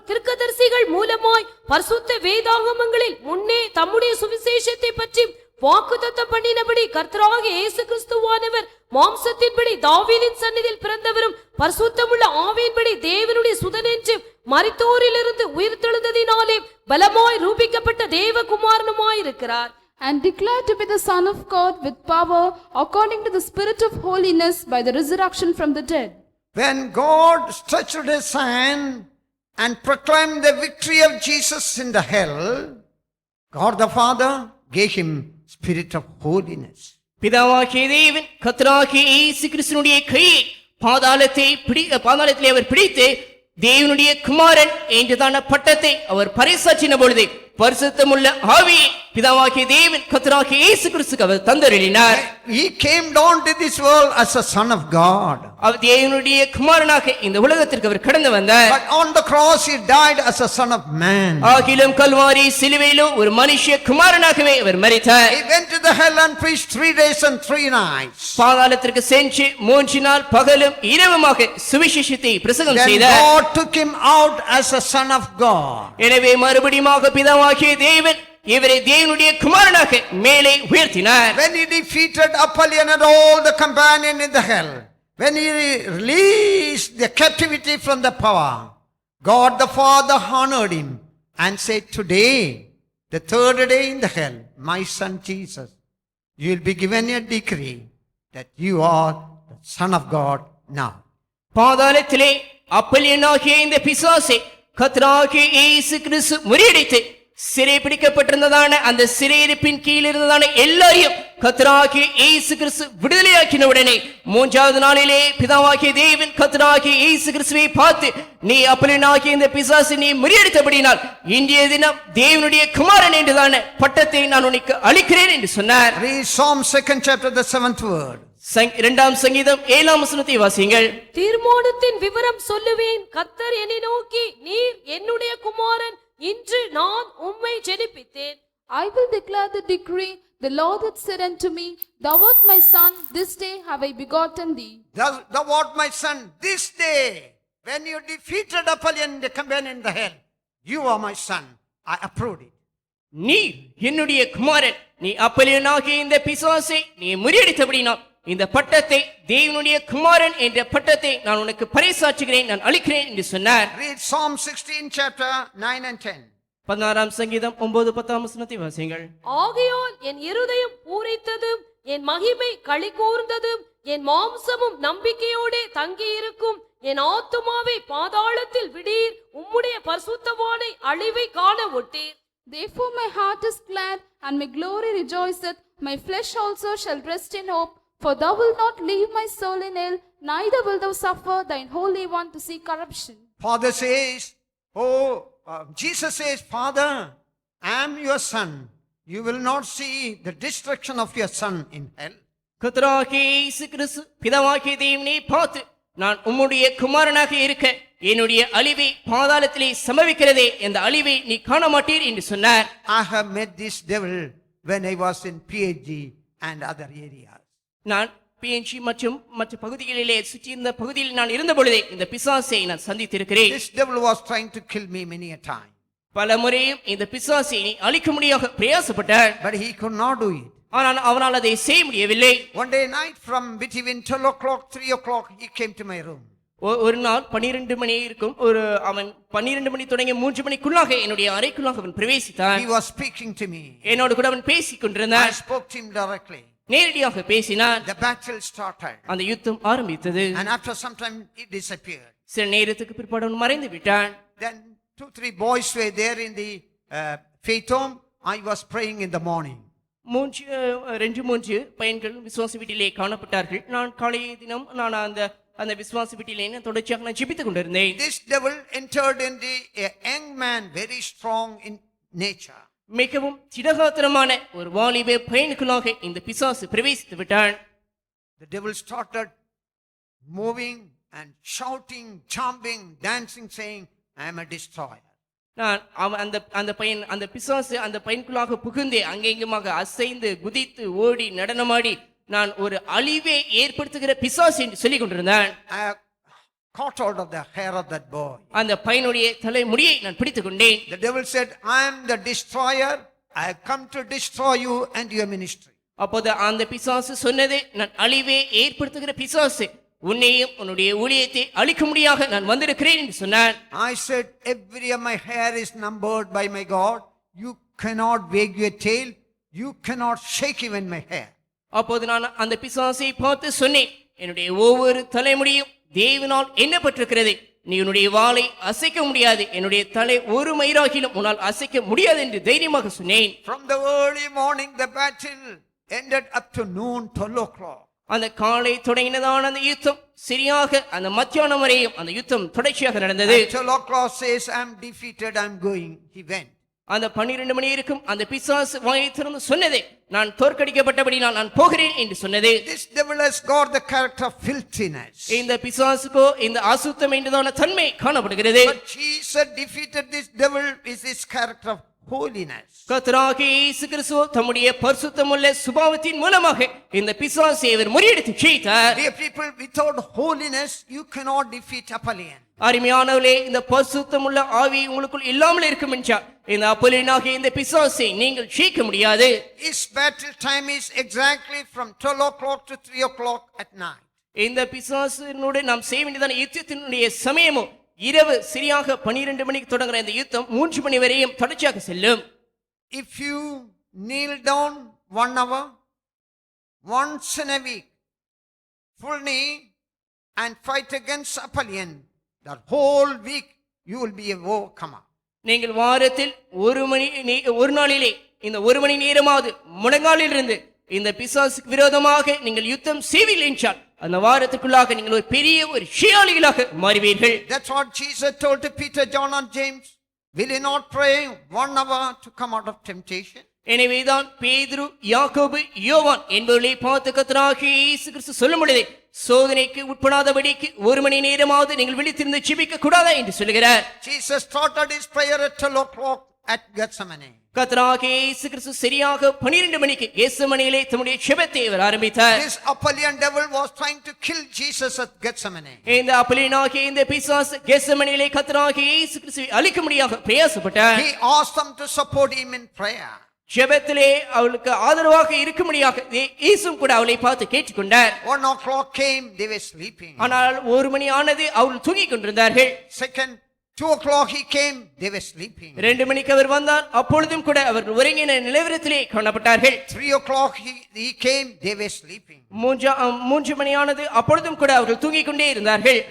[SPEAKER 3] தீர்க்கதரிசிகள் மூலமாய் பரிசுத்த வேதாகமங்களில் முன்னே தம்முடைய சுவிசேஷத்தை பற்றி வாக்குத்தத்தம் பண்ணினபடி கர்த்தராகிய இயேசு கிறிஸ்துவானவர் மாம்சத்தின்படி தாவீதின் சந்நிதியில் பிறந்தவரும் பரிசுத்தமுள்ள ஆவியின்படி தேவனுடைய சுதன் என்று மரித்தோரிலிருந்து உயிர்த்தெழுந்ததினாலே பலமாய் ரூபிக்கப்பட்ட தேவகுமாரனுமாய் இருக்கிறார்.
[SPEAKER 4] And declared to be the Son of God with power according to the Spirit of holiness by the resurrection from the dead.
[SPEAKER 1] When God stretched his hand and proclaimed the victory of Jesus in the hell, God the Father gave him spirit of holiness.
[SPEAKER 2] பிதாவாகிய தேவன் கர்த்தராகிய இயேசு கிறிஸ்துவினுடைய கையை பாதாளத்திலே அவர் பிடித்து தேவனுடைய குமாரன் என்றதான பட்டத்தை அவர் பறைசாற்றின பொழுது பரிசுத்தமுள்ள ஆவியை பிதாவாகிய தேவன் கர்த்தராகிய இயேசு கிறிஸ்துவுக்கு அவர் தந்தருளினார்.
[SPEAKER 1] He came down to this world as a son of God.
[SPEAKER 2] அவர் தேவனுடைய குமாரனாக இந்த உலகத்திற்கு அவர் கடந்து வந்தார்.
[SPEAKER 1] But on the cross he died as a son of man.
[SPEAKER 2] ஆகிலும் கல்வாரி சிலுவையிலோ ஒரு மனுஷ குமாரனாகவே அவர் மரித்தார்.
[SPEAKER 1] He went to the hell and preached 3 days and 3 nights.
[SPEAKER 2] பாதாளத்திற்கு சென்று 3 நாள் பகலும் இரவுமாக சுவிசேஷத்தை பிரசங்கம்
[SPEAKER 1] Then
[SPEAKER 2] செய்தார்.
[SPEAKER 1] God took him out as a son of God.
[SPEAKER 2] எனவே மறுபடியுமாக பிதாவாகிய தேவன் இவரை தேவனுடைய குமாரனாக மேலே உயர்த்தினார்.
[SPEAKER 1] When he defeated Apollyon and all the companions in the hell, when he released the captivity from the power, God the Father honored him and said, today, the 3rd day in the hell, my son Jesus, you will be given a decree that you are the son of God now.
[SPEAKER 2] பாதாளத்திலே அப்பல்லியனாகிய இந்த பிசாசை கர்த்தராகிய இயேசு கிறிஸ்து முறியடித்து சிறை பிடிக்கப்பட்டிருந்ததான அந்த சிறையிருப்பின் கீழ் இருந்ததான எல்லாரையும் கர்த்தராகிய இயேசு கிறிஸ்து விடுதலையாக்கின உடனே 3வது நாளிலே பிதாவாகிய தேவன் கர்த்தராகிய இயேசு கிறிஸ்துவை பார்த்து, நீ அப்பல்லியனாகிய இந்த பிசாசை நீ முறியடித்தபடினால் இன்றைய தினம் தேவனுடைய குமாரன் என்றதான பட்டத்தை நான் உனக்கு அளிக்கிறேன் என்று சொன்னார்.
[SPEAKER 1] Read Psalm 2nd chapter the 7th word.
[SPEAKER 2] 2ஆம் சங்கீதம் 7ஆம் வசனத்தை வாசியுங்கள்.
[SPEAKER 3] தீர்மானத்தின் விவரம் சொல்லுவேன், கர்த்தர் என்னை நோக்கி, நீர் என்னுடைய குமாரன், இன்று நான் உம்மை ஜெனிப்பித்தேன்.
[SPEAKER 4] I will declare the decree, the Lord hath said unto me, thou art my son, this day have I begotten thee.
[SPEAKER 1] Thou art my son, this day, when you defeated Apollyon the companion in the hell, you are my son. I approved it.
[SPEAKER 2] நீ என்னுடைய குமாரன், நீ அப்பல்லியனாகிய இந்த பிசாசை நீ முறியடித்தபடினால் இந்த பட்டத்தை தேவனுடைய குமாரன் என்ற பட்டத்தை நான் உனக்கு பறைசாற்றுகிறேன், நான் அளிக்கிறேன் என்று சொன்னார்.
[SPEAKER 1] Read Psalm 16 chapter 9 and 10.
[SPEAKER 2] 16ஆம் சங்கீதம் 9-10ஆம் வசனத்தை வாசியுங்கள்.
[SPEAKER 3] ஆகையால் என் இருதயம் பூரித்ததும் என் மகிமை களி கூர்ந்ததும் என் மாம்சமும் நம்பிக்கையோடே தங்கி இருக்கும், என் ஆத்துமாவை பாதாளத்தில் விடீர், உம்முடைய பரிசுத்தவானை அழிவை காண ஒட்டீர்.
[SPEAKER 4] Therefore my heart is glad, and my glory rejoiceth. My flesh also shall rest in hope. For thou wilt not leave my soul in hell, neither wilt thou suffer thine Holy One to see corruption.
[SPEAKER 1] Father says, Jesus says, Father, I am your son. You will not see the destruction of your son in hell.
[SPEAKER 2] கர்த்தராகிய இயேசு கிறிஸ்து பிதாவாகிய தேவனை பார்த்து, நான் உம்முடைய குமாரனாக இருக்க என்னுடைய அழிவை பாதாளத்திலே சம்பவிக்கிறதே, இந்த அழிவை நீ காண மாட்டீர் என்று சொன்னார்.
[SPEAKER 1] I have met this devil when I was in PhD and other areas.
[SPEAKER 2] நான் PNG மற்றும் மற்ற பகுதிகளிலே சுற்றியிருந்த பகுதியில் நான் இருந்த பொழுதே இந்த பிசாசை நான் சந்தித்திருக்கிறேன்.
[SPEAKER 1] This devil was trying to kill me many a time.
[SPEAKER 2] பல முறையும் இந்த பிசாசை அழிக்க முடியாக பிரயாசப்பட்டார்.
[SPEAKER 1] But he could not do it.
[SPEAKER 2] ஆனால் அவனால் அதை செய்ய முடியவில்லை.
[SPEAKER 1] One day night from between 12 o'clock, 3 o'clock, he came to my room.
[SPEAKER 2] ஒரு நாள் 12 மணி இருக்கும், அவன் 12 மணி தொடங்கி 3 மணிக்குள்ளாக என்னுடைய அறைக்குள்ளாக அவன் பிரவேசித்தான்.
[SPEAKER 1] He was speaking to me.
[SPEAKER 2] என்னோடு கூட அவன் பேசிக் கொண்டிருந்தான்.
[SPEAKER 1] I spoke to him directly.
[SPEAKER 2] நேரடியாக பேசினான்.
[SPEAKER 1] The battle started.
[SPEAKER 2] அந்த யுத்தம் ஆரம்பித்தது.
[SPEAKER 1] And after some time he disappeared.
[SPEAKER 2] சில நேரத்துக்கு பிற்பாடு அவன் மறைந்து விட்டான்.
[SPEAKER 1] Then 2-3 boys were there in the faith home. I was praying in the morning.
[SPEAKER 2] 2-3 பையன்கள் விசுவாச வீட்டிலே காணப்பட்டார்கள். நான் காலைய தினம் நான் அந்த விசுவாச வீட்டிலே தொடர்ச்சியாக நான் ஜெபித்துக் கொண்டிருந்தேன்.
[SPEAKER 1] This devil entered in a young man, very strong in nature.
[SPEAKER 2] மிகவும் திடகாத்திரமான ஒரு வாலிப பையனுக்குள்ளாக இந்த பிசாசு பிரவேசித்து விட்டான்.
[SPEAKER 1] The devil started moving and shouting, jumping, dancing, saying, I am a destroyer.
[SPEAKER 2] நான் அந்த பிசாசு அந்த பையனுக்குள்ளாக புகுந்தே அங்கெங்குமாக அசைந்து குதித்து ஓடி நடனமாடி நான் ஒரு அழிவை ஏற்படுத்துகிற பிசாசு என்று சொல்லிக் கொண்டிருந்தான்.
[SPEAKER 1] I caught hold of the hair of that boy.
[SPEAKER 2] அந்த பையனுடைய தலைமுடியை நான் பிடித்துக் கொண்டேன்.
[SPEAKER 1] The devil said, I am the destroyer. I have come to destroy you and your ministry.
[SPEAKER 2] அப்போது அந்த பிசாசு சொன்னது, நான் அழிவை ஏற்படுத்துகிற பிசாசு, உன்னையும் உன்னுடைய ஊழியத்தை அழிக்க முடியாக நான் வந்திருக்கிறேன் என்று சொன்னான்.
[SPEAKER 1] I said, every of my hair is numbered by my God. You cannot wag your tail. You cannot shake even my hair.
[SPEAKER 2] அப்போது நான் அந்த பிசாசை பார்த்து சொன்னேன், என்னுடைய ஒவ்வொரு தலைமுடியும் தேவனால் எண்ணப்பட்டிருக்கிறது. நீ உன்னுடைய வாளை அசைக்க முடியாது, என்னுடைய தலை ஒரு மயிராகிலும் உன்னால் அசைக்க முடியாது என்று தைரியமாக சொன்னேன்.
[SPEAKER 1] From the early morning, the battle ended up to noon, 12 o'clock.
[SPEAKER 2] அந்த காலை தொடங்கினதான அந்த யுத்தம் சரியாக அந்த மத்தியானம் வரையும் அந்த யுத்தம் தொடர்ச்சியாக நடந்தது.
[SPEAKER 1] 12 o'clock says, I am defeated, I am going. He went.
[SPEAKER 2] அந்த 12 மணி இருக்கும் அந்த பிசாசு வாயை திறந்து சொன்னதே, நான் தோற்கடிக்கப்பட்டபடி நான் போகிறேன் என்று சொன்னது.
[SPEAKER 1] This devil has got the character of filthiness.
[SPEAKER 2] இந்த பிசாசுக்கோ இந்த அசுத்தம் என்றதான தன்மை காணப்படுகிறது.
[SPEAKER 1] But Jesus defeated this devil with his character of holiness.
[SPEAKER 2] கர்த்தராகிய இயேசு கிறிஸ்து தம்முடைய பரிசுத்தமுள்ள சுபாவத்தின் மூலமாக இந்த பிசாசை அவர் முறியடித்து ஜெயித்தார்.
[SPEAKER 1] Dear people, without holiness you cannot defeat Apollyon.
[SPEAKER 2] அருமையானவர்களே, இந்த பரிசுத்தமுள்ள ஆவி உங்களுக்குள் இல்லாமல் இருக்கும் என்றால் இந்த அப்போலியனாகிய இந்த பிசாசை நீங்கள் ஜெயிக்க முடியாது.
[SPEAKER 1] His battle time is exactly from 12 o'clock to 3 o'clock at night.
[SPEAKER 2] இந்த பிசாசினுடைய நாம் செய்ய வேண்டியதான யுத்தத்தினுடைய சமயமும் இரவு சரியாக 12 மணிக்கு தொடங்குற இந்த யுத்தம் 3 மணி வரையும் தொடர்ச்சியாக செல்லும்.
[SPEAKER 1] If you kneel down 1 hour once in a week, full knee, and fight against Apollyon, that whole week you will be a overcomer.
[SPEAKER 2] நீங்கள் வாரத்தில் ஒரு நாளிலே இந்த 1 மணி நேரமாவது முழங்காலில் இருந்து இந்த பிசாசுக்கு விரோதமாக நீங்கள் யுத்தம் செய்வீர்கள் என்றால் அந்த வாரத்துக்குள்ளாக நீங்கள் ஒரு பெரிய ஒரு ஷியாளிகளாக மாறுவீர்கள்.
[SPEAKER 1] That's what Jesus told to Peter, John and James. Will you not pray 1 hour to come out of temptation?
[SPEAKER 2] எனவேதான் பேதுரு, யாக்கோபு, யோவான் என்பவர்களை பார்த்து கர்த்தராகிய இயேசு கிறிஸ்து சொல்லும் பொழுது, சோதனைக்கு உட்படாதபடிக்கு 1 மணி நேரமாவது நீங்கள் விழித்திருந்து ஜெபிக்க கூடாதா என்று சொல்லுகிறார்.
[SPEAKER 1] Jesus started his prayer at 12 o'clock at Gethsemane.
[SPEAKER 2] கர்த்தராகிய இயேசு கிறிஸ்து சரியாக 12 மணிக்கு கெத்செமனேயிலே தம்முடைய ஜெபத்தை அவர் ஆரம்பித்தார்.
[SPEAKER 1] This Apollyon devil was trying to kill Jesus at Gethsemane.
[SPEAKER 2] இந்த அப்போலியனாகிய இந்த பிசாசு கெத்செமனேயிலே கர்த்தராகிய இயேசு கிறிஸ்துவை அழிக்க முடியாக பிரயாசப்பட்டார்.
[SPEAKER 1] He asked them to support him in prayer.
[SPEAKER 2] ஜெபத்திலே அவளுக்கு ஆதரவாக இருக்கும்படியாக இயேசு கூட அவளை பார்த்து கேட்டுக்கொண்டார்.
[SPEAKER 1] 1 o'clock came, they were sleeping.
[SPEAKER 2] ஆனால் 1 மணி ஆனது அவள் தூங்கிக் கொண்டிருந்தார்கள்.
[SPEAKER 1] Second 2 o'clock he came, they were sleeping.
[SPEAKER 2] 2 மணிக்கு அவர் வந்தார், அப்பொழுதும் கூட அவர்கள் உறங்கின நிலவரத்திலே காணப்பட்டார்கள்.
[SPEAKER 1] 3 o'clock he came, they were sleeping.
[SPEAKER 2] 3 மணியானது, அப்பொழுதும் கூட அவர்கள் தூங்கிக் கொண்டே இருந்தார்கள்.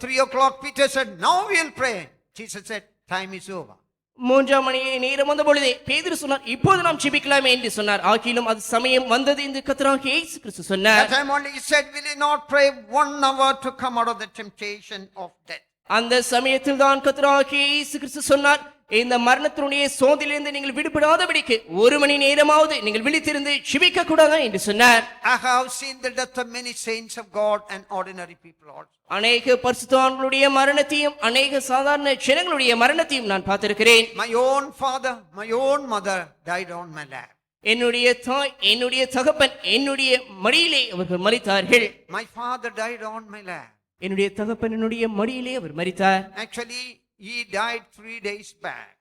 [SPEAKER 1] 3 o'clock Peter said, now we'll pray. Jesus said, time is over.
[SPEAKER 2] 3 மணி நேரம் வந்த பொழுதே பேதுரு சொன்னார், இப்போது நாம் ஜெபிக்கலாமே என்று சொன்னார். ஆகிலும் அது சமயம் வந்தது என்று கர்த்தராகிய இயேசு கிறிஸ்து சொன்னார்.
[SPEAKER 1] That time only he said, will you not pray 1 hour to come out of the temptation of death?
[SPEAKER 2] அந்த சமயத்தில் தான் கர்த்தராகிய இயேசு கிறிஸ்து சொன்னார், இந்த மரணத்தினுடைய சோதனையிலிருந்து நீங்கள் விடுபடாதபடிக்கு 1 மணி நேரமாவது நீங்கள் விழித்திருந்து ஜெபிக்க கூடாதா என்று சொன்னார்.
[SPEAKER 1] I have seen the death of many saints of God and ordinary people also.
[SPEAKER 2] அநேக பரிசுத்தவான்களுடைய மரணத்தையும் அநேக சாதாரண ஜனங்களுடைய மரணத்தையும் நான் பார்த்திருக்கிறேன்.
[SPEAKER 1] My own father, my own mother died on my lap.
[SPEAKER 2] என்னுடைய தாய், என்னுடைய தகப்பன் என்னுடைய மடியிலே அவர்கள் மரித்தார்கள்.
[SPEAKER 1] My father died on my lap.
[SPEAKER 2] என்னுடைய தகப்பன் என்னுடைய மடியிலே அவர் மரித்தார்.
[SPEAKER 1] Actually, he died 3 days back.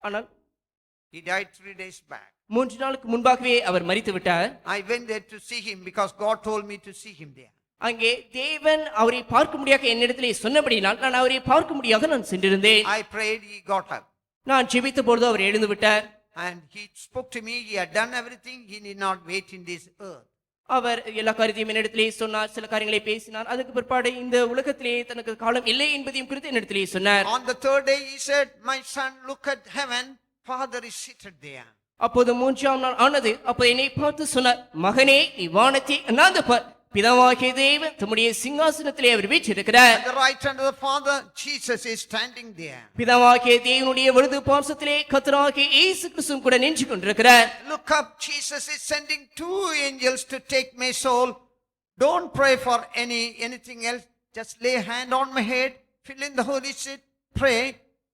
[SPEAKER 2] ஆனால்
[SPEAKER 1] He died 3 days back.
[SPEAKER 2] 3 நாளுக்கு முன்பாகவே அவர் மரித்து விட்டார்.
[SPEAKER 1] I went there to see him because God told me to see him there.
[SPEAKER 2] அங்கே தேவன் அவரை பார்க்க முடியாக என்னிடத்திலே சொன்னபடினால் நான் அவரை பார்க்க முடியாக நான் சென்றிருந்தேன்.
[SPEAKER 1] I prayed, he got up.
[SPEAKER 2] நான் ஜெபித்த பொழுது அவர் எழுந்து விட்டார்.
[SPEAKER 1] And he spoke to me, he had done everything, he need not wait in this earth.
[SPEAKER 2] அவர் எல்லா காரியத்தையும் என்னிடத்திலே சொன்னார், சில காரியங்களை பேசினார். அதுக்கு பிற்பாடு இந்த உலகத்திலே தனக்கு காலம் இல்லை என்பதையும் குறித்து என்னிடத்திலே சொன்னார்.
[SPEAKER 1] On the 3rd day he said, my son, look at heaven, Father is seated there.
[SPEAKER 2] அப்போது 3ஆம் நாள் ஆனது. அப்போ என்னை பார்த்து சொன்னார், மகனே நீ வானத்தை அண்ணாந்து பார், பிதாவாகிய தேவன் தம்முடைய சிங்காசனத்திலே அவர் வீற்றிருக்கிறார்.
[SPEAKER 1] At the right hand of the Father, Jesus is standing there.
[SPEAKER 2] பிதாவாகிய தேவனுடைய வலது பார்சத்திலே கர்த்தராகிய இயேசு கிறிஸ்து கூட நின்று கொண்டிருக்கிறார்.
[SPEAKER 1] Look up, Jesus is sending 2 angels to take my soul. Don't pray for anything else. Just lay hand on my head, fill in the Holy Spirit, pray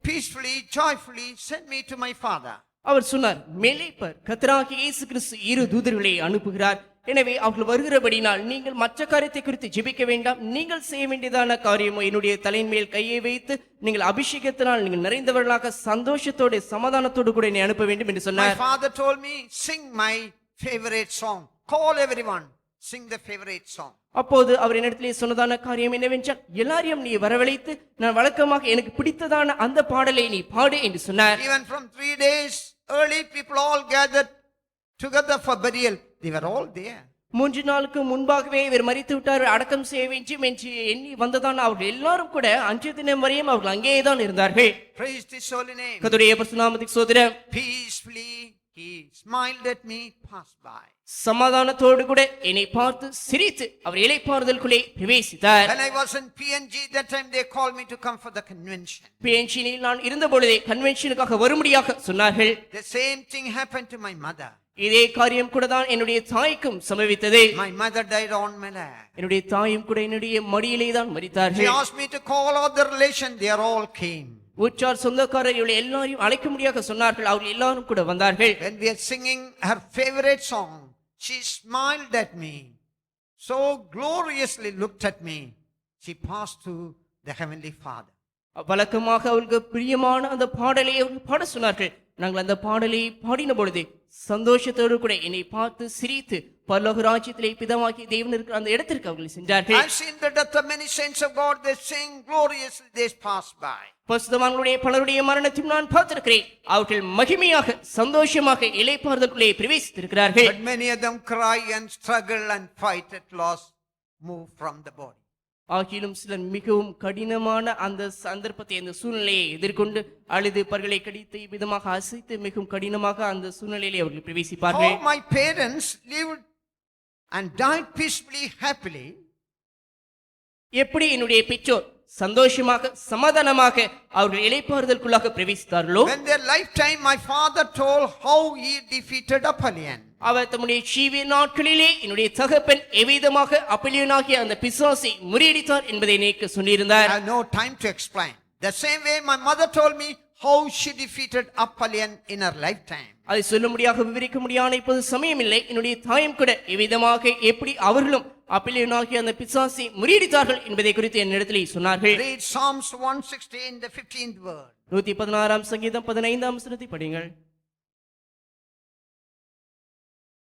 [SPEAKER 1] peacefully, joyfully, send me to my Father.
[SPEAKER 2] அவர் சொன்னார், மேலேப்பர் கர்த்தராகிய இயேசு கிறிஸ்து 2 தூதர்களை அனுப்புகிறார். எனவே அவர்கள் வருகிறபடினால் நீங்கள் மற்ற காரியத்தை குறித்து ஜெபிக்க வேண்டாம். நீங்கள் செய்ய வேண்டியதான காரியமோ என்னுடைய தலையின் மேல் கையை வைத்து நீங்கள் அபிஷேகத்தினால் நீங்கள் நிறைந்தவர்களாக சந்தோஷத்தோடு சமாதானத்தோடு கூட என்னை அனுப்ப வேண்டும் என்று
[SPEAKER 1] My
[SPEAKER 2] சொன்னார்.
[SPEAKER 1] father told me, sing my favorite song. Call everyone, sing the favorite song.
[SPEAKER 2] அப்போது அவர் என்னிடத்திலே சொன்னதான காரியம் என்னவென்றால், எல்லாரையும் நீ வரவழைத்து நான் வழக்கமாக எனக்கு பிடித்ததான அந்த பாடலை நீ பாடு என்று சொன்னார்.
[SPEAKER 1] Even from 3 days early, people all gathered together for burial. They were all there.
[SPEAKER 2] 3 நாளுக்கு முன்பாகவே இவர் மரித்து விட்டார், அடக்கம் செய்ய வேண்டும் என்று எண்ணி வந்ததான அவர்கள் எல்லாரும் கூட அன்றைய தினம் வரையும் அவர்கள் அங்கேதான் இருந்தார்கள்.
[SPEAKER 1] Praise His holy name.
[SPEAKER 2] கர்த்தருடைய பரிசுத்த நாமத்துக்கு ஸ்தோத்திரம்.
[SPEAKER 1] Peacefully he smiled at me, passed by.
[SPEAKER 2] சமாதானத்தோடு கூட என்னை பார்த்து சிரித்து அவர் இளைப்பாறுதலுக்குள்ளே பிரவேசித்தார்.
[SPEAKER 1] When I was in PNG, that time they called me to come for the convention.
[SPEAKER 2] PNG-ல் நான் இருந்த பொழுதே கன்வென்ஷனுக்காக வரும்படியாக சொன்னார்கள்.
[SPEAKER 1] The same thing happened to my mother.
[SPEAKER 2] இதே காரியம் கூட தான் என்னுடைய தாய்க்கும் சம்பவித்தது.
[SPEAKER 1] My mother died on my lap.
[SPEAKER 2] என்னுடைய தாயும் கூட என்னுடைய மடியிலே தான்
[SPEAKER 1] She
[SPEAKER 2] மரித்தார்கள்.
[SPEAKER 1] asked me to call all the relation. They all came.
[SPEAKER 2] உற்றார் சொந்தக்காரர்கள் எல்லாரையும் அழைக்க முடியாக சொன்னார்கள். அவர்கள் எல்லாரும் கூட வந்தார்கள்.
[SPEAKER 1] When we are singing her favorite song, she smiled at me, so gloriously looked at me. She passed to the Heavenly Father.
[SPEAKER 2] வழக்கமாக அவர்களுக்கு பிரியமான அந்த பாடலை அவர்கள் பாட சொன்னார்கள். நாங்கள் அந்த பாடலை பாடின பொழுது சந்தோஷத்தோடு கூட என்னை பார்த்து சிரித்து பரலோக ராஜ்யத்திலே பிதாவாகிய தேவன் இருக்கிற அந்த இடத்திற்கு அவர்கள் சென்றார்கள்.
[SPEAKER 1] I've seen the death of many saints of God. They sing gloriously, they pass by.
[SPEAKER 2] பரிசுத்தவான்களுடைய பலருடைய மரணத்தையும் நான் பார்த்திருக்கிறேன். அவர்கள் மகிமையாக சந்தோஷமாக இளைப்பாறுதலுக்குள்ளே பிரவேசித்திருக்கிறார்கள்.
[SPEAKER 1] But many of them cry and struggle and fight at loss, move from the body.
[SPEAKER 2] ஆகிலும் சிலர் மிகவும் கடினமான அந்த சந்தர்ப்பத்தை அந்த சூழ்நிலையை எதிர்கொண்டு அழுது பற்களை கடித்து விதமாக அசைத்து மிகவும் கடினமாக அந்த சூழ்நிலையிலே அவர்கள் பிரவேசிப்பார்கள்.
[SPEAKER 1] How my parents lived and died peacefully, happily.
[SPEAKER 2] எப்படி என்னுடைய பெற்றோர் சந்தோஷமாக சமாதானமாக அவர்கள் இளைப்பாறுதலுக்குள்ளாக பிரவேசித்தார்களோ,
[SPEAKER 1] When their lifetime, my father told how he defeated Apollyon.
[SPEAKER 2] அவர் தம்முடைய ஜீவிய நாட்களிலே என்னுடைய தகப்பன் எவ்விதமாக அப்பலியனாகிய அந்த பிசாசை முறியடித்தார் என்பதை எனக்கு
[SPEAKER 1] I
[SPEAKER 2] சொல்லியிருந்தார்.
[SPEAKER 1] have no time to explain. The same way my mother told me how she defeated Apollyon in her lifetime.
[SPEAKER 2] அதை சொல்ல முடியாக விவரிக்க முடியாத இப்போது சமயமில்லை. என்னுடைய தாயும் கூட எவ்விதமாக எப்படி அவர்களும் அப்பலியனாகிய அந்த பிசாசை முறியடித்தார்கள் என்பதை குறித்து என்னிடத்திலே சொன்னார்கள்.
[SPEAKER 1] Read Psalms 116, the 15th word.
[SPEAKER 2] 116ஆம் சங்கீதம் 15ஆம் வசனத்தை படியுங்கள்.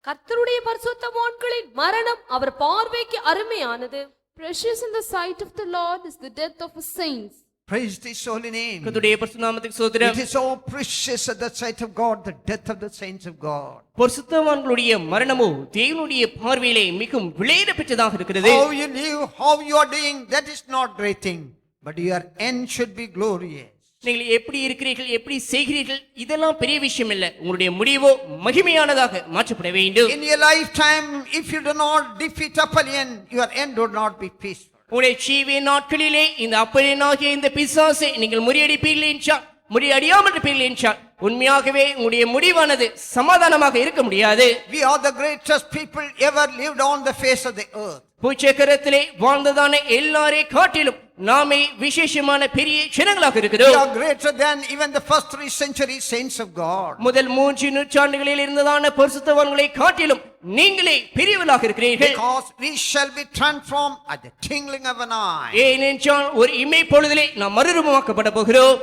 [SPEAKER 3] கர்த்தருடைய பரிசுத்தவான்களின் மரணம் அவர் பார்வைக்கு அருமையானது.
[SPEAKER 4] Precious in the sight of the Lord is the death of his saints.
[SPEAKER 1] Praise His holy name.
[SPEAKER 2] கர்த்தருடைய பரிசுத்த நாமத்துக்கு ஸ்தோத்திரம்.
[SPEAKER 1] It is so precious at the sight of God, the death of the saints of God.
[SPEAKER 2] பரிசுத்தவான்களுடைய மரணமோ தேவனுடைய பார்வையிலே மிகவும் விலையேற பெற்றதாக இருக்கிறது.
[SPEAKER 1] How you live, how you are doing, that is not great thing, but your end should be glorious.
[SPEAKER 2] நீங்கள் எப்படி இருக்கிறீர்கள், எப்படி செய்கிறீர்கள், இதெல்லாம் பெரிய விஷயம் இல்ல. உங்களுடைய முடிவோ மகிமையானதாக மாற்றப்பட வேண்டும்.
[SPEAKER 1] In your lifetime, if you do not defeat Apollyon, your end would not be peaceful.
[SPEAKER 2] உங்களுடைய ஜீவிய நாட்களிலே இந்த அப்பலியனாகிய இந்த பிசாசை நீங்கள் முறியடிப்பீர்கள் என்றால், முறியடியாமல் இருப்பீர்கள் என்றால், உண்மையாகவே உங்களுடைய முடிவானது சமாதானமாக இருக்க முடியாது.
[SPEAKER 1] We are the greatest people ever lived on the face of the earth.
[SPEAKER 2] பூச்சக்கரத்திலே வாழ்ந்ததான எல்லாரை காட்டிலும் நாமே விசேஷமான பெரிய ஜனங்களாக
[SPEAKER 1] We
[SPEAKER 2] இருக்கிறோம்.
[SPEAKER 1] are greater than even the first 3 centuries saints of God.
[SPEAKER 2] முதல் 3 நூற்றாண்டுகளில் இருந்ததான பரிசுத்தவான்களை காட்டிலும் நீங்களே பெரியவர்களாக இருக்கிறீர்கள்.
[SPEAKER 1] Because we shall be transformed at the twinkling of an eye.
[SPEAKER 2] ஏனென்றால் ஒரு இமை பொழுதிலே நாம் மறுரூபமாக்கப்பட போகிறோம்.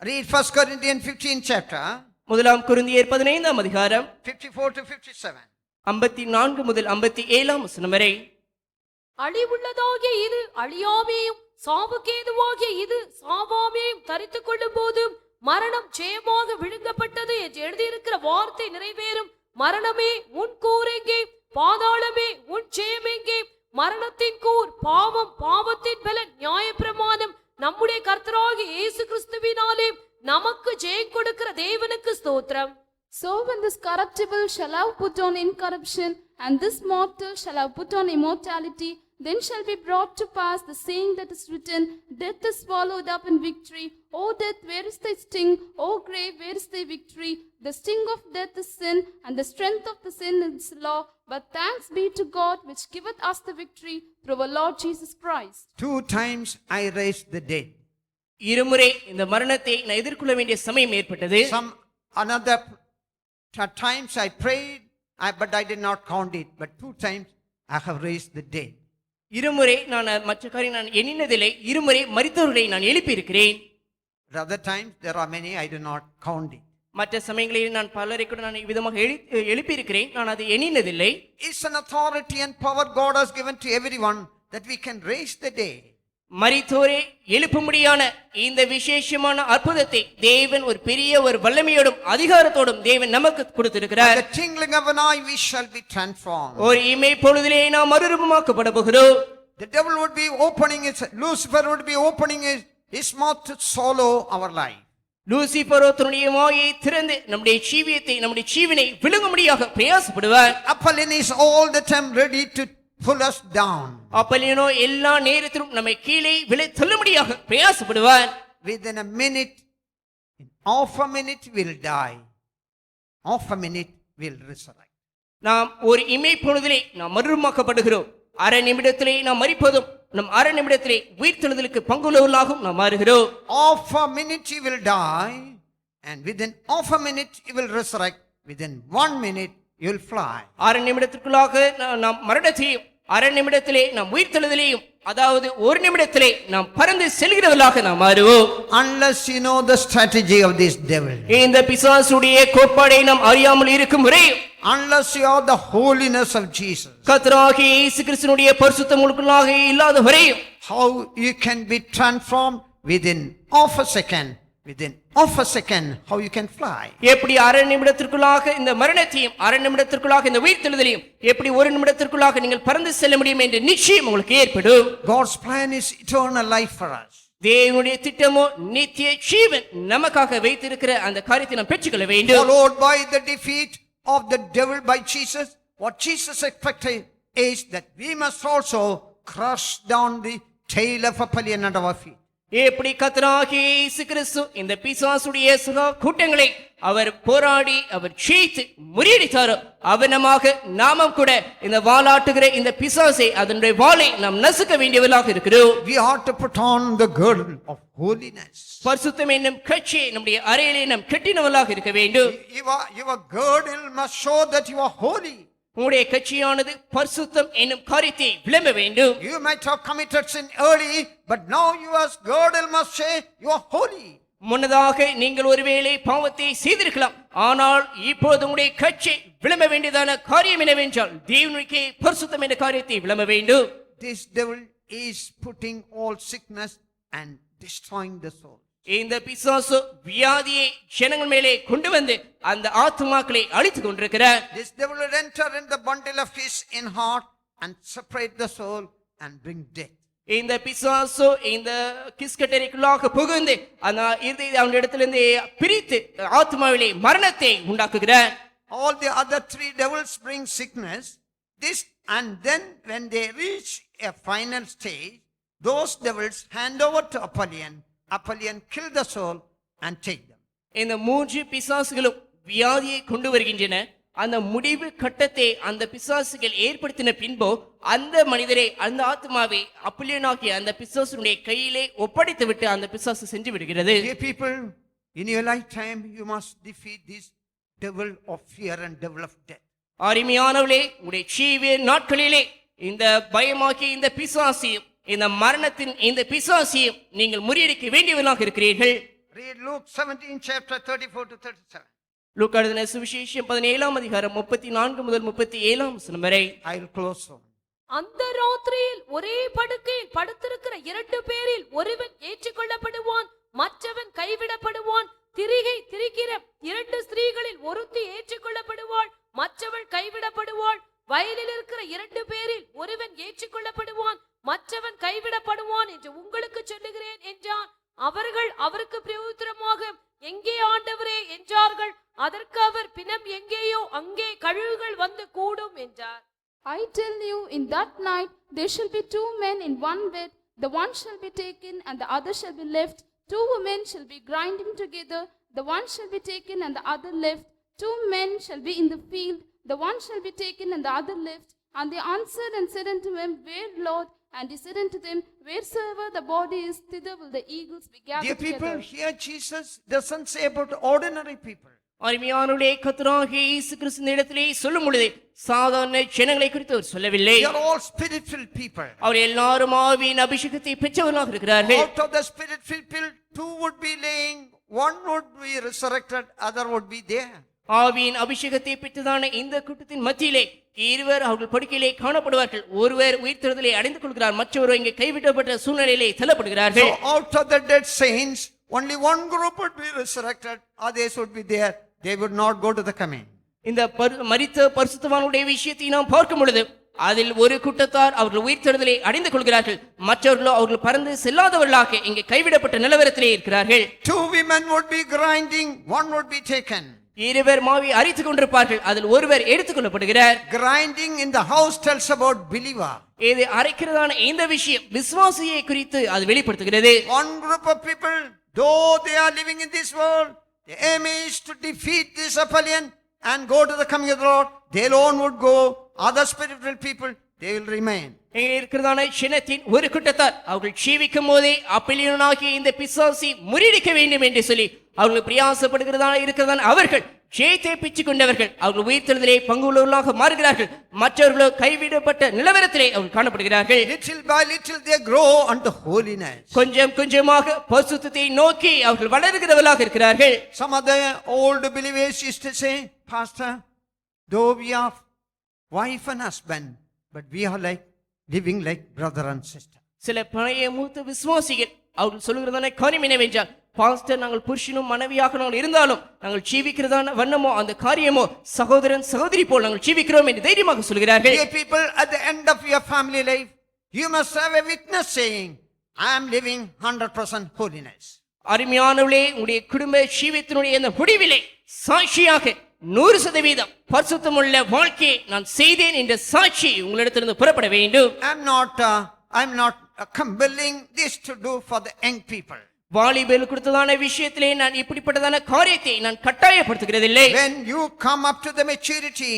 [SPEAKER 1] Read 1 Corinthians 15 chapter,
[SPEAKER 2] முதலாம் கொரிந்தியர் 15ஆம் அதிகாரம்
[SPEAKER 1] 54 to 57.
[SPEAKER 2] 54 முதல் 57ஆம் வசனம் வரை.
[SPEAKER 3] அழிவுள்ளதாகிய இது அழியாமையும் சாவுக்கேதுவாகிய இது சாவாமையும் தரித்துக் கொள்ளும் போது மரணம் ஜெயமாக விழுங்கப்பட்டது என்று எழுதியிருக்கிற வார்த்தை நிறைவேறும். மரணமே உன் கூர் எங்கே? பாதாளமே உன் ஜெயம் எங்கே? மரணத்தின் கூர் பாவம், பாவத்தின் பலன் நியாயப்பிரமாணம். நம்முடைய கர்த்தராகிய இயேசு கிறிஸ்துவினாலே நமக்கு ஜெயம் கொடுக்கிற தேவனுக்கு ஸ்தோத்திரம்.
[SPEAKER 4] So when this corruptible shall have put on incorruption, and this mortal shall have put on immortality, then shall be brought to pass the saying that is written, death is swallowed up in victory. O death, where is thy sting? O grave, where is thy victory? The sting of death is sin, and the strength of the sin is law. But thanks be to God, which giveth us the victory through our Lord Jesus Christ.
[SPEAKER 1] 2 times I raised the dead.
[SPEAKER 2] இருமுறை இந்த மரணத்தை நான் எதிர்கொள்ள வேண்டிய சமயம் ஏற்பட்டது.
[SPEAKER 1] Some another times I prayed, but I did not count it. But 2 times I have raised the dead.
[SPEAKER 2] இருமுறை நான் மற்ற காரியம் நான் எண்ணினதில்லை. இருமுறை மரித்தவர்களை நான் எழுப்பி இருக்கிறேன்.
[SPEAKER 1] But other times there are many I do not count it.
[SPEAKER 2] மற்ற சமயங்களில் நான் பலரை கூட நான் விதமாக எழுப்பி இருக்கிறேன். நான் அதை எண்ணினதில்லை.
[SPEAKER 1] It's an authority and power God has given to everyone that we can raise the dead.
[SPEAKER 2] மரித்தோரை எழுப்பும்படியான இந்த விசேஷமான அற்புதத்தை தேவன் ஒரு பெரிய ஒரு வல்லமையோடும் அதிகாரத்தோடும் தேவன் நமக்கு கொடுத்திருக்கிறார்.
[SPEAKER 1] At the twinkling of an eye we shall be transformed.
[SPEAKER 2] ஒரு இமை பொழுதிலே நாம் மறுரூபமாக்கப்பட போகிறோம்.
[SPEAKER 1] The devil would be opening Lucifer would be opening his mouth to swallow our life.
[SPEAKER 2] லூசிபரோ தன்னுடைய வாயை திறந்து நம்முடைய ஜீவியத்தை, நம்முடைய ஜீவனை விழுங்கும்படியாக பிரயாசப்படுவார்.
[SPEAKER 1] Apollyon is all the time ready to pull us down.
[SPEAKER 2] அப்பலியனோ எல்லா நேரத்திலும் நம்மை கீழே விழ தள்ளும்படியாக பிரயாசப்படுவார்.
[SPEAKER 1] Within a minute, in half a minute we'll die. Half a minute we'll resurrect.
[SPEAKER 2] நாம் ஒரு இமை பொழுதிலே நாம் மறுரூபமாக்கப்படுகிறோம். அரை நிமிடத்திலே நாம் மரிப்பதும் நம் அரை நிமிடத்திலே உயிர்த்தெழுதலுக்கு பங்குள்ளவர்களாகவும் நாம் மாறுகிறோம்.
[SPEAKER 1] Half a minute you will die, and within half a minute you will resurrect. Within 1 minute you will fly.
[SPEAKER 2] அரை நிமிடத்திற்குள்ளாக நாம் மரணத்தையும் அரை நிமிடத்திலே நாம் உயிர்த்தெழுதலையும், அதாவது ஒரு நிமிடத்திலே நாம் பறந்து செல்கிறவர்களாக நாம் மாறுவோம்.
[SPEAKER 1] Unless you know the strategy of this devil,
[SPEAKER 2] இந்த பிசாசுடைய கோட்பாடை நாம் அறியாமல் இருக்கும் வரை,
[SPEAKER 1] unless you are the holiness of Jesus,
[SPEAKER 2] கர்த்தராகிய இயேசு கிறிஸ்துவினுடைய பரிசுத்தம் உங்களுக்குள்ளாக இல்லாத வரை,
[SPEAKER 1] how you can be transformed within half a second, within half a second, how you can fly.
[SPEAKER 2] எப்படி அரை நிமிடத்திற்குள்ளாக இந்த மரணத்தையும் அரை நிமிடத்திற்குள்ளாக இந்த உயிர்த்தெழுதலையும் எப்படி ஒரு நிமிடத்திற்குள்ளாக நீங்கள் பறந்து செல்ல முடியும் என்ற நிச்சயம் உங்களுக்கு ஏற்படும்.
[SPEAKER 1] God's plan is eternal life for us.
[SPEAKER 2] தேவனுடைய திட்டமோ நித்திய ஜீவன் நமக்காக வைத்திருக்கிற அந்த காரியத்தை நாம் பெற்றுக்கொள்ள வேண்டும்.
[SPEAKER 1] Followed by the defeat of the devil by Jesus, what Jesus expected is that we must also crush down the tail of Apollyon under our feet.
[SPEAKER 2] எப்படி கர்த்தராகிய இயேசு கிறிஸ்து இந்த பிசாசுடைய சகா கூட்டங்களை அவர் போராடி அவர் ஜெயித்து முறியடித்தாரோ, அவனமாக நாமும் கூட இந்த வாளாட்டுகிற இந்த பிசாசை அதனுடைய வாளை நாம் நசுக்க வேண்டியவர்களாக இருக்கிறோம்.
[SPEAKER 1] We ought to put on the girdle of holiness.
[SPEAKER 2] பரிசுத்தம் என்னும் கட்சியை நம்முடைய அறையிலே நாம் கட்டினவர்களாக இருக்க வேண்டும்.
[SPEAKER 1] Your girdle must show that you are holy.
[SPEAKER 2] உங்களுடைய கட்சியானது பரிசுத்தம் என்னும் காரியத்தை விளம்ப வேண்டும்.
[SPEAKER 1] You might have committed sin early, but now your girdle must say you are holy.
[SPEAKER 2] முன்னதாக நீங்கள் ஒருவேளை பாவத்தை செய்திருக்கலாம், ஆனால் இப்போது உங்களுடைய கட்சி விளம்ப வேண்டியதான காரியம் என்னவென்றால் தேவனுக்கே பரிசுத்தம் என்ற காரியத்தை விளம்ப வேண்டும்.
[SPEAKER 1] This devil is putting all sickness and destroying the soul.
[SPEAKER 2] இந்த பிசாசு வியாதியை ஜனங்கள் மேலே கொண்டு வந்து அந்த ஆத்துமாக்களை அழித்துக் கொண்டிருக்கிறார்.
[SPEAKER 1] This devil will enter in the bundle of his in heart and separate the soul and bring death.
[SPEAKER 2] இந்த பிசாசு இந்த கிஸ்கட்டரைக்குள்ளாக புகுந்து அந்த இருதயத்தை அவனிடத்திலிருந்து பிரித்து ஆத்மாவிலே மரணத்தை உண்டாக்குகிறார்.
[SPEAKER 1] All the other three devils bring sickness. This, and then when they reach a final stage, those devils hand over to Apollyon. Apollyon kill the soul and take them.
[SPEAKER 2] இந்த மூன்று பிசாசுகளும் வியாதியை கொண்டு வருகின்றன. அந்த முடிவு கட்டத்தை அந்த பிசாசுகள் ஏற்படுத்தின பின்போ அந்த மனிதரை அந்த ஆத்மாவை அப்பல்லியனாகிய அந்த பிசாசுடைய கையிலே ஒப்படைத்து விட்டு அந்த பிசாசு சென்று விடுகிறது.
[SPEAKER 1] Dear people, in your lifetime you must defeat this devil of fear and devil of death.
[SPEAKER 2] அருமையானவர்களே, உடைய ஜீவிய நாட்களிலே இந்த பயமாகிய இந்த பிசாசையும் இந்த மரணத்தின் இந்த பிசாசையும் நீங்கள் முறியடிக்க வேண்டியவர்களாக இருக்கிறீர்கள்.
[SPEAKER 1] Read Luke 17 chapter 34 to 37.
[SPEAKER 2] லூக்கா எழுதின சுவிசேஷம் 17ஆம் அதிகாரம் 34 முதல் 37ஆம் வசனம் வரை.
[SPEAKER 1] I will close soon.
[SPEAKER 3] அந்த ராத்திரியில் ஒரே படுக்கையில் படுத்திருக்கிற 2 பேரில் ஒருவன் ஏற்றுக்கொள்ளப்படுவான், மற்றவன் கைவிடப்படுவான். திரிகை திரிக்கிற 2 ஸ்திரீகளில் ஒருத்தி ஏற்றுக்கொள்ளப்படுவாள், மற்றவள் கைவிடப்படுவாள். வயலில் இருக்கிற 2 பேரில் ஒருவன் ஏற்றுக்கொள்ளப்படுவான், மற்றவன் கைவிடப்படுவான் என்று உங்களுக்கு சொல்லுகிறேன் என்றான். அவர்கள் அவருக்கு பிரயுத்தரமாக, எங்கே ஆண்டவரே என்றார்கள். அதற்கு அவர், பிணம் எங்கேயோ அங்கே கழுகுகள் வந்து கூடும் என்றார்.
[SPEAKER 4] I tell you, in that night there shall be 2 men in one bed, the one shall be taken and the other shall be left. 2 women shall be grinding together, the one shall be taken and the other left. 2 men shall be in the field, the one shall be taken and the other left. And they answered and said unto him, Where, Lord? And he said unto them, Wheresoever the body is, thither will the eagles be gathered
[SPEAKER 1] Dear people,
[SPEAKER 4] together.
[SPEAKER 1] here Jesus doesn't say about ordinary people.
[SPEAKER 2] அருமையானவர்களே, கர்த்தராகிய இயேசு கிறிஸ்துவின் இடத்திலே சொல்லும் பொழுது சாதாரண ஜனங்களை குறித்து அவர் சொல்லவில்லை.
[SPEAKER 1] They are all spirit-filled people.
[SPEAKER 2] அவர் எல்லாரும் ஆவியின் அபிஷேகத்தை பெற்றவர்களாக இருக்கிறார்கள்.
[SPEAKER 1] Out of the spirit-filled people, 2 would be laying, 1 would be resurrected, other would be there.
[SPEAKER 2] ஆவியின் அபிஷேகத்தை பெற்றதான இந்த கூட்டத்தின் மத்தியிலே இருவர் அவர்கள் படுக்கையிலே காணப்படுவார்கள். ஒருவர் உயிர்த்தெழுதலை அடைந்து கொள்கிறார், மற்றொருவர் இங்கே கைவிடப்பட்ட சூழ்நிலையிலே தள்ளப்படுகிறார்கள்.
[SPEAKER 1] So out of the dead saints, only 1 group would be resurrected, others would be there. They would not go to the coming.
[SPEAKER 2] இந்த மரித்த பரிசுத்தவான்களுடைய விஷயத்தை நாம் பார்க்கும் பொழுது அதில் ஒரு கூட்டத்தார் அவர்கள் உயிர்த்தெழுதலை அடைந்து கொள்கிறார்கள், மற்றவர்களோ அவர்கள் பறந்து செல்லாதவர்களாக இங்கே கைவிடப்பட்ட நிலவரத்திலே இருக்கிறார்கள்.
[SPEAKER 1] 2 women would be grinding, 1 would be taken.
[SPEAKER 2] இருவர் மாவை அரித்துக் கொண்டிருப்பார்கள், அதில் ஒருவர் எடுத்துக் கொள்ளப்படுகிறார்.
[SPEAKER 1] Grinding in the house tells about believer.
[SPEAKER 2] இது அரைக்கிறதான இந்த விஷயம் விசுவாசியை குறித்து அது வெளிப்படுத்துகிறது.
[SPEAKER 1] 1 group of people, though they are living in this world, the aim is to defeat this Apollyon and go to the coming of the Lord. They alone would go. Other spiritual people, they will remain.
[SPEAKER 2] இங்கே இருக்கிறதான சினத்தின் ஒரு கூட்டத்தார் அவர்கள் ஜீவிக்கும் போதே அப்பல்லியனாகிய இந்த பிசாசை முறியடிக்க வேண்டும் என்று சொல்லி அவர்கள் பிரயாசப்படுகிறதான இருக்கிறதான அவர்கள் ஜெயத்தை பிச்சுக் கொண்டவர்கள் அவர்கள் உயிர்த்தெழுதலே பங்குள்ளவர்களாக மாறுகிறார்கள், மற்றவர்களோ கைவிடப்பட்ட நிலவரத்திலே அவர்கள் காணப்படுகிறார்கள்.
[SPEAKER 1] Little by little they grow unto holiness.
[SPEAKER 2] கொஞ்சம் கொஞ்சமாக பரிசுத்தத்தை நோக்கி அவர்கள் வளர்கிறவர்களாக இருக்கிறார்கள்.
[SPEAKER 1] Some of the old believers used to say, Pastor, though we are wife and husband, but we are like living like brother and sister.
[SPEAKER 2] சில பழைய மூத்த விசுவாசிகள் அவர்கள் சொல்லுகிறதான காரியம் என்னவென்றால், பாஸ்டர், நாங்கள் புருஷனும் மனைவியாக நாங்கள் இருந்தாலும் நாங்கள் ஜீவிக்கிறதான வண்ணமோ அந்த காரியமோ சகோதரன் சகோதரி போல் நாங்கள் ஜீவிக்கிறோம் என்று தைரியமாக சொல்கிறார்கள்.
[SPEAKER 1] Dear people, at the end of your family life, you must have a witness saying, I am living 100% holiness.
[SPEAKER 2] அருமையானவர்களே, உங்களுடைய குடும்ப ஜீவியத்தினுடைய இந்த முடிவிலே சாட்சியாக 100% பரிசுத்தமுள்ள வாழ்க்கையை நான் செய்தேன் என்ற சாட்சி உங்களிடத்திலிருந்து புறப்பட வேண்டும்.
[SPEAKER 1] I'm not compelling this to do for the young people.
[SPEAKER 2] வாலிபர்கள் கொடுத்ததான விஷயத்திலே நான் இப்படிப்பட்டதான காரியத்தை நான் கட்டாயப்படுத்துகிறதில்லை.
[SPEAKER 1] When you come up to the maturity,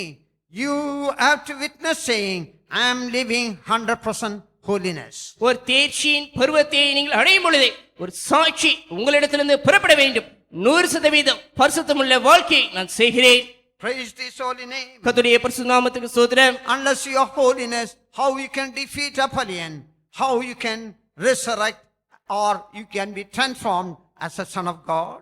[SPEAKER 1] you have to witness saying, I am living 100% holiness.
[SPEAKER 2] ஒரு தேர்ச்சியின் பருவத்தை நீங்கள் அடையும் பொழுதே ஒரு சாட்சி உங்களிடத்திலிருந்து புறப்பட வேண்டும். 100% பரிசுத்தமுள்ள வாழ்க்கையை நான் செய்கிறேன்.
[SPEAKER 1] Praise this holy name.
[SPEAKER 2] கர்த்தருடைய பரிசுத்த நாமத்துக்கு ஸ்தோத்திரம்.
[SPEAKER 1] Unless you are holiness, how you can defeat Apollyon, how you can resurrect, or you can be transformed as a son of God.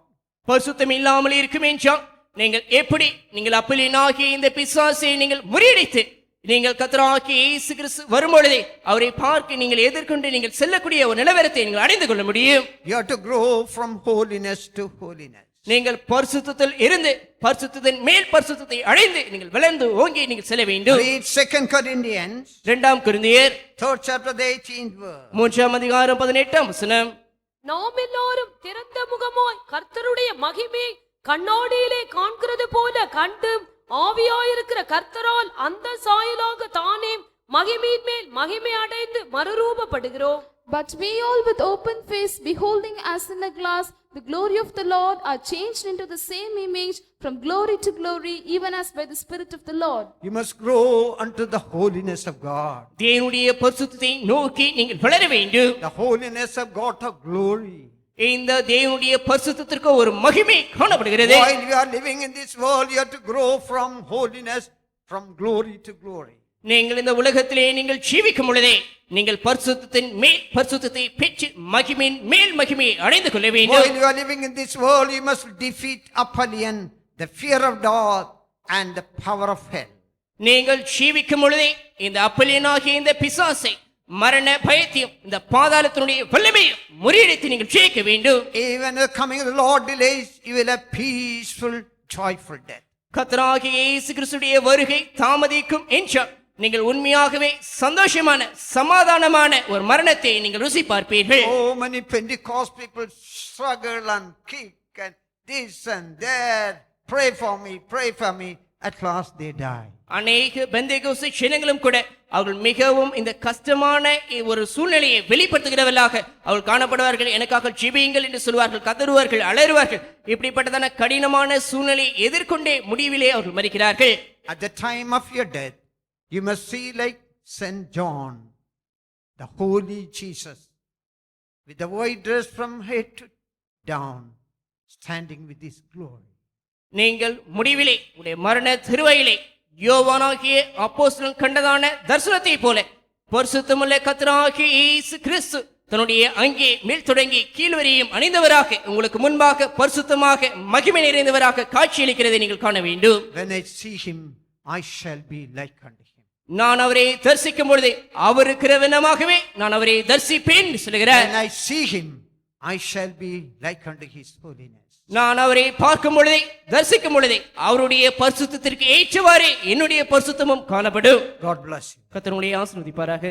[SPEAKER 2] பரிசுத்தம் இல்லாமல் இருக்கும் என்றால் நீங்கள் எப்படி நீங்கள் அப்பல்லியனாகிய இந்த பிசாசை நீங்கள் முறியடித்து நீங்கள் கர்த்தராகிய இயேசு கிறிஸ்து வரும்பொழுதே அவரை பார்க்க நீங்கள் எதிர்கொண்டு நீங்கள் செல்லக்கூடிய ஒரு நிலவரத்தை நீங்கள் அடைந்து கொள்ள முடியும்.
[SPEAKER 1] You have to grow from holiness to holiness.
[SPEAKER 2] நீங்கள் பரிசுத்தத்தில் இருந்து பரிசுத்தத்தின் மேல் பரிசுத்தத்தை அடைந்து நீங்கள் வளர்ந்து ஓங்கி நீங்கள் செல்ல வேண்டும்.
[SPEAKER 1] Read 2 Corinthians,
[SPEAKER 2] 2 கொரிந்தியர்
[SPEAKER 1] 3rd chapter, the 18th verse.
[SPEAKER 2] 3 அதிகாரம் 18 வசனம்.
[SPEAKER 3] நாம் எல்லாரும் திறந்த முகமாய் கர்த்தருடைய மகிமையை கண்ணாடியிலே காண்கிறது போல கண்டு ஆவியாயிருக்கிற கர்த்தரால் அந்த சாயலாக தானே மகிமையின் மேல் மகிமை அடைந்து மறுரூபப்படுகிறோம்.
[SPEAKER 4] But we all with open face, beholding as in a glass the glory of the Lord, are changed into the same image from glory to glory, even as by the Spirit of the Lord.
[SPEAKER 1] You must grow unto the holiness of God.
[SPEAKER 2] தேவனுடைய பரிசுத்தத்தை நோக்கி நீங்கள் வளர வேண்டும்.
[SPEAKER 1] The holiness of God of glory.
[SPEAKER 2] இந்த தேவனுடைய பரிசுத்தத்திற்கு ஒரு மகிமை காணப்படுகிறது.
[SPEAKER 1] While you are living in this world, you have to grow from holiness, from glory to glory.
[SPEAKER 2] நீங்கள் இந்த உலகத்திலே நீங்கள் ஜீவிக்கும் பொழுதே நீங்கள் பரிசுத்தத்தின் மேல் பரிசுத்தத்தை பெற்று மகிமையின் மேல் மகிமையை அடைந்து கொள்ள வேண்டும்.
[SPEAKER 1] While you are living in this world, you must defeat Apollyon, the fear of God and the power of hell.
[SPEAKER 2] நீங்கள் ஜீவிக்கும் பொழுதே இந்த அப்பலியனாகிய இந்த பிசாசை மரண பயத்தையும் இந்த பாதாளத்தினுடைய வல்லமையும் முறியடித்து நீங்கள் ஜெயிக்க வேண்டும்.
[SPEAKER 1] Even the coming of the Lord delays, you will have peaceful, joyful death.
[SPEAKER 2] கர்த்தராகிய இயேசு கிறிஸ்துவின் வருகை தாமதிக்கும் என்றால் நீங்கள் உண்மையாகவே சந்தோஷமான சமாதானமான ஒரு மரணத்தை நீங்கள் ருசி பார்ப்பீர்கள்.
[SPEAKER 1] So many Pentecost people struggle and kick and this and that. Pray for me, pray for me. At last they die.
[SPEAKER 2] அநேக பெந்தேகோஸ்து ஜனங்களும் கூட அவர்கள் மிகவும் இந்த கஷ்டமான ஒரு சூழ்நிலையை வெளிப்படுத்துகிறவர்களாக அவர்கள் காணப்படுவார்கள். எனக்காக ஜெபியுங்கள் என்று சொல்வார்கள், கதறுவார்கள், அலறுவார்கள். இப்படிப்பட்டதான கடினமான சூழ்நிலையை எதிர்கொண்டே முடிவிலே அவர்கள் மரிக்கிறார்கள்.
[SPEAKER 1] At the time of your death, you must see like St. John, the holy Jesus, with the white dress from head to down, standing with his glory.
[SPEAKER 2] நீங்கள் முடிவிலே உடைய மரண திருவையிலே யோவானாகிய அப்போஸ்தலன் கண்டதான தரிசனத்தை போல பரிசுத்தமுள்ள கர்த்தராகிய இயேசு கிறிஸ்து தன்னுடைய அங்கே மேல் தொடங்கி கீழ்வரையும் அணிந்தவராக உங்களுக்கு முன்பாக பரிசுத்தமாக மகிமை நிறைந்தவராக காட்சியளிக்கிறதை நீங்கள் காண வேண்டும்.
[SPEAKER 1] When I see him, I shall be like unto him.
[SPEAKER 2] நான் அவரை தரிசிக்கும் பொழுது அவருக்கு வினமாகவே நான் அவரை தரிசிப்பேன் என்று சொல்கிறார்.
[SPEAKER 1] When I see him, I shall be like unto his holiness.
[SPEAKER 2] நான் அவரை பார்க்கும் பொழுதே தரிசிக்கும் பொழுதே அவருடைய பரிசுத்தத்திற்கு ஏற்றவாறே என்னுடைய பரிசுத்தமும் காணப்படும்.
[SPEAKER 1] God bless you.
[SPEAKER 2] கர்த்தர் உங்களை ஆசீர்வதிப்பாராக.